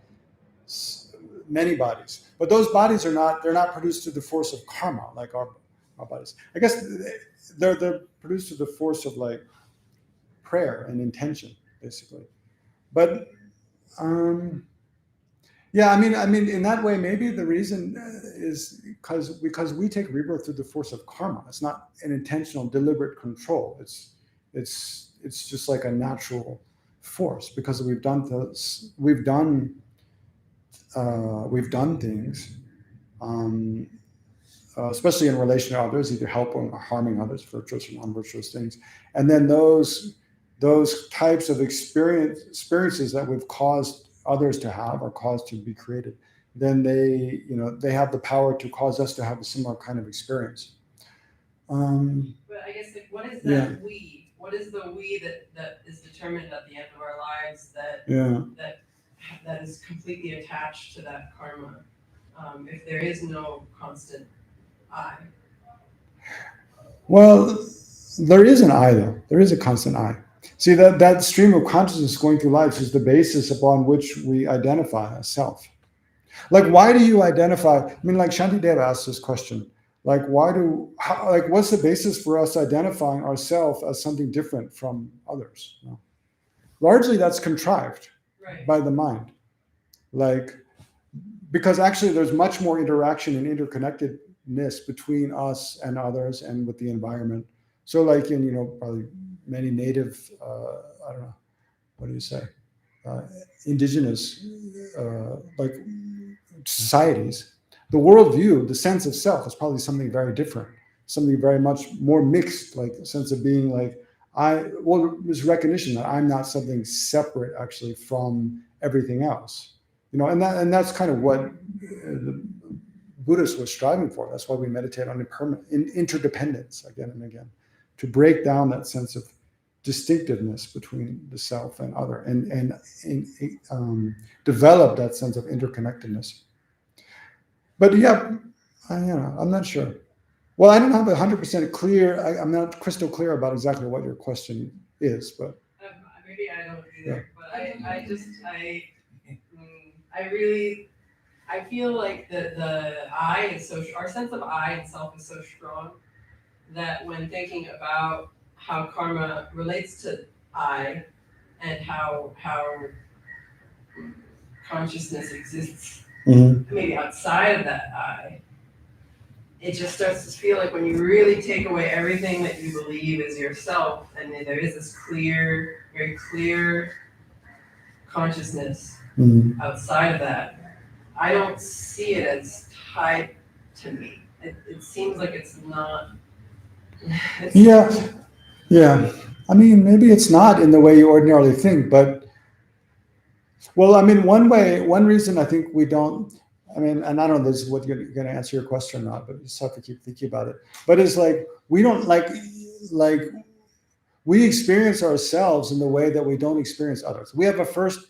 many bodies, but those bodies they're not produced through the force of karma like our bodies. I guess they're produced through the force of like prayer and intention, basically. But in that way, maybe the reason is because we take rebirth through the force of karma. It's not an intentional, deliberate control. It's just like a natural force, because we've done things, especially in relation to others, either helping or harming others, virtuous or non-virtuous things, and then those types of experiences that we've caused others to have or caused to be created, then they have the power to cause us to have a similar kind of experience. But I guess what is that we? What is the we that is determined at the end of our lives that is completely attached to that karma? If there is no constant I. Well, there is an I though. There is a constant I. See, that stream of consciousness going through life is the basis upon which we identify as self. Like, why do you identify? Like Shantideva asked this question. Like, what's the basis for us identifying ourselves as something different from others? Largely, that's contrived by the mind. Like, because actually, there's much more interaction and interconnectedness between us and others and with the environment. So, like in probably many native, indigenous like societies, the worldview, the sense of self is probably something very different, something very much more mixed, like a sense of being like there's recognition that I'm not something separate actually from everything else, and that's kind of what the Buddhists were striving for. That's why we meditate on interdependence again and again, to break down that sense of distinctiveness between the self and other, and develop that sense of interconnectedness. But I'm not sure. Well, I don't have 100% clear. I'm not crystal clear about exactly what your question is, but maybe I don't either. Yeah. But I feel like the I is our sense of I itself is so strong that when thinking about how karma relates to I and how consciousness exists maybe outside of that I, it just starts to feel like when you really take away everything that you believe is yourself, and there is this very clear consciousness Mm. outside of that, I don't see it as tied to me. It seems like it's not. Yeah. I mean, maybe it's not in the way you ordinarily think, but well, I mean, one reason I think we don't. I mean, and I don't know this is what you're going to answer your question or not, but you just have to keep thinking about it. But it's like we don't like we experience ourselves in the way that we don't experience others. We have a first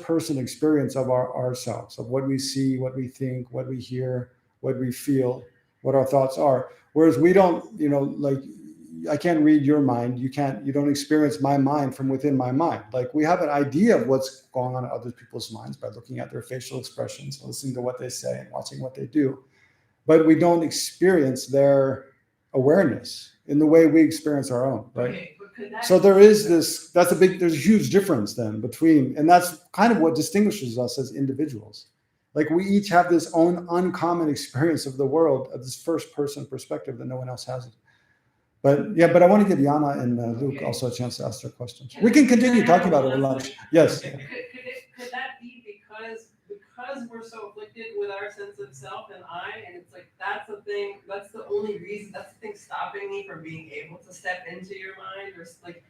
person experience of ourselves, of what we see, what we think, what we hear, what we feel, what our thoughts are. Whereas we don't, like I can't read your mind. You don't experience my mind from within my mind. Like we have an idea of what's going on in other people's minds by looking at their facial expressions, listening to what they say and watching what they do. But we don't experience their awareness in the way we experience our own, right? Okay, but could that So there's a huge difference then between, and that's kind of what distinguishes us as individuals. Like we each have this own uncommon experience of the world, of this first person perspective that no one else has. But I want to give Yana and Luke also a chance to ask their questions. We can continue talking about it at lunch. Yes. Could that be because we're so afflicted with our sense of self and I, and it's like that's the only reason, that's the thing stopping me from being able to step into your mind, or like,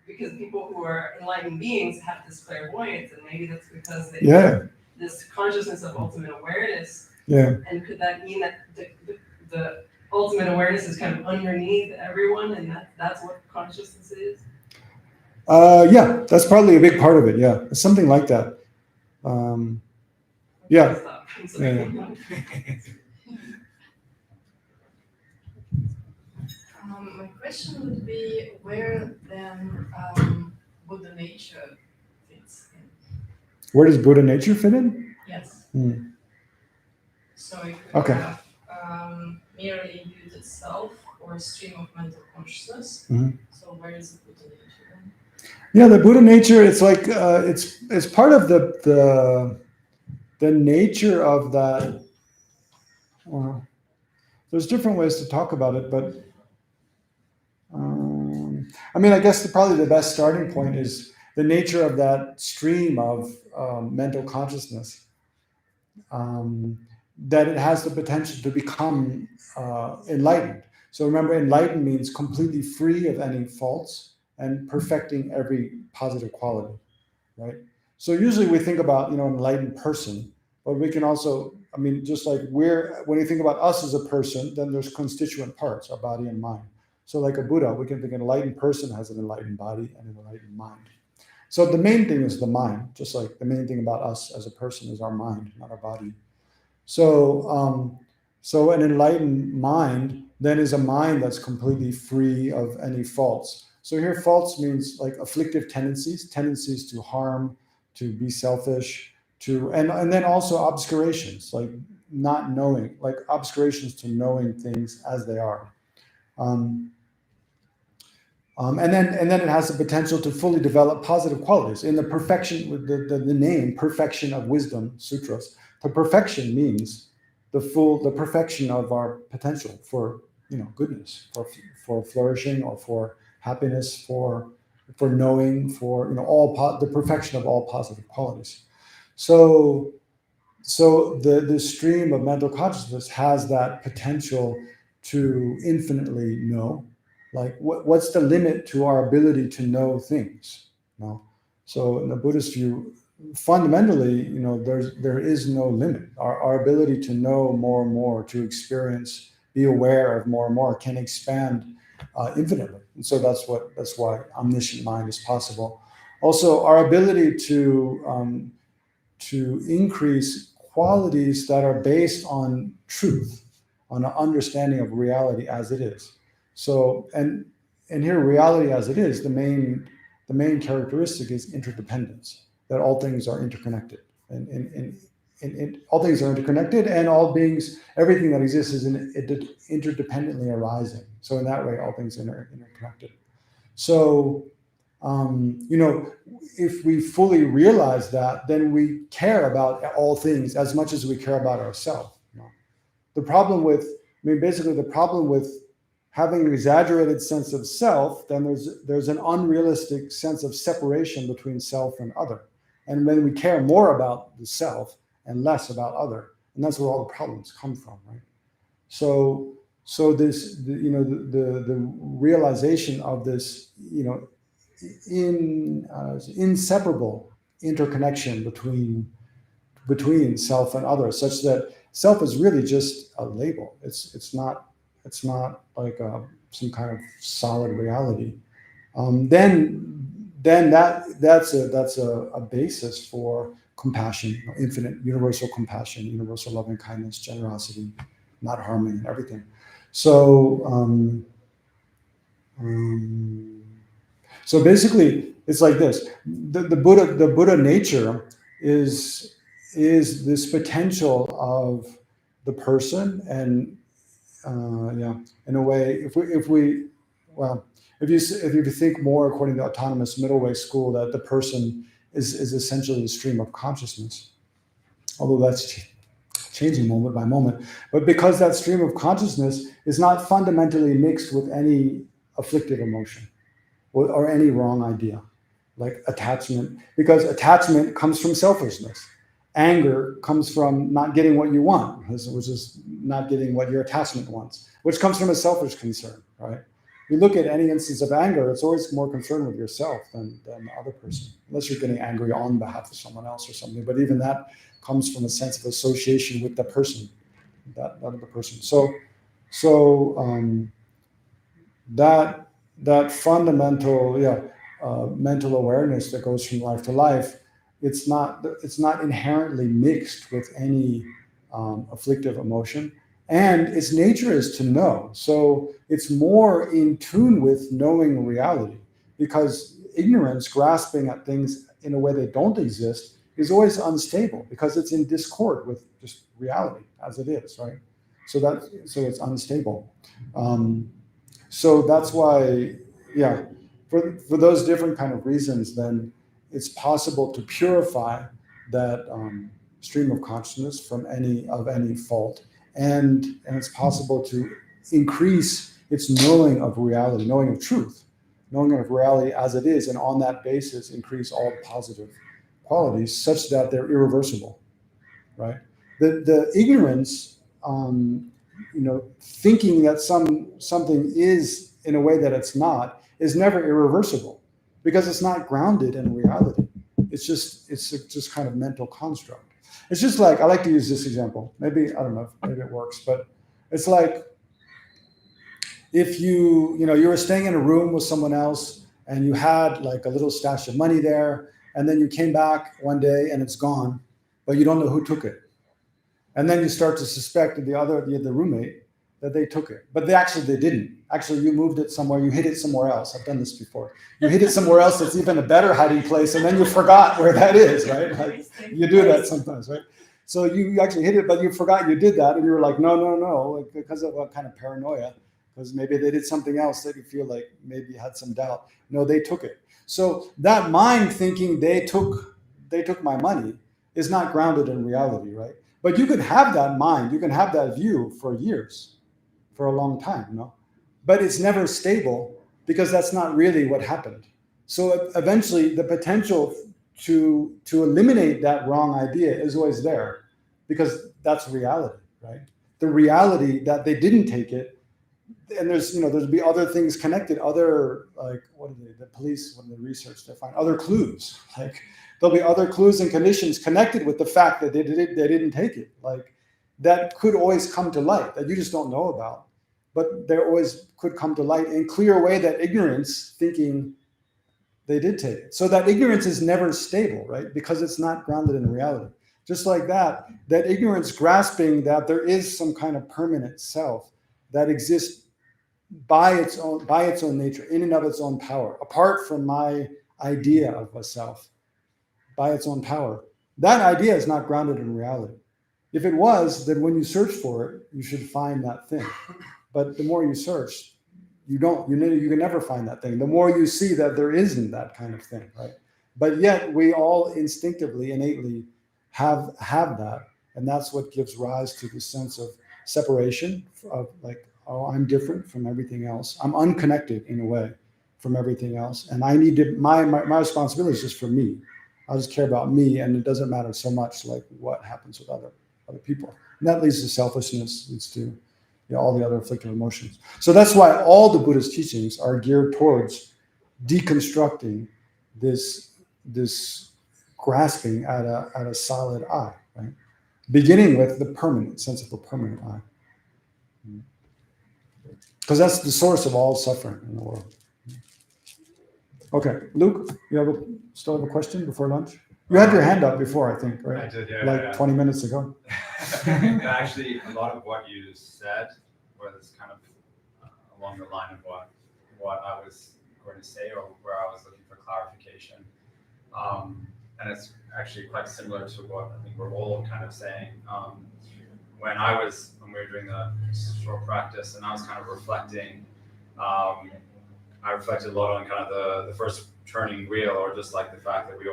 because people who are enlightened beings have this clairvoyance, and maybe that's because they have this consciousness of ultimate awareness. Yeah. And could that mean that the ultimate awareness is kind of underneath everyone, and that's what consciousness is? Yeah, that's probably a big part of it. Yeah, it's something like that. Yeah. My question would be where then Buddha nature fits in. Where does Buddha nature fit in? Yes. Hmm. So it could Okay. have merely youth itself or a stream of mental consciousness. Mhm. So where is the Buddha nature then? Yeah, the Buddha nature. It's like it's part of the nature of that. Well, there's different ways to talk about it, but I mean, I guess probably the best starting point is the nature of that stream of mental consciousness. That it has the potential to become enlightened. So remember, enlightened means completely free of any faults and perfecting every positive quality, right? So usually we think about, enlightened person, but we can also, I mean, just like when you think about us as a person, then there's constituent parts, our body and mind. So like a Buddha, we can think an enlightened person has an enlightened body and an enlightened mind. So the main thing is the mind, just like the main thing about us as a person is our mind, not our body. So an enlightened mind then is a mind that's completely free of any faults. So here faults means like afflictive tendencies to harm, to be selfish, and then also obscurations, like not knowing, like obscurations to knowing things as they are. And then it has the potential to fully develop positive qualities. In the perfection, the name Perfection of Wisdom Sutras, the perfection means the perfection of our potential for goodness, for flourishing, or for happiness, for knowing, for the perfection of all positive qualities. So the stream of mental consciousness has that potential to infinitely know. Like what's the limit to our ability to know things? So in the Buddhist view, fundamentally, there is no limit. Our ability to know more and more, to experience, be aware of more and more, can expand infinitely. And so that's why omniscient mind is possible. Also, our ability to increase qualities that are based on truth, on an understanding of reality as it is. So, and here, reality as it is, the main characteristic is interdependence, that all things are interconnected. And all things are interconnected, and all beings, everything that exists is interdependently arising. So in that way, all things are interconnected. So, if we fully realize that, then we care about all things as much as we care about ourselves. The problem with having an exaggerated sense of self, then there's an unrealistic sense of separation between self and other. And when we care more about the self and less about other, and that's where all the problems come from, right? So this, the realization of this, inseparable interconnection between self and other, such that self is really just a label. It's not like some kind of solid reality. Then that's a basis for compassion, infinite, universal compassion, universal loving kindness, generosity, not harming, everything. So so basically, it's like this: the Buddha nature is this potential of the person, and in a way, if you think more according to autonomous middle way school, that the person is essentially a stream of consciousness, although that's changing moment by moment. But because that stream of consciousness is not fundamentally mixed with any afflictive emotion or any wrong idea, like attachment, because attachment comes from selfishness. Anger comes from not getting what you want, which is not getting what your attachment wants, which comes from a selfish concern, right? You look at any instance of anger, it's always more concerned with yourself than the other person, unless you're getting angry on behalf of someone else or something. But even that comes from a sense of association with the person, that other person. So that fundamental mental awareness that goes from life to life, it's not inherently mixed with any afflictive emotion, and its nature is to know. So it's more in tune with knowing reality, because ignorance, grasping at things in a way they don't exist, is always unstable because it's in discord with just reality as it is, right? So it's unstable. So that's why, for those different kind of reasons, then it's possible to purify that stream of consciousness from any fault, and it's possible to increase its knowing of reality, knowing of truth, knowing of reality as it is, and on that basis increase all positive qualities such that they're irreversible, right? The ignorance, thinking that something is in a way that it's not, is never irreversible, because it's not grounded in reality. It's just kind of mental construct. It's just like, I like to use this example. Maybe, I don't know, maybe it works, but it's like if you were staying in a room with someone else and you had like a little stash of money there, and then you came back one day and it's gone, but you don't know who took it. And then you start to suspect the roommate that they took it, but they didn't. Actually, you moved it somewhere, you hid it somewhere else. I've done this before. You hid it somewhere else that's even a better hiding place, and then you forgot where that is, right? Like, you do that sometimes, right? So you actually hid it, but you forgot you did that, and you were like, no, like, because of what kind of paranoia, because maybe they did something else that you feel like maybe you had some doubt. No, they took it. So that mind thinking they took my money is not grounded in reality, right? But you can have that mind, you can have that view for years, for a long time, but it's never stable, because that's not really what happened. So eventually the potential to eliminate that wrong idea is always there, because that's reality, right? The reality that they didn't take it, and there'll be other things connected, other, like, the police, when they research, they find other clues, like there'll be other clues and conditions connected with the fact that they didn't take it, like that could always come to light that you just don't know about. But there always could come to light and clear away that ignorance, thinking they did take it. So that ignorance is never stable, right? Because it's not grounded in reality. Just like that ignorance grasping that there is some kind of permanent self that exists by its own nature, in and of its own power, apart from my idea of a self, by its own power. That idea is not grounded in reality. If it was, then when you search for it, you should find that thing. But the more you search, you can never find that thing. The more you see that there isn't that kind of thing, right? But yet we all instinctively, innately have that. And that's what gives rise to the sense of separation, of like oh, I'm different from everything else. I'm unconnected in a way from everything else. And I need to, my responsibility is just for me. I just care about me, and it doesn't matter so much like what happens with other people. And that leads to selfishness, leads to all the other afflictive emotions. So that's why all the Buddhist teachings are geared towards deconstructing this grasping at a solid I, right? Beginning with the permanent sense of a permanent I. Because that's the source of all suffering in the world. Okay, Luke, you still have a question before lunch? You had your hand up before, I think, right? I did, yeah. Like 20 minutes ago. Actually, a lot of what you said was kind of along the line of what I was going to say, or where I was looking for clarification. And it's actually quite similar to what I think we're all kind of saying. When we were doing the short practice, and I was kind of reflecting, I reflected a lot on kind of the first turning wheel, or just like the fact that we're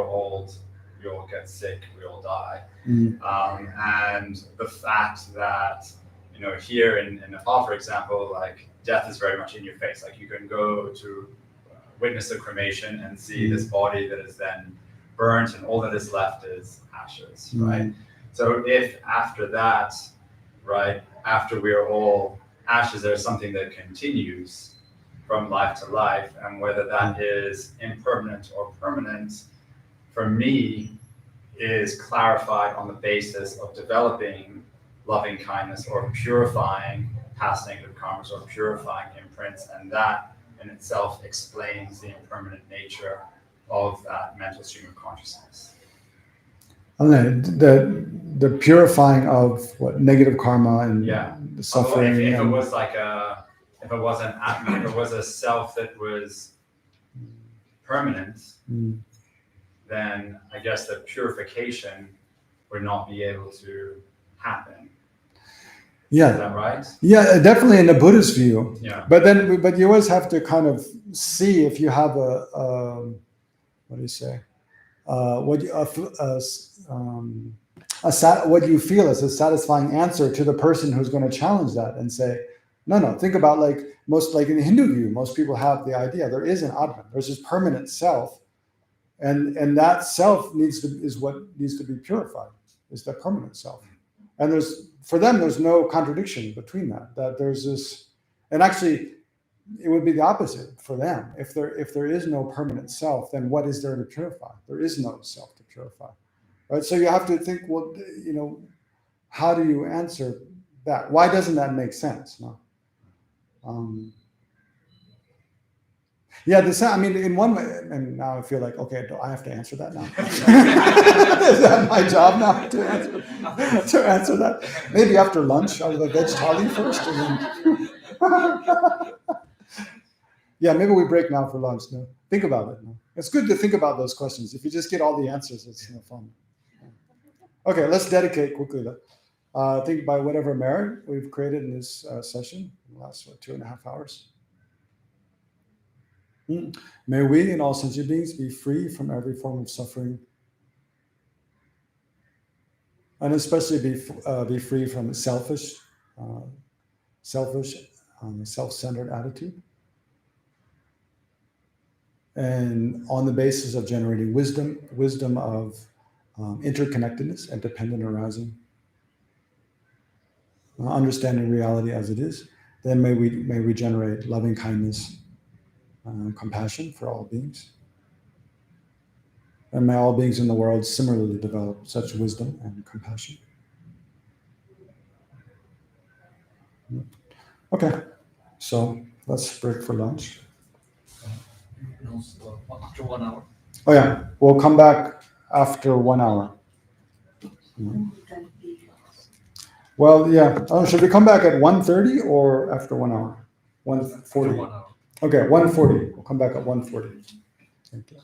old, we all get sick, we all die. And the fact that, here in Nepal, for example, like death is very much in your face. Like you can go to witness a cremation and see this body that is then burnt, and all that is left is ashes, right? So if after that, right, after we're all ashes, there's something that continues from life to life, and whether that is impermanent or permanent, for me, is clarified on the basis of developing loving kindness, or purifying past negative karmas, or purifying imprints, and that in itself explains the impermanent nature of that mental stream of consciousness. The purifying of what negative karma and the suffering. If it was like if it was an atma, if it was a self that was permanent, then I guess the purification would not be able to happen. Yeah. Is that right? Yeah, definitely in the Buddhist view. Yeah. But you always have to kind of see if you have what do you say? What you feel is a satisfying answer to the person who's going to challenge that and say, no, think about like in the Hindu view, most people have the idea there is an Atman, there's this permanent self, and that self is what needs to be purified, is the permanent self. And for them, there's no contradiction between that there's this, and actually it would be the opposite for them. If there is no permanent self, then what is there to purify? There is no self to purify, right? So you have to think, well, how do you answer that? Why doesn't that make sense? No. In one way, and now I feel like, okay, do I have to answer that now? Is that my job now to answer that? Maybe after lunch, I'll have a veg thali first, and then yeah, maybe we break now for lunch. No? Think about it. No? It's good to think about those questions. If you just get all the answers, it's no fun. Okay, let's dedicate quickly. I think by whatever merit we've created in this session, in the last 2.5 hours. May we and all sentient beings be free from every form of suffering, and especially be free from selfish, self-centered attitude. And on the basis of generating wisdom of interconnectedness and dependent arising, understanding reality as it is, then may we generate loving kindness, compassion for all beings. And may all beings in the world similarly develop such wisdom and compassion. Okay, so let's break for lunch. After 1 hour. Oh yeah, we'll come back after 1 hour. Well, yeah. Should we come back at 1:30 or after 1 hour? 1:40. After 1 hour. Okay, 1:40. We'll come back at 1:40. Thank you.